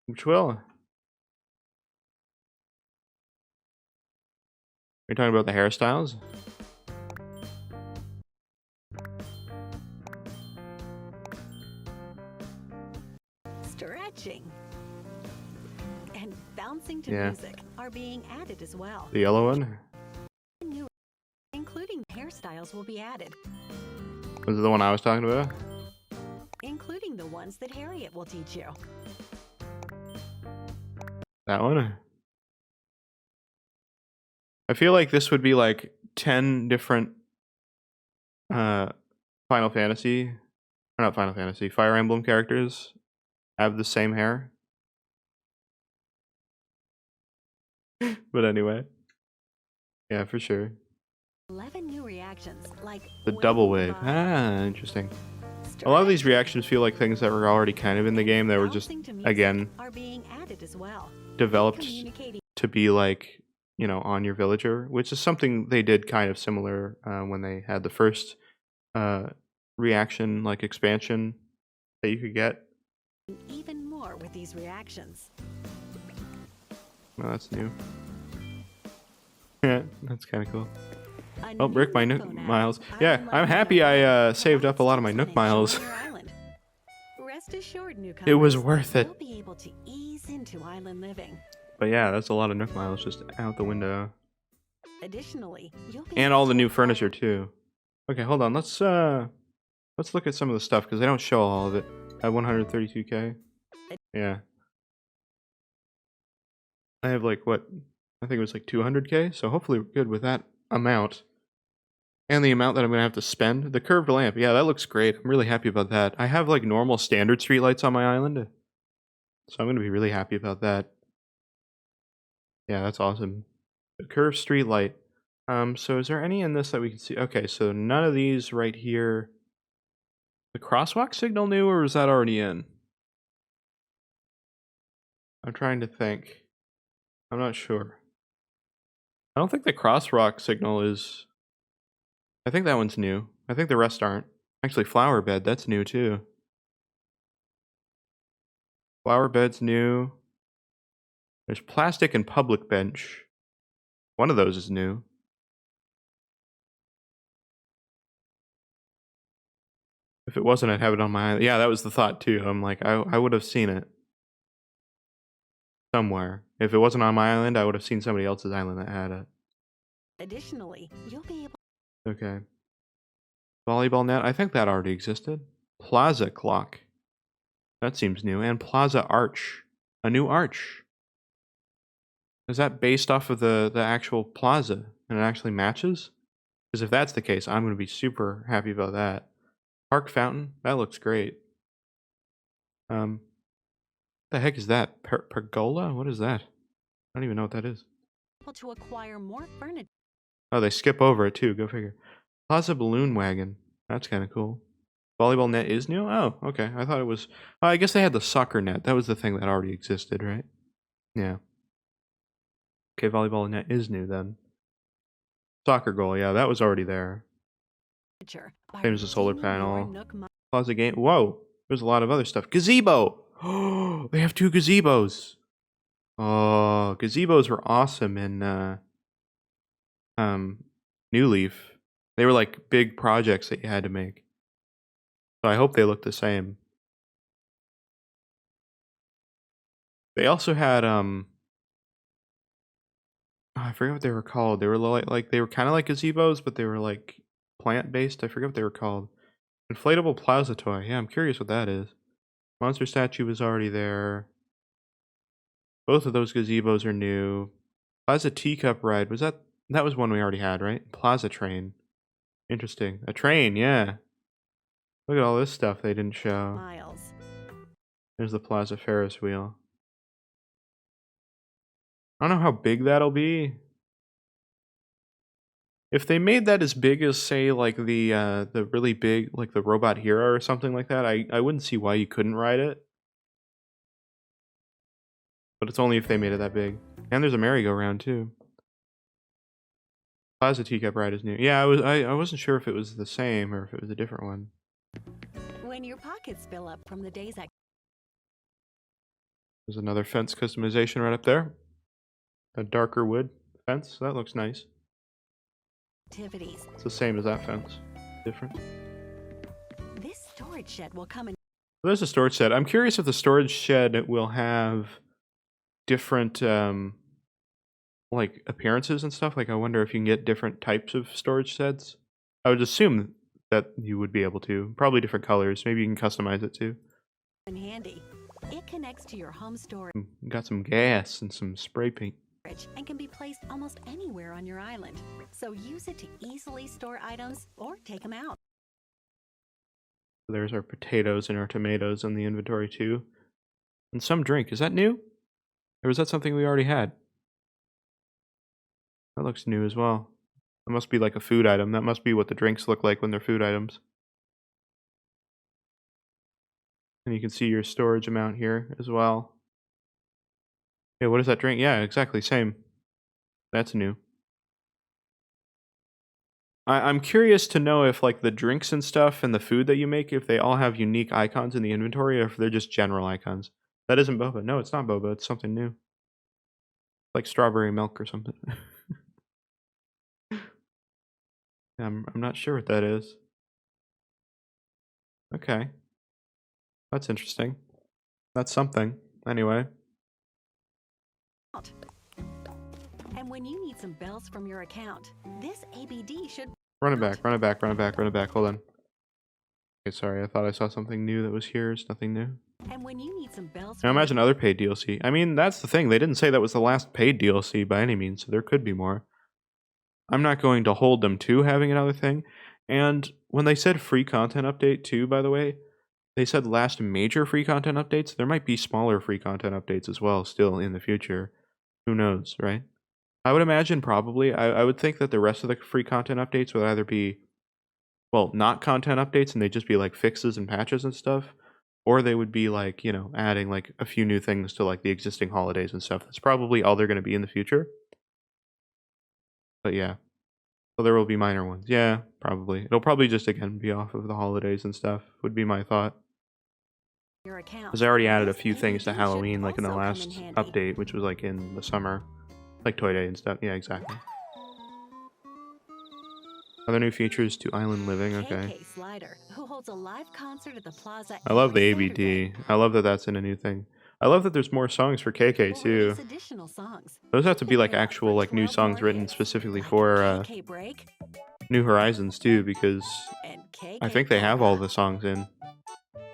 Which will? Are you talking about the hairstyles? Stretching and bouncing to Yeah. music are being added as well. The yellow one? New, including hairstyles will be added, Was it the one I was talking about? including the ones that Harriet will teach you. That one? I feel like this would be like 10 different Final Fantasy, or not Final Fantasy, Fire Emblem characters have the same hair. But anyway. Yeah, for sure. 11 new reactions like The waving double wave. goodbye, Ah, interesting. A lot of these reactions feel like things that were already kind of in the game that were just, again, are being added as well. developed Communicating to be like, you know, on your villager, which is something they did kind of similar when they had the first uh, reaction like expansion that you could get. even more with these reactions. Oh, that's new. Yeah, that's kind of cool. A Oh, new Rick, my Nook phone app, miles. Yeah, Island I'm Life happy I Mobile, saved up a lot of my provides Nook tips on miles. enjoying your island. Rest assured, newcomers, It was worth it. you'll be able to ease into island living. But yeah, that's a lot of Nook miles just out the window. Additionally, you'll be And able all the to new acquire furniture too. Okay, hold on. Let's look at some of the stuff because they don't show all of it. At 132K. Yeah. I have like what? I think it was like 200K, so hopefully we're good with that amount. And the amount that I'm gonna have to spend. The curved lamp, yeah, that looks great. I'm really happy about that. I have like normal standard streetlights on my island, so I'm gonna be really happy about that. Yeah, that's awesome. The curved streetlight. So is there any in this that we can see? Okay, so none of these right here. The crosswalk signal new, or is that already in? I'm trying to think. I'm not sure. I don't think the crosswalk signal is. I think that one's new. I think the rest aren't. Actually, flower bed, that's new too. Flower bed's new. There's plastic and public bench. One of those is new. If it wasn't, I'd have it on my island. Yeah, that was the thought too. I'm like, I would have seen it somewhere. If it wasn't on my island, I would have seen somebody else's island that had it. Additionally, you'll be able Okay. Volleyball net, I think that already existed. Plaza clock. That seems new. And plaza arch. A new arch. Is that based off of the actual plaza and it actually matches? Because if that's the case, I'm going to be super happy about that. Park fountain, that looks great. The heck is that? Pergola? What is that? I don't even know what that is. to acquire more furniture. Oh, they skip over it too. Go figure. Plaza balloon wagon. That's kind of cool. Volleyball net is new? Oh, okay. I thought it was. I guess they had the soccer net. That was the thing that already existed, right? Yeah. Okay, volleyball net is new then. Soccer goal, yeah, that was already there. Same as the solar panel. Plaza game. Whoa, there's a lot of other stuff. Gazebo. Oh, they have 2 gazebos. Oh, gazebos were awesome in New Leaf. They were like big projects that you had to make. So I hope they look the same. They also had I forget what they were called. They were like they were kind of like gazebos, but they were like plant based. I forget what they were called. Inflatable plaza toy. Yeah, I'm curious what that is. Monster statue was already there. Both of those gazebos are new. Plaza teacup ride. Was that was one we already had, right? Plaza train. Interesting. A train, yeah. Look at all this stuff they didn't show. Miles. There's the Plaza Ferris wheel. I don't know how big that'll be. If they made that as big as, say, like the really big, like the Robot Hero or something like that, I wouldn't see why you couldn't ride it. But it's only if they made it that big. And there's a merry-go-round too. Plaza teacup ride is new. Yeah, I wasn't sure if it was the same or if it was a different one. When your pockets fill up from the day's There's another fence customization right up there. A darker wood fence. That looks nice. activities, It's the same as that fence. Different. this storage shed will come in There's a storage shed. I'm curious if the storage shed will have different like appearances and stuff. Like I wonder if you can get different types of storage sheds. I would assume that you would be able to. Probably different colors. Maybe you can customize it too. handy. It connects to your home storage Got some gas and some spray paint. and can be placed almost anywhere on your island. So use it to easily store items or take them out. There's our potatoes and our tomatoes in the inventory too. And some drink. Is that new? Or was that something we already had? That looks new as well. That must be like a food item. That must be what the drinks look like when they're food items. And you can see your storage amount here as well. Yeah, what does that drink? Yeah, exactly, same. That's new. I'm curious to know if, like, the drinks and stuff and the food that you make, if they all have unique icons in the inventory or if they're just general icons. That isn't boba. No, it's not boba, it's something new. Like strawberry milk or something. I'm not sure what that is. Okay. That's interesting. That's something. Anyway. And when you need some bells from your account, this ABD should Run it back, run it back, run it back, run it back. Hold on. Okay, sorry, I thought I saw something new that was here. It's nothing new. And when you need some bells Now from imagine other paid DLC. I mean, that's the thing. They didn't say that was the last paid DLC by any means, so there could be more. I'm not going to hold them to having another thing. And when they said free content update too, by the way, they said last major free content updates. There might be smaller free content updates as well still in the future. Who knows, right? I would imagine probably. I would think that the rest of the free content updates would either be, well, not content updates and they'd just be like fixes and patches and stuff, or they would be like, you know, adding like a few new things to like the existing holidays and stuff. That's probably all they're going to be in the future. But yeah. So there will be minor ones. Yeah, probably. It'll probably just again be off of the holidays and stuff, would be my thought. your account. Because I already added a This few things to ABD should Halloween, like in the also come last handy. update, which was like in the summer. Like Toy Day and stuff. Yeah, exactly. Other new features to Island Living. Okay. KK Slider, who holds a live concert at the Plaza I love the every Saturday. ABD. I love that that's in a new thing. I love that there's more songs for KK We'll too. release additional songs. Those have to be Pick like one up actual for like new 12 songs more written hits, specifically like for KK Break New Horizons too, because and KK I think they have all Polka. the songs in.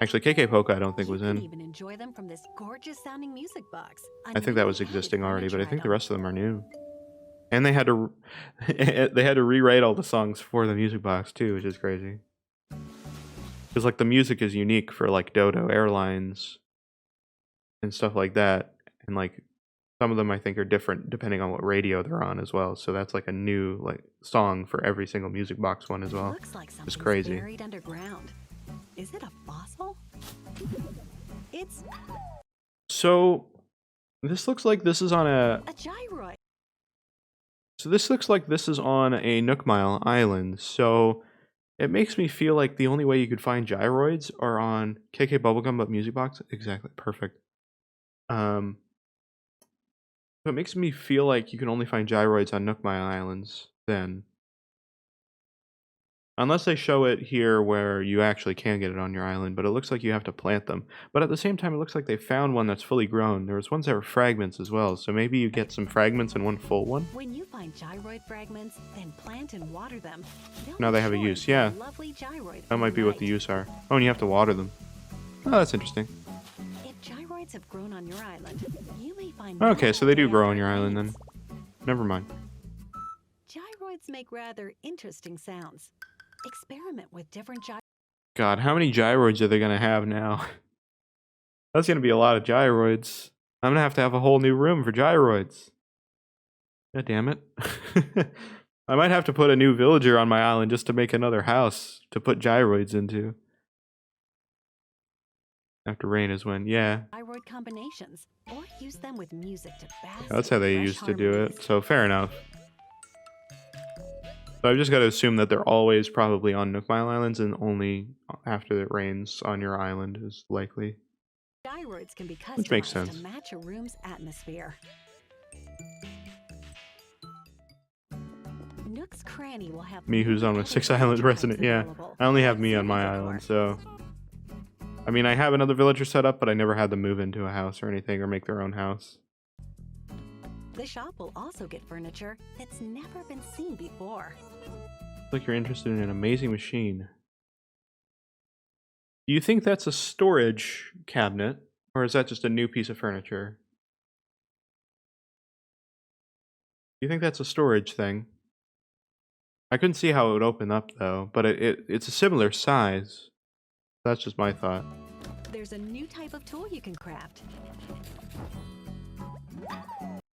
Actually, KK Polka I don't think You was can in. even enjoy them from this gorgeous sounding music box. A I think that newly was added existing already, but I furniture think the item. rest of them are new. And they had to they had to rewrite all the songs for the music box too, which is crazy. Because like the music is unique for like Dodo Airlines and stuff like that, and like some of them I think are different depending on what radio they're on as well. So that's like a new like song for every single music box one as well. Looks like It's something's crazy. buried underground. Is it a fossil? It's So this looks like this is on a a gyroid. So this looks like this is on a Nook Mile island, so it makes me feel like the only way you could find gyroids are on KK Bubblegum but Music Box. Exactly, perfect. Um, so it makes me feel like you can only find gyroids on Nook Mile Islands then. Unless they show it here where you actually can get it on your island, but it looks like you have to plant them. But at the same time, it looks like they found one that's fully grown. There was ones that were fragments as well, so maybe you get some fragments and one full one. When you find gyroid fragments, then plant and water them. They'll Now they be have a sure use, to be a yeah. lovely gyroid That for might be what the night. use are. Oh, and you have to water them. Oh, that's interesting. If gyroids have grown on your island, you may find Okay, more so they do there grow after on your it island then. rains. Never mind. Gyroids make rather interesting sounds. Experiment with different God, how many gyroids are they gonna have now? That's gonna be a lot of gyroids. I'm gonna have a whole new room for gyroids. God damn it. I might have to put a new villager on my island just to make another house to put gyroids into. After rain is when, yeah. gyroid combinations, or use them with music to bask That's in how they fresh used to do harmonies. it, so fair enough. So I've just got to assume that they're always probably on Nook Mile Islands and only after it rains on your island is likely. Gyroids can be Which makes customized sense. to match a room's atmosphere. Nook's Cranny will have Me who's on a other 6 island furniture resident, types yeah. available. I only have Fancy me on my decor. island, so... I mean, I have another villager set up, but I never had them move into a house or anything or make their own house. The shop will also get furniture that's never been seen before. Looks like you're interested in an amazing machine. Do you think that's a storage cabinet, or is that just a new piece of furniture? Do you think that's a storage thing? I couldn't see how it would open up though, but it's a similar size. That's just my thought. There's a new type of tool you can craft.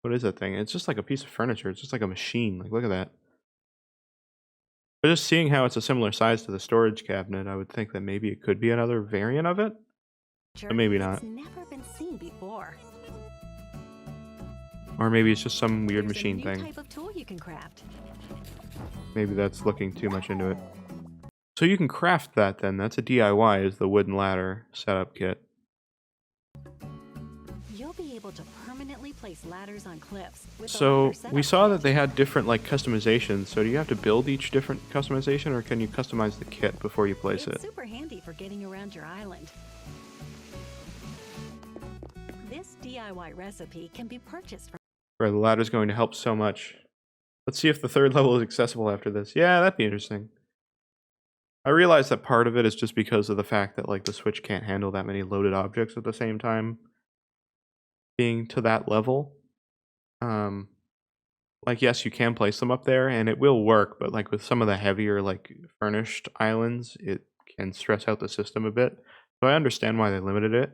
What is that thing? It's just like a piece of furniture. It's just like a machine. Like, look at that. But just seeing how it's a similar size to the storage cabinet, I would think that maybe it could be another variant of it. But maybe that's not. never been seen before. Or maybe it's just some weird There's machine a new thing. type of tool you can craft. Maybe that's looking too much into it. So you can craft that then. That's a DIY, is the wooden ladder setup kit. You'll be able to permanently place ladders on cliffs with the So ladder we setup saw kit. that they had different like customizations. So do you have to build each different customization, or can you customize the kit before you place It's it? super handy for getting around your island. This DIY recipe can be purchased from Where the ladder's going to help so much. Let's see if the third level is accessible after this. Yeah, that'd be interesting. I realize that part of it is just because of the fact that like the Switch can't handle that many loaded objects at the same time being to that level. Like yes, you can place them up there and it will work, but like with some of the heavier like furnished islands, it can stress out the system a bit. So I understand why they limited it.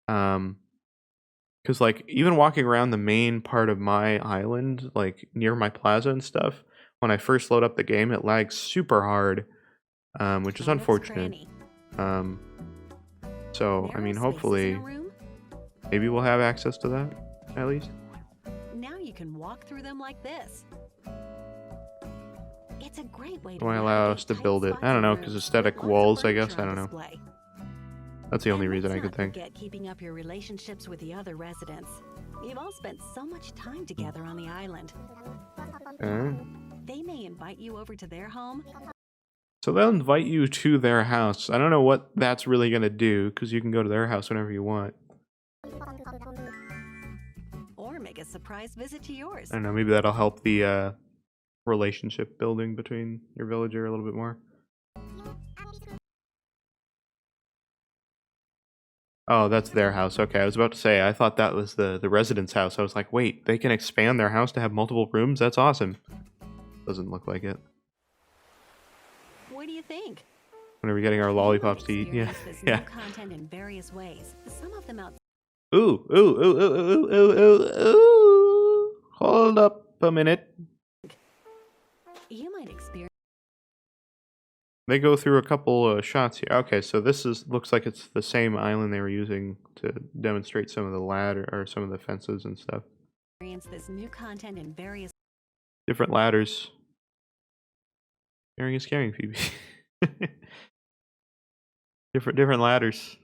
Because like even walking around the main part of my island, like near my plaza and stuff, when I first load up the game, it lags super hard, which is a Nook's unfortunate. Cranny. So I Narrow mean, spaces in hopefully, a room? maybe we'll have access to that at least. Now you can walk through them like this. It's a great way to Do I allow navigate us to tight build it? spots I don't in know, rooms because with aesthetic lots of walls, I furniture guess. I on don't know. display. That's the only And reason I let's could not think. forget keeping up your relationships with the other residents. You've all spent so much time together on the island. They may invite you over to their home, So they'll invite you to their house. I don't know what that's really gonna do, because you can go to their house whenever you want. or make a surprise visit to yours. I don't know, maybe that'll help the relationship building between your villager a little bit more. Oh, that's their house. Okay, I was about to say, I thought that was the resident's house. I was like, wait, they can expand their house to have multiple rooms? That's awesome. Doesn't look like it. What do you think? When are we getting our You might lollipops to eat? Yeah, experience this yeah. new content in various ways. Some of them out. Ooh, ooh, ooh, ooh, ooh, ooh, ooh, ooh. Hold up a minute. You might experience They go through a couple shots here. Okay, so this looks like it's the same island they were using to demonstrate some of the ladder or some of the fences and stuff. this new content in various. Different ladders. Sharing is caring, Phoebe. different ladders.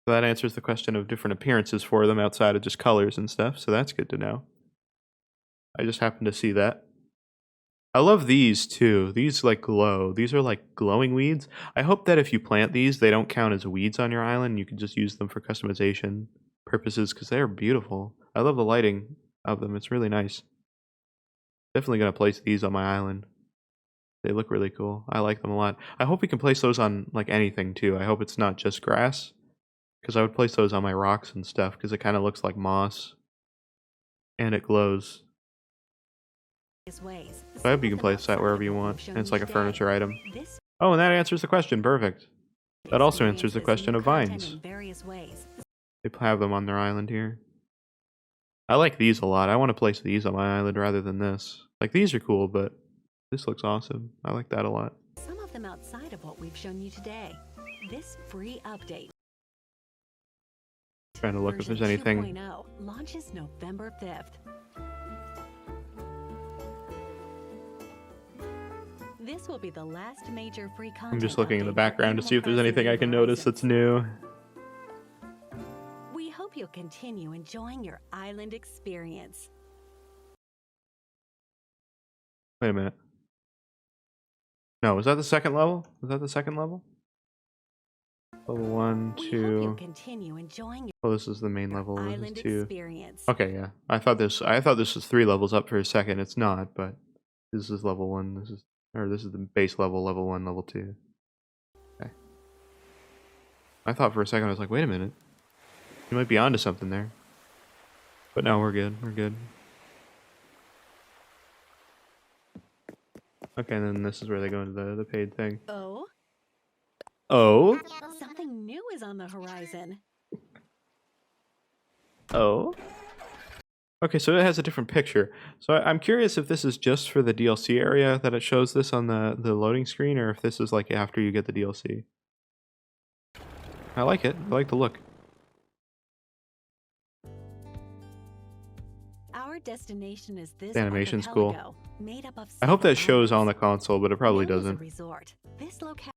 So that answers the question of different appearances for them outside of just colors and stuff. So that's good to know. I just happened to see that. I love these too. These like glow. These are like glowing weeds. I hope that if you plant these, they don't count as weeds on your island. You can just use them for customization purposes because they are beautiful. I love the lighting of them. It's really nice. Definitely gonna place these on my island. They look really cool. I like them a lot. I hope we can place those on like anything too. I hope it's not just grass, because I would place those on my rocks and stuff because it kind of looks like moss and it glows. Ways. So I hope you can place that wherever you want. And it's like a furniture item. Oh, and that answers the question. Perfect. That also answers the question of vines. They have them on their island here. I like these a lot. I want to place these on my island rather than this. Like, these are cool, but this looks awesome. I like that a lot. Some of them outside of what we've shown you today. This free update. Trying to look if there's anything. 2.0 launches November 5th. This will be the last major free content. I'm just looking in the update for background to see if there's Animal anything I can notice Crossing that's new. We hope you'll continue enjoying your island experience. Wait a minute. No, was that the second level? Was that the second level? Level 1, We hope 2. you'll continue enjoying your Oh, this is the main level. This is island 2. experience. Okay, yeah. I thought this was 3 levels up for a second. It's not, but this is level 1. This is the base level, level 1, level 2. Okay. I thought for a second, I was like, wait a minute. You might be onto something there. But no, we're good. We're good. Okay, and then this is where they go into the paid thing. Oh, Oh? something new is on the horizon. Oh? Okay, so it has a different picture. So I'm curious if this is just for the DLC area that it shows this on the loading screen, or if this is like after you get the DLC. I like it. I like the look. Our destination is this The animation's archipelago, cool. made up of I hope that 7 shows on the islands. console, but it probably Known as a doesn't. resort, this locale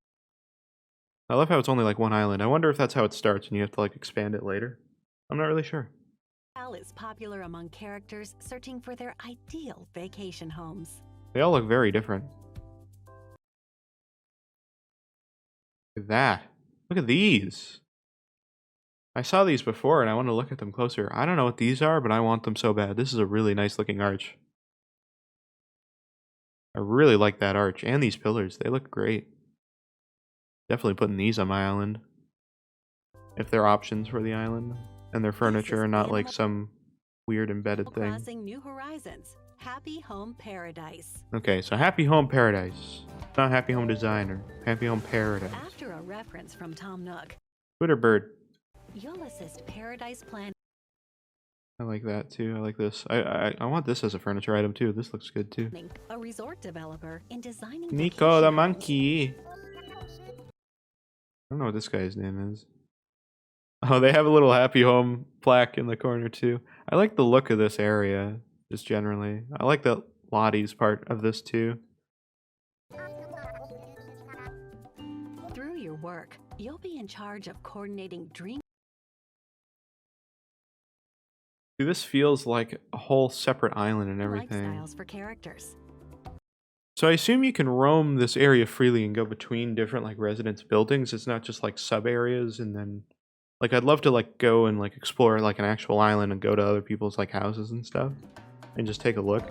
I love how it's only like one island. I wonder if that's how it starts and you have to like expand it later. I'm not really sure. is popular among characters searching for their ideal vacation homes. They all look very different. Look at that. Look at these. I saw these before and I want to look at them closer. I don't know what these are, but I want them so bad. This is a really nice looking arch. I really like that arch and these pillars. They look great. Definitely putting these on my island. If they're options for the island. And their furniture and not like some weird embedded thing. Crossing New Horizons, Happy Home Paradise. Okay, so Happy Home Paradise. Not Happy Home Designer. Happy Home Paradise. After a reference from Tom Nook, Twitter bird. you'll assist Paradise Plan. I like that too. I like this. I want this as a furniture item too. This looks good too. A resort developer in designing Nico the vacation homes. monkey. I don't know what this guy's name is. Oh, they have a little Happy Home plaque in the corner too. I like the look of this area, just generally. I like the Lottie's part of this too. Through your work, you'll be in charge of coordinating dream See, this feels like a whole separate island and everything. lifestyles for characters. So I assume you can roam this area freely and go between different like residence buildings. It's not just like sub areas and then like I'd love to like go and like explore like an actual island and go to other people's like houses and stuff and just take a look.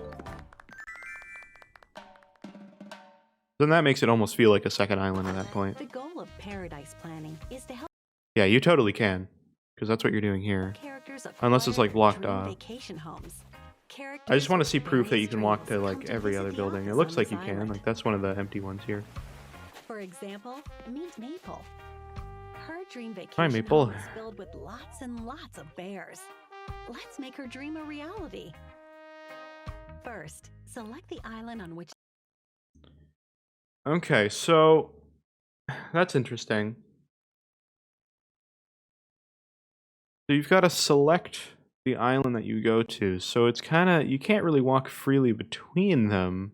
Then that makes it almost feel like a second island at that point. The goal of Paradise Planning is to help Yeah, you totally can because that's what you're doing here. characters Unless it's, acquire like, blocked dream off. vacation homes. I just want to see Characters proof with that you can walk to various like dreams come every visit other the building. It office looks on like you this can. island. Like that's one of the empty ones here. For example, meet Maple. Her dream vacation Hi, Maple. home is filled with lots and lots of bears. Let's make her dream a reality. First, select the island on which Okay, so that's interesting. So you've got to select the island that you go to. So it's kind of, you can't really walk freely between them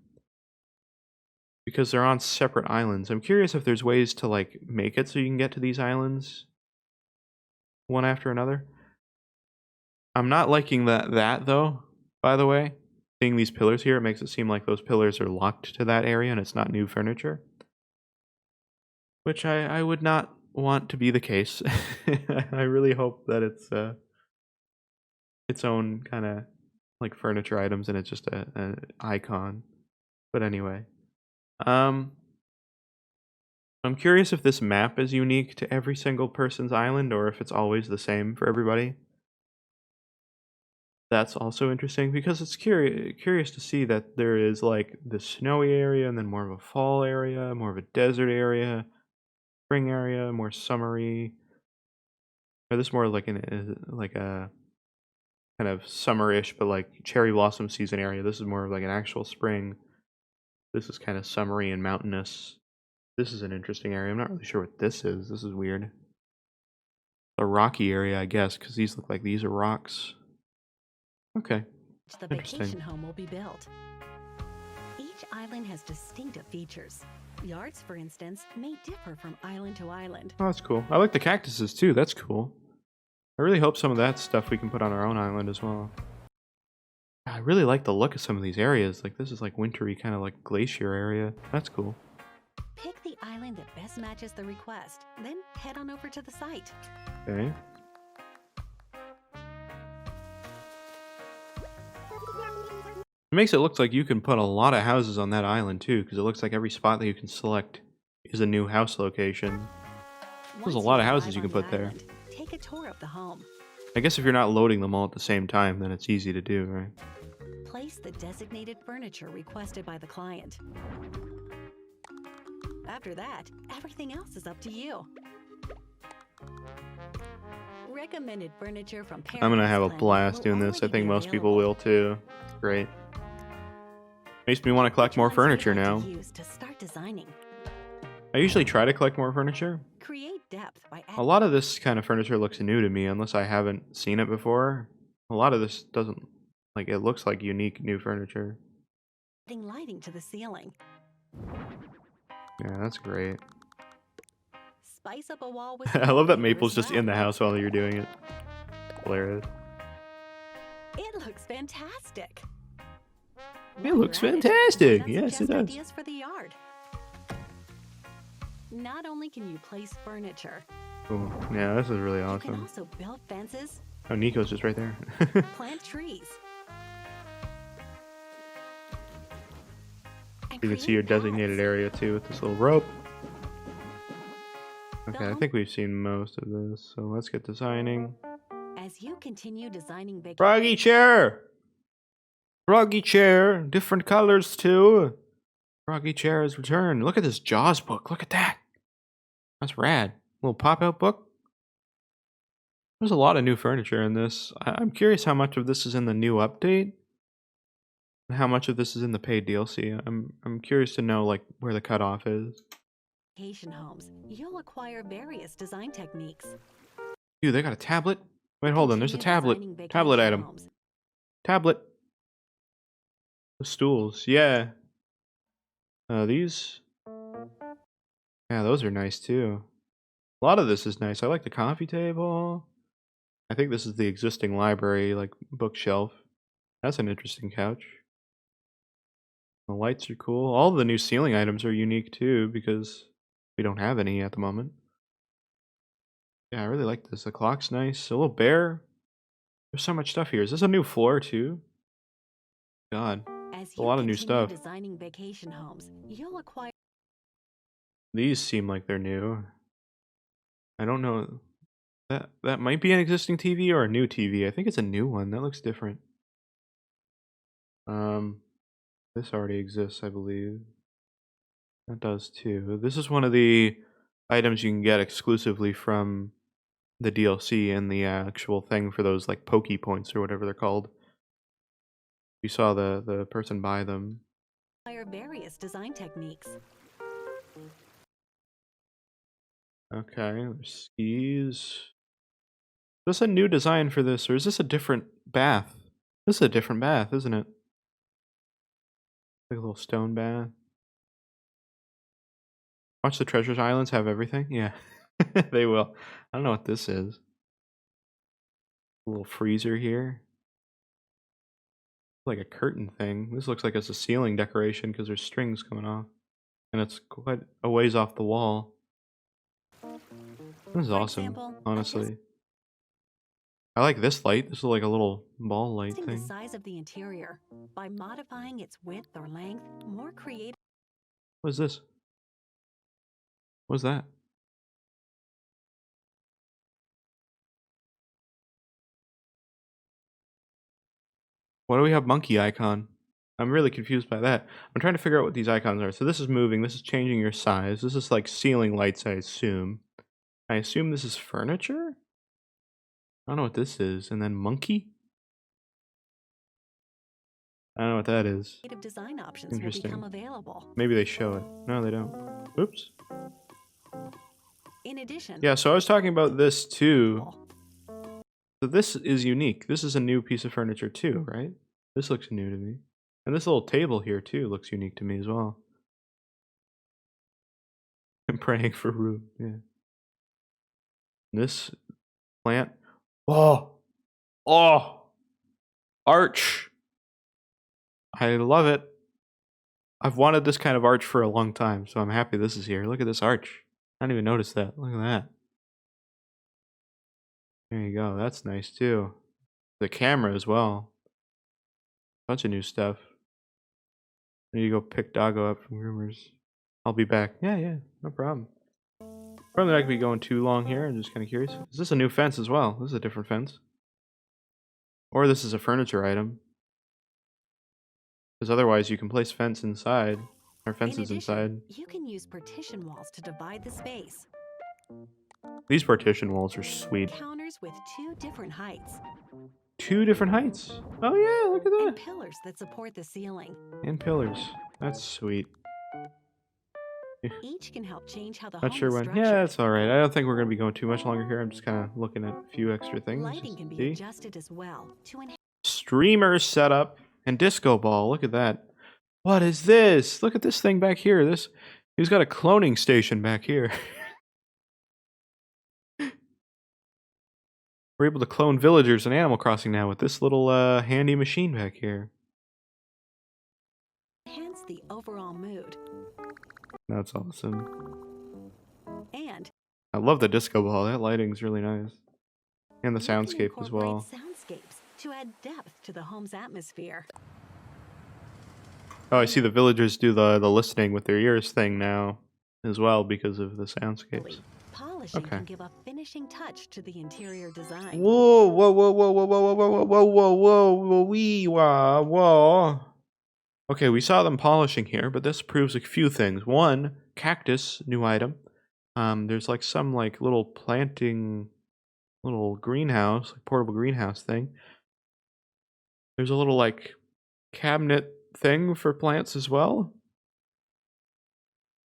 because they're on separate islands. I'm curious if there's ways to like make it so you can get to these islands one after another. I'm not liking that though, by the way. Seeing these pillars here, it makes it seem like those pillars are locked to that area and it's not new furniture. Which I would not want to be the case. I really hope that it's its own kind of like furniture items and it's just a icon. But anyway, I'm curious if this map is unique to every single person's island or if it's always the same for everybody. That's also interesting because it's curious to see that there is like the snowy area and then more of a fall area, more of a desert area, spring area, more summery. Or this more like like a kind of summerish but like cherry blossom season area. This is more of like an actual spring. This is kind of summery and mountainous. This is an interesting area. I'm not really sure what this is. This is weird. A rocky area, I guess, because these look like these are rocks. Okay. the Interesting. vacation home will be built. Each island has distinctive features. Yards, for instance, may differ from island to island. Oh, that's cool. I like the cactuses too. That's cool. I really hope some of that stuff we can put on our own island as well. I really like the look of some of these areas. Like this is like wintry kind of like glacier area. That's cool. Pick the island that best matches the request, then head on over to the site. Okay. It makes it look like you can put a lot of houses on that island too, because it looks like every spot that you can select is a new house location. There's a Once lot of arrive houses you on can the put there. island, take a tour of the home. I guess if you're not loading them all at the same time, then it's easy to do, right? Place the designated furniture requested by the client. After that, everything else is up to you. Recommended furniture from I'm gonna have a Paradise blast Planning doing will this. I already think be most people available. will too. Great. Makes me want to collect Which more ones would you furniture like now. to use to start designing? I usually try to collect more furniture. Create depth by A lot of this kind of furniture looks new to me, unless I haven't seen it before. A lot of this doesn't, like, it looks like unique new furniture. adding lighting to the ceiling. Yeah, that's great. Spice up a wall with I love that wallpaper Maple's as just well. in the house while you're doing it. Hilarious. It looks fantastic. It While looks you're at it, why fantastic. not Yes, it suggest does. ideas for the yard? Not only can you place furniture, Cool. Yeah, this is really you can awesome. also build fences, Oh, Nico's just right there. plant trees, and You can see your create designated paths. area too with this little rope. Okay, I Dom, think we've seen most of this, so let's get designing. as you continue designing big Froggy chair! Froggy chair! Different colors too! Froggy chair has returned. Look at this Jaws book. Look at that! That's rad. Little pop-out book. There's a lot of new furniture in this. I'm curious how much of this is in the new update. And how much of this is in the paid DLC. I'm curious to know like where the cutoff is. vacation homes, you'll acquire various design techniques. Dude, they got a tablet? Wait, hold on. There's a Continue tablet. designing Tablet vacation item. homes. Tablet. The stools. Yeah. These. Yeah, those are nice too. A lot of this is nice. I like the coffee table. I think this is the existing library, like bookshelf. That's an interesting couch. The lights are cool. All the new ceiling items are unique too because we don't have any at the moment. Yeah, I really like this. The clock's nice. A little bear. There's so much stuff here. Is this a new floor too? God, As a you lot of new continue stuff. designing vacation homes, you'll acquire These seem like they're new. I don't know. That might be an existing TV or a new TV. I think it's a new one. That looks different. This already exists, I believe. That does too. This is one of the items you can get exclusively from the DLC and the actual thing for those like Poke points or whatever they're called. You saw the person buy them. various design techniques. Okay, there's skis. Is this a new design for this, or is this a different bath? This is a different bath, isn't it? Like a little stone bath. Watch the Treasures Islands have everything? Yeah, they will. I don't know what this is. A little freezer here. Like a curtain thing. This looks like it's a ceiling decoration because there's strings coming off. And it's quite a ways off the wall. This is For awesome, example, honestly. I like this light. This is like a little ball light adjusting the thing. size of the interior by modifying its width or length, more creative. What is this? What's that? Why do we have monkey icon? I'm really confused by that. I'm trying to figure out what these icons are. So this is moving. This is changing your size. This is like ceiling lights, I assume. I assume this is furniture? I don't know what this is. And then monkey? I don't know what that is. Creative design options will Interesting. become available. Maybe they show it. No, they don't. Oops. In addition, Yeah, so I was talking about this too. So this is unique. This is a new piece of furniture too, right? This looks new to me. And this little table here too looks unique to me as well. I'm praying for room, yeah. This plant. Oh! Oh! Arch! I love it. I've wanted this kind of arch for a long time, so I'm happy this is here. Look at this arch. I didn't even notice that. Look at that. There you go. That's nice too. The camera as well. Bunch of new stuff. I need to go pick Doggo up from Rumors. I'll be back. Yeah, no problem. Probably not gonna be going too long here. I'm just kind of curious. Is this a new fence as well? This is a different fence. Or this is a furniture item. Because otherwise you can place fence inside. Or fences in addition, inside. you can use partition walls to divide the space. These partition walls are sweet. Counters with 2 different heights. 2 different heights. Oh yeah, look at And that. pillars that support the ceiling. And pillars. That's sweet. Each can help change how the Not home sure is when. structured. Yeah, it's alright. I don't think we're going to be going too much longer here. I'm just kind of looking at a few extra things. Lighting Just can be see. adjusted as well to enhance. Streamer setup and disco ball. Look at that. What is this? Look at this thing back here. He's got a cloning station back here. We're able to clone villagers in Animal Crossing now with this little handy machine back here. Enhance the overall mood. That's awesome. And I love the disco ball. That lighting's really nice. And the you can soundscape as well. incorporate soundscapes to add depth to the home's atmosphere. Oh, I see the villagers do the listening with their ears thing now as well because of the soundscapes. Polishing Okay. can give a finishing touch to the interior design. Whoa, whoa, whoa, whoa, whoa, whoa, whoa, whoa, whoa, whoa, whoa, whoa, wee, wah, whoa. Okay, we saw them polishing here, but this proves a few things. One, cactus, new item. There's like some like little planting, little greenhouse, like portable greenhouse thing. There's a little like cabinet thing for plants as well.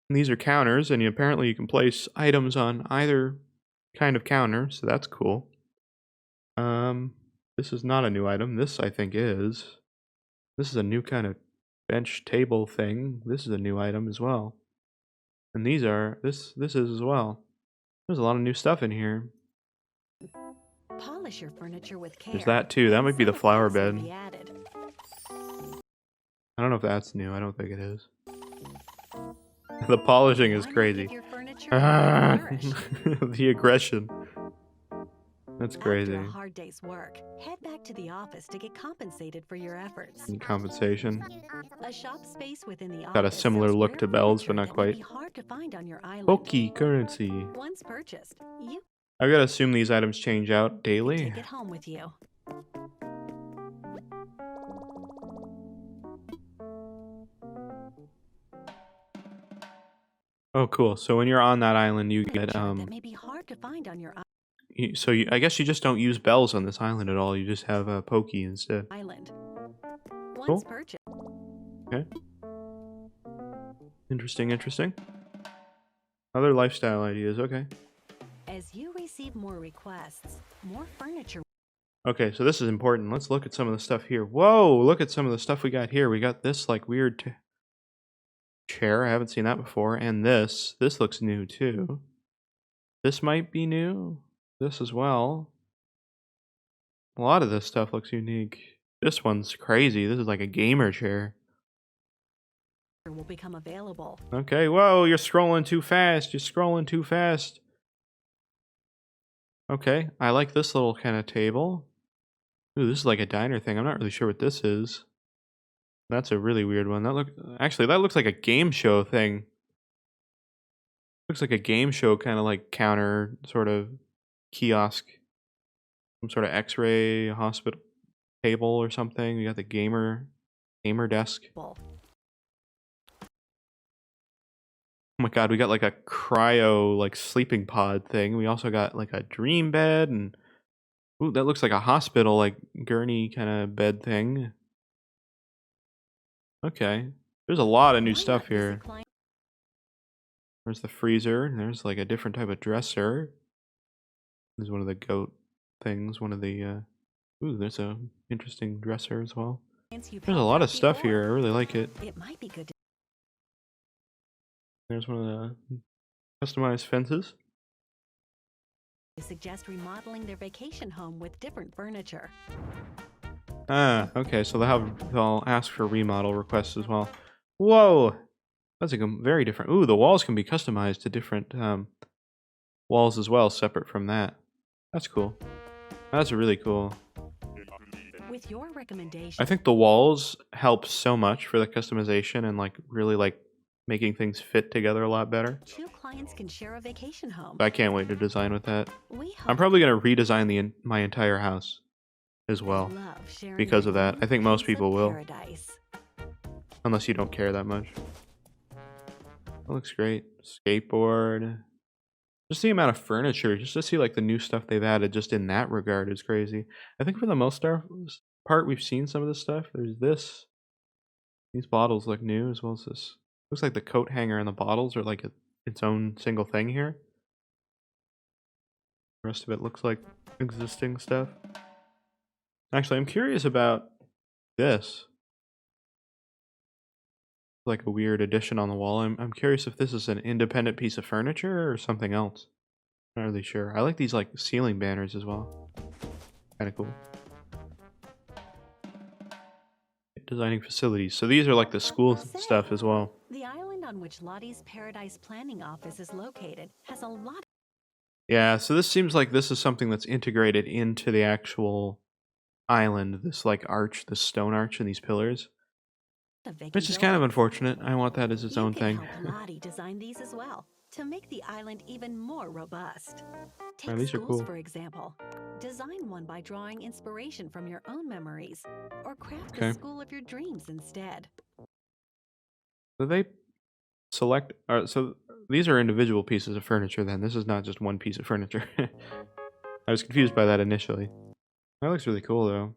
And these are counters, and apparently you can place items on either kind of counter, so that's cool. This is not a new item. This I think is. This is a new kind of bench table thing. This is a new item as well. And these are this is as well. There's a lot of new stuff in here. Polish your furniture with care. There's that too. That and might be the some flower effects will bed. be added. I don't know if that's new. I don't think it is. The polishing is Why not crazy. give your furniture Ah, a flourish? the aggression. That's crazy. After a hard day's work, head back to the office to get compensated for your efforts. And compensation. A shop space within the Got a office similar sells look rare to Belle's, furniture but not that may quite. be hard to find on your island. Pokey currency. Once purchased, you I've got to assume these items change out can daily. take it home with you. Oh, cool. So when you're on that island, you get Furniture that may be hard to find on your I guess you just don't use bells on this island at all. You just have a pokey instead. island. Cool. Once purchased, Okay. Interesting. Other lifestyle ideas. Okay. as you receive more requests, more furniture. Okay, so this is important. Let's look at some of the stuff here. Whoa, look at some of the stuff we got here. We got this like weird chair. I haven't seen that before. And this looks new too. This might be new. This as well. A lot of this stuff looks unique. This one's crazy. This is like a gamer chair. Will become available. Okay, whoa, you're scrolling too fast. You're scrolling too fast. Okay, I like this little kind of table. Ooh, this is like a diner thing. I'm not really sure what this is. That's a really weird one. That looks like a game show thing. Looks like a game show kind of like counter sort of kiosk. Some sort of X-ray hospital table or something. We got the gamer desk. Well, Oh my god, we got like a cryo like sleeping pod thing. We also got like a dream bed and ooh, that looks like a hospital like gurney kind of bed thing. Okay. There's a lot of new why stuff not visit here. client- There's the freezer, and there's like a different type of dresser. There's one of the goat things, one of the ooh, there's a interesting dresser as well. clients you've There's a helped lot out of stuff before. here. I really like it. It might be good to There's one of the customized fences. suggest remodeling their vacation home with different furniture. Ah, okay, so they'll ask for remodel requests as well. Whoa! That's like a very different. Ooh, the walls can be customized to different walls as well, separate from that. That's cool. That's really cool. With your recommendation, I think the walls help so much for the customization and like really like making things fit together a lot better. 2 clients can share a vacation home. I can't wait to design with that. We hope I'm probably gonna redesign my entire house as they well, love sharing because their of that. own I think most piece of people will. paradise. Unless you don't care that much. That looks great. Skateboard. Just the amount of furniture, just to see like the new stuff they've added just in that regard is crazy. I think for the most part we've seen some of this stuff. There's this. These bottles look new as well as this. Looks like the coat hanger and the bottles are like its own single thing here. The rest of it looks like existing stuff. Actually, I'm curious about this. Like a weird addition on the wall. I'm curious if this is an independent piece of furniture or something else. Not really sure. I like these like ceiling banners as well. Kind of cool. Designing facilities. So these are like the school stuff as well. The island on which Lottie's Paradise Planning Office is located has a lot Yeah, so this seems like this is something that's integrated into the actual island. This like arch, this stone arch and these pillars. of vacant Which is kind of buildings. unfortunate. I want that as its You own can thing. help Lottie design these as well to make the island even more robust. Take Oh, these are schools, cool. for example. Design one by drawing inspiration from your own memories, or craft Okay. the school of your dreams instead. So they select. So these are individual pieces of furniture. Then this is not just one piece of furniture. I was confused by that initially. That looks really cool though.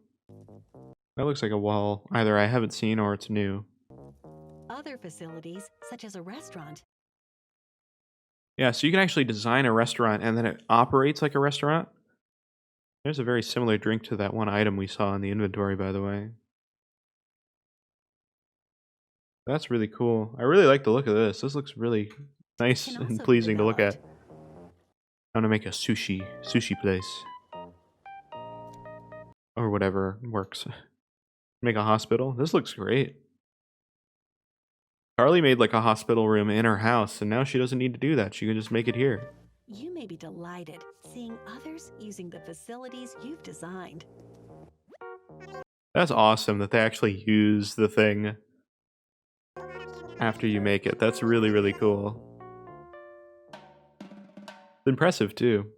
That looks like a wall either I haven't seen or it's new. Other facilities, such as a restaurant, Yeah, so you can actually design a restaurant and then it operates like a restaurant. There's a very similar drink to that one item we saw in the inventory, by the way. That's really cool. I really like the look of this. This looks really nice can and also be pleasing to look at. developed. I'm gonna make a sushi place. Or whatever works. Make a hospital. This looks great. Carly made like a hospital room in her house, and now she doesn't need to do that. She can just make it here. You may be delighted seeing others using the facilities you've designed. That's awesome that they actually use the thing after you make it. That's really, really cool. It's impressive too.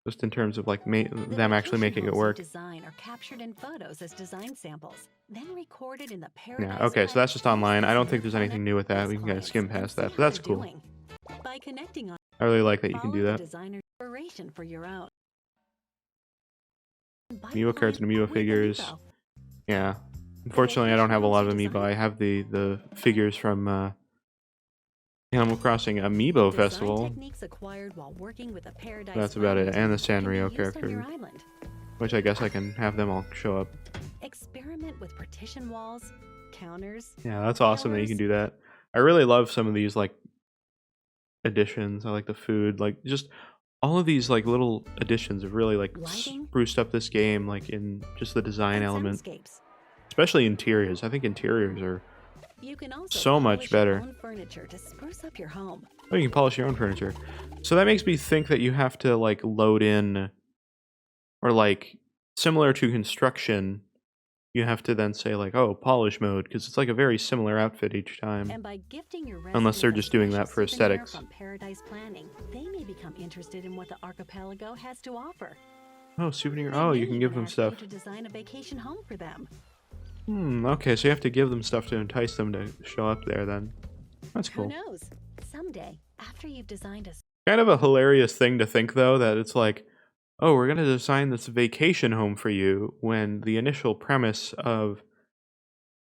Just in terms of like them actually vacation making it homes you work. design are captured in photos as design samples, then recorded in the Paradise Yeah, okay, so that's just online. I don't think there's Planet anything new with that. We can kind of skim past that, but that's cool. By connecting on I really like that you can follow do the that. designer inspiration for your own. Amiibo cards and amiibo figures. Yeah. Unfortunately, I don't have a lot of amiibo. I have the figures from Animal Crossing Amiibo Festival. That's about it. And the Sanrio character, which I guess I can have them all show up. Experiment with partition walls, counters. Yeah, that's awesome that you can do that. I really love some of these like additions. I like the food, like just all of these like little additions have really like Lighting. spruced up this game, like in just the design and element, soundscapes. especially interiors. I think interiors are. You can also So much polish your better. own furniture to spruce up your home. Oh, you can polish your own furniture. So that makes me think that you have to like load in, or like similar to construction, you have to then say like, oh, polish mode, because it's like a very similar outfit each time. And by gifting your Unless they're residents a just doing special that for souvenir aesthetics. From Paradise Planning, they may become interested in what the archipelago has to offer. Oh, souvenir. They Oh, may you can give even them ask you stuff. to design a vacation home for them. Okay, so you have to give them stuff to entice them to show up there then. That's Who cool. knows? Someday, after you've designed a Kind of a hilarious thing to think though, that it's like, oh, we're gonna design this vacation home for you, when the initial premise of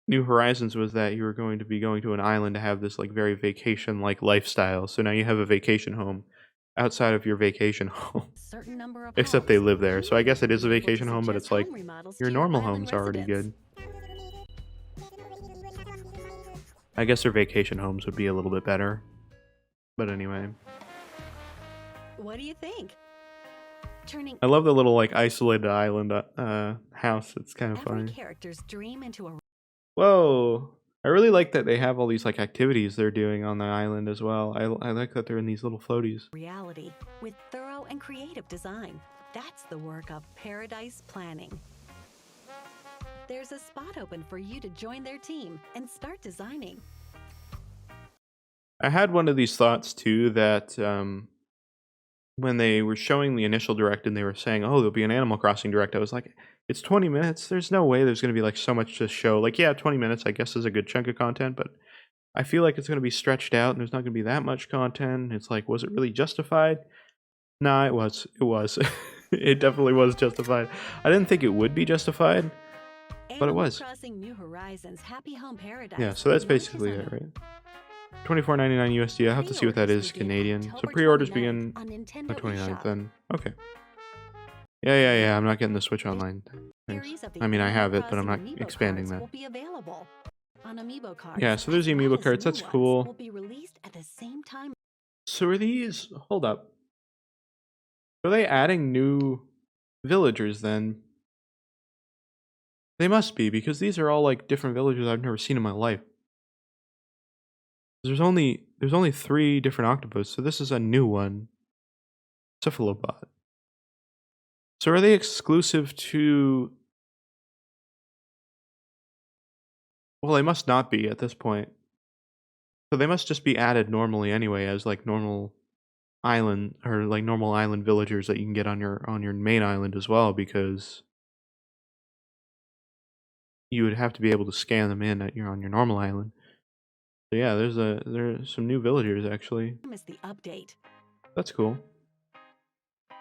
New Horizons was that you were going to be going to an island to have this like very vacation-like lifestyle. So now you have a vacation home outside of your vacation home. certain number of Except they homes, live there. you So I guess it is a may be able to vacation home, but suggest it's like home remodels your to normal island home's already residents. good. I guess their vacation homes would be a little bit better. But anyway. What do you think? Turning I love the little like isolated island house. It's kind of every funny. character's dream into a Whoa. I really like that they have all these like activities they're doing on the island as well. I like that they're in these little floaties. reality with thorough and creative design. That's the work of Paradise Planning. There's a spot open for you to join their team and start designing. I had one of these thoughts too, that when they were showing the initial direct and they were saying, oh, there'll be an Animal Crossing direct, I was like, it's 20 minutes. There's no way there's going to be like so much to show. Like, yeah, 20 minutes, I guess, is a good chunk of content, but I feel like it's going to be stretched out and there's not going to be that much content. It's like, was it really justified? Nah, it was. It was. It definitely was justified. I didn't think it would be justified. But it Animal was. Crossing New Horizons Happy Home Paradise Yeah, so that's launches basically on it, right? $24.99 USD. I have to see what that Pre-orders is begin Canadian. So October pre-orders 29th begin on the Nintendo 29th eShop. then. Okay. Yeah. I'm not getting the Switch Online. Thanks. Series of the I mean, I Animal have it, but I'm Crossing not Amiibo expanding cards that. will be available on Amiibo Yeah, cards, so there's as the well Amiibo as cards. new That's ones cool. will be released at the same time. So are these... Hold up. Are they adding new villagers then? They must be, because these are all like different villagers I've never seen in my life. There's only 3 different octopus, so this is a new one. Cephalopod. So are they exclusive to... Well, they must not be at this point. So they must just be added normally anyway as like normal island, or like normal island villagers that you can get on your main island as well, because you would have to be able to scan them in on your normal island. So yeah, there's some new villagers actually. Is the update. That's cool.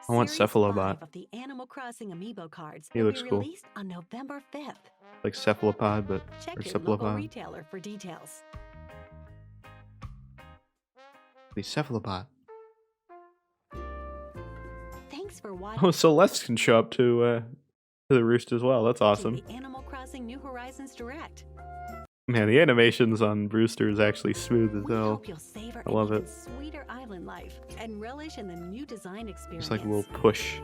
I want Series Cephalobot. 5 of the Animal Crossing Amiibo cards He will looks be cool. released on November 5th. Like cephalopod, but or Check your local cephalopod. retailer for details. The cephalopod. Thanks for watching Oh, Celeste can show up to the roost as well. That's awesome. the Animal Crossing New Horizons Direct. Man, the animations on Brewster is actually smooth as We hell. hope you'll savor I an love even it. sweeter island life and relish in the new design experience. Just like a little push.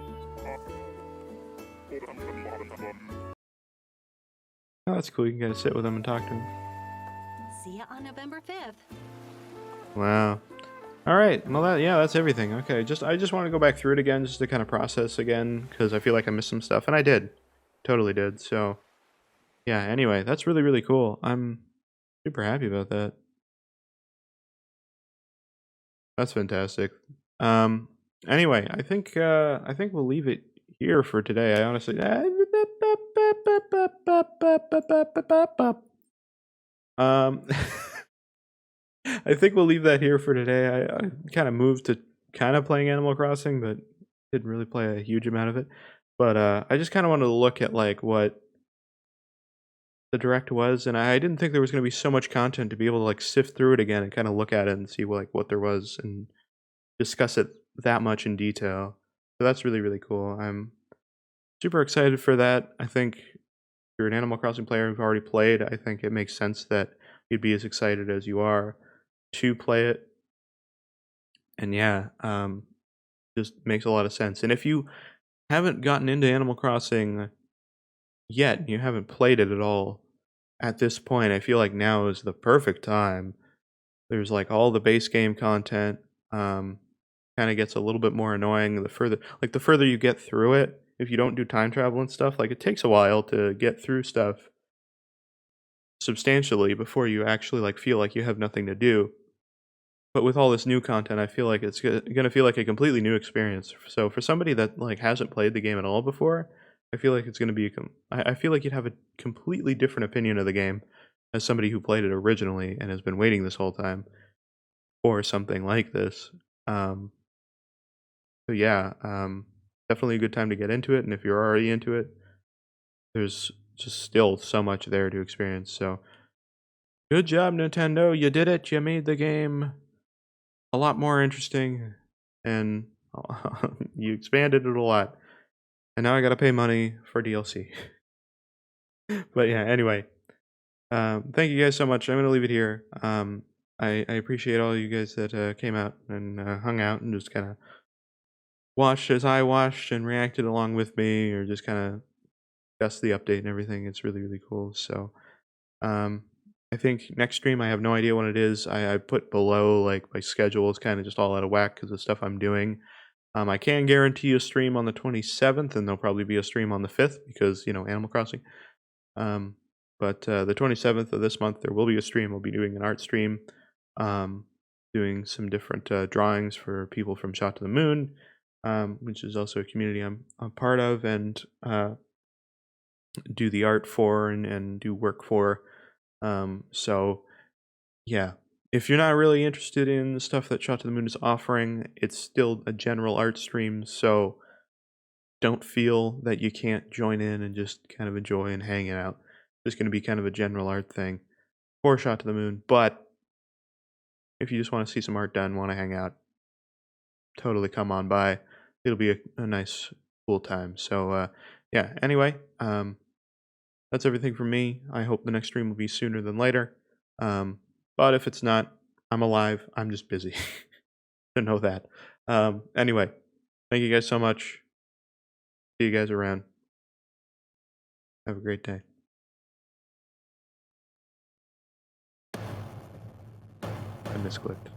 Oh, that's cool. You can kind of sit with him and talk to him. See ya on November 5th. Wow. All right. Well, that's everything. Okay. I just want to go back through it again, just to kind of process again, because I feel like I missed some stuff, and I did, totally did. So, yeah. Anyway, that's really really cool. I'm super happy about that. That's fantastic. Anyway, I think we'll leave it here for today. I honestly. I think we'll leave that here for today. I kind of moved to kind of playing Animal Crossing, but didn't really play a huge amount of it. But I just kind of wanted to look at like what the direct was, and I didn't think there was going to be so much content to be able to like sift through it again and kind of look at it and see like what there was and discuss it that much in detail. So that's really really cool. I'm super excited for that. I think if you're an Animal Crossing player who've already played, I think it makes sense that you'd be as excited as you are to play it. And yeah, just makes a lot of sense. And if you haven't gotten into Animal Crossing yet, and you haven't played it at all at this point, I feel like now is the perfect time. There's like all the base game content. Kind of gets a little bit more annoying the further you get through it. If you don't do time travel and stuff, like it takes a while to get through stuff substantially before you actually like feel like you have nothing to do. But with all this new content, I feel like it's gonna feel like a completely new experience. So for somebody that like hasn't played the game at all before, I feel like it's gonna be I feel like you'd have a completely different opinion of the game as somebody who played it originally and has been waiting this whole time for something like this. So yeah, definitely a good time to get into it. And if you're already into it, there's just still so much there to experience. So good job, Nintendo. You did it. You made the game a lot more interesting, and you expanded it a lot. And now I gotta pay money for DLC. But yeah, anyway, thank you guys so much. I'm gonna leave it here. I appreciate all you guys that came out and hung out and just kind of watched as I watched and reacted along with me, or just kind of discussed the update and everything. It's really really cool. So um, I think next stream, I have no idea when it is. I put below like my schedule is kind of just all out of whack because of stuff I'm doing. I can guarantee a stream on the 27th, and there'll probably be a stream on the 5th because Animal Crossing. But the 27th of this month, there will be a stream. We'll be doing an art stream, doing some different drawings for people from Shot to the Moon, which is also a community I'm a part of, and do the art for and do work for. So yeah, if you're not really interested in the stuff that Shot to the Moon is offering, it's still a general art stream, so don't feel that you can't join in and just kind of enjoy and hang out. It's going to be kind of a general art thing for Shot to the Moon, but if you just want to see some art done, want to hang out, totally come on by. It'll be a nice, cool time. So, yeah, anyway, that's everything from me. I hope the next stream will be sooner than later. But if it's not, I'm alive. I'm just busy. To know that. Anyway, thank you guys so much. See you guys around. Have a great day. I misclicked.